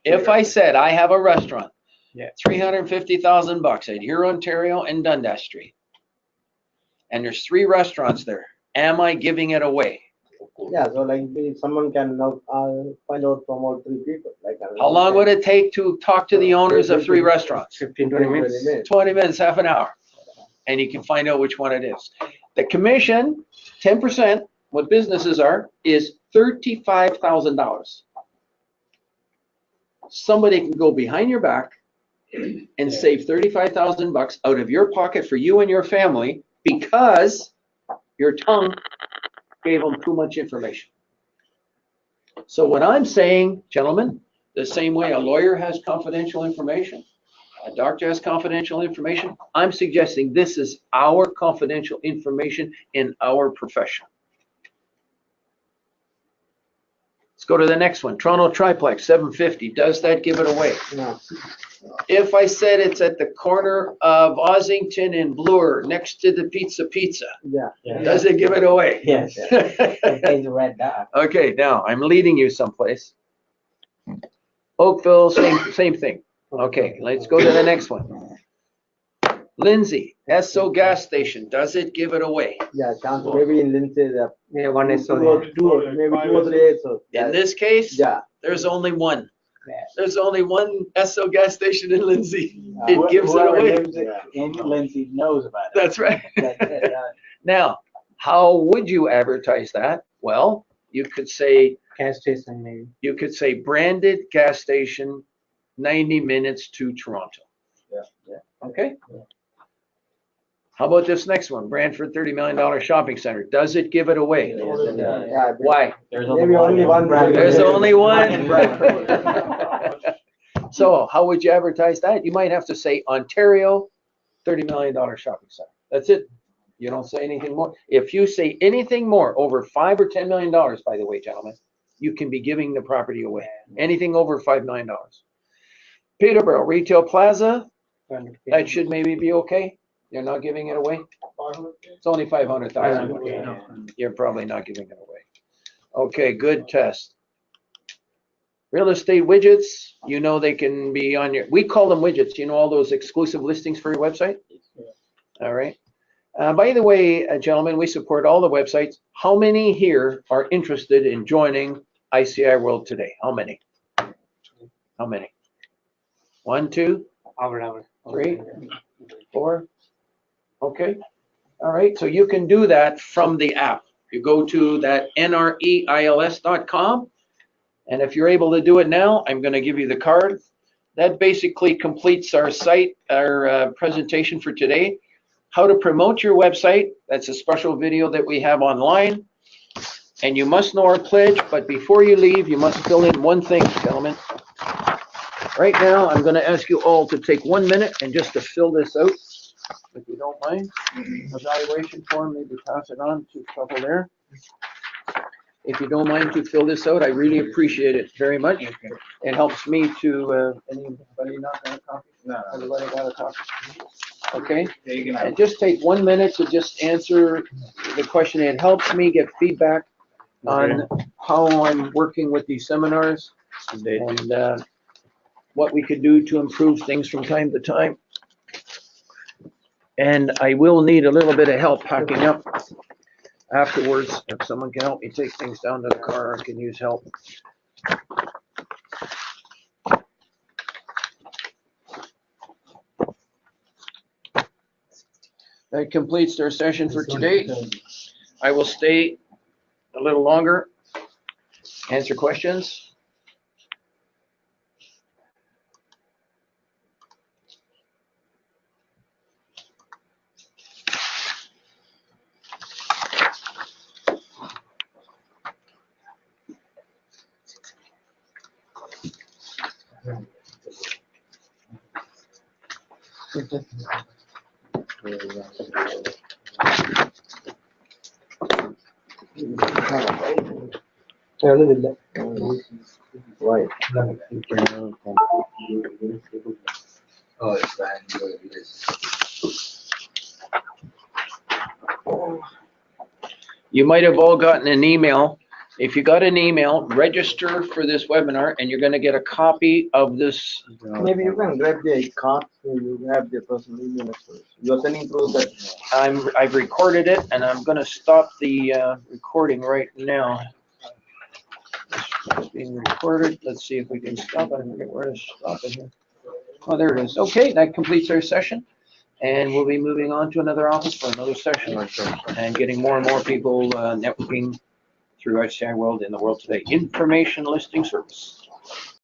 If I said I have a restaurant, Yeah. $350,000 at Huron, Ontario and Dundas Street, and there's 3 restaurants there, am I giving it away? Yeah, so like if someone can now find out from all 3 people, like. How long would it take to talk to the owners of 3 restaurants? 15-20 minutes. 20 minutes, half an hour. And you can find out which one it is. The commission, 10%, what businesses are, is $35,000. Somebody can go behind your back and save $35,000 out of your pocket for you and your family because your tongue gave them too much information. So what I'm saying, gentlemen, the same way a lawyer has confidential information, a doctor has confidential information, I'm suggesting this is our confidential information in our profession. Let's go to the next one. Toronto Triplex, 750. Does that give it away? No. If I said it's at the corner of Ossington and Bloor, next to the Pizza, Yeah. does it give it away? Yes. It's red dot. Okay, now I'm leading you someplace. Oakville, same thing. Okay, let's go to the next one. Lindsay, Esso gas station, does it give it away? Yeah, chance maybe in Lindsay, Yeah, one is so. maybe 2 or 3. So In this case, yeah. there's only one. Yeah. There's only one Esso gas station in Lindsay. It gives it away. In Lindsay knows about it. That's right. Now, how would you advertise that? Well, you could say Gas station maybe. you could say branded gas station, 90 minutes to Toronto. Yeah. Okay. How about this next one? Brantford $30 million shopping center. Does it give it away? Yeah. Why? Maybe only one brand. There's only one. So how would you advertise that? You might have to say Ontario $30 million shopping center. That's it. You don't say anything more. If you say anything more, over $5 or $10 million, by the way, gentlemen, you can be giving the property away. Anything over $5 million. Peterborough Retail Plaza, that should maybe be okay. You're not giving it away? It's only 500,000. You're probably not giving it away. Okay, good test. Real estate widgets, you know they can be on your, we call them widgets, you know, all those exclusive listings for your website? All right. By the way, gentlemen, we support all the websites. How many here are interested in joining ICIWorld today? How many? How many? 1, 2, 3, 4. Okay. All right. So you can do that from the app. You go to that nreils.com. And if you're able to do it now, I'm going to give you the card. That basically completes our site, our presentation for today. How to promote your website. That's a special video that we have online. And you must know our pledge, but before you leave, you must fill in one thing, gentlemen. Right now, I'm going to ask you all to take 1 minute and just to fill this out, if you don't mind. Evaluation form, maybe pass it on to a couple there. If you don't mind to fill this out, I really appreciate it very much. It helps me to, anybody not got a copy? No. Everybody got a copy? Okay, and just take 1 minute to just answer the question. It helps me get feedback on how I'm working with these seminars and what we could do to improve things from time to time. And I will need a little bit of help packing up afterwards. If someone can help me take things down to the car, I can use help. That completes our session for today. I will stay a little longer, answer questions. Why? Oh, it's bad. You might have all gotten an email. If you got an email, register for this webinar and you're going to get a copy of this. Maybe you can grab the card, so you have the personal email address. You are sending through that. I've recorded it and I'm going to stop the recording right now. It's being recorded. Let's see if we can stop it. I forget where to stop it here. Oh, there it is. Okay, that completes our session. And we'll be moving on to another office for another session and getting more and more people networking through ICIWorld in the world today. Information listing service.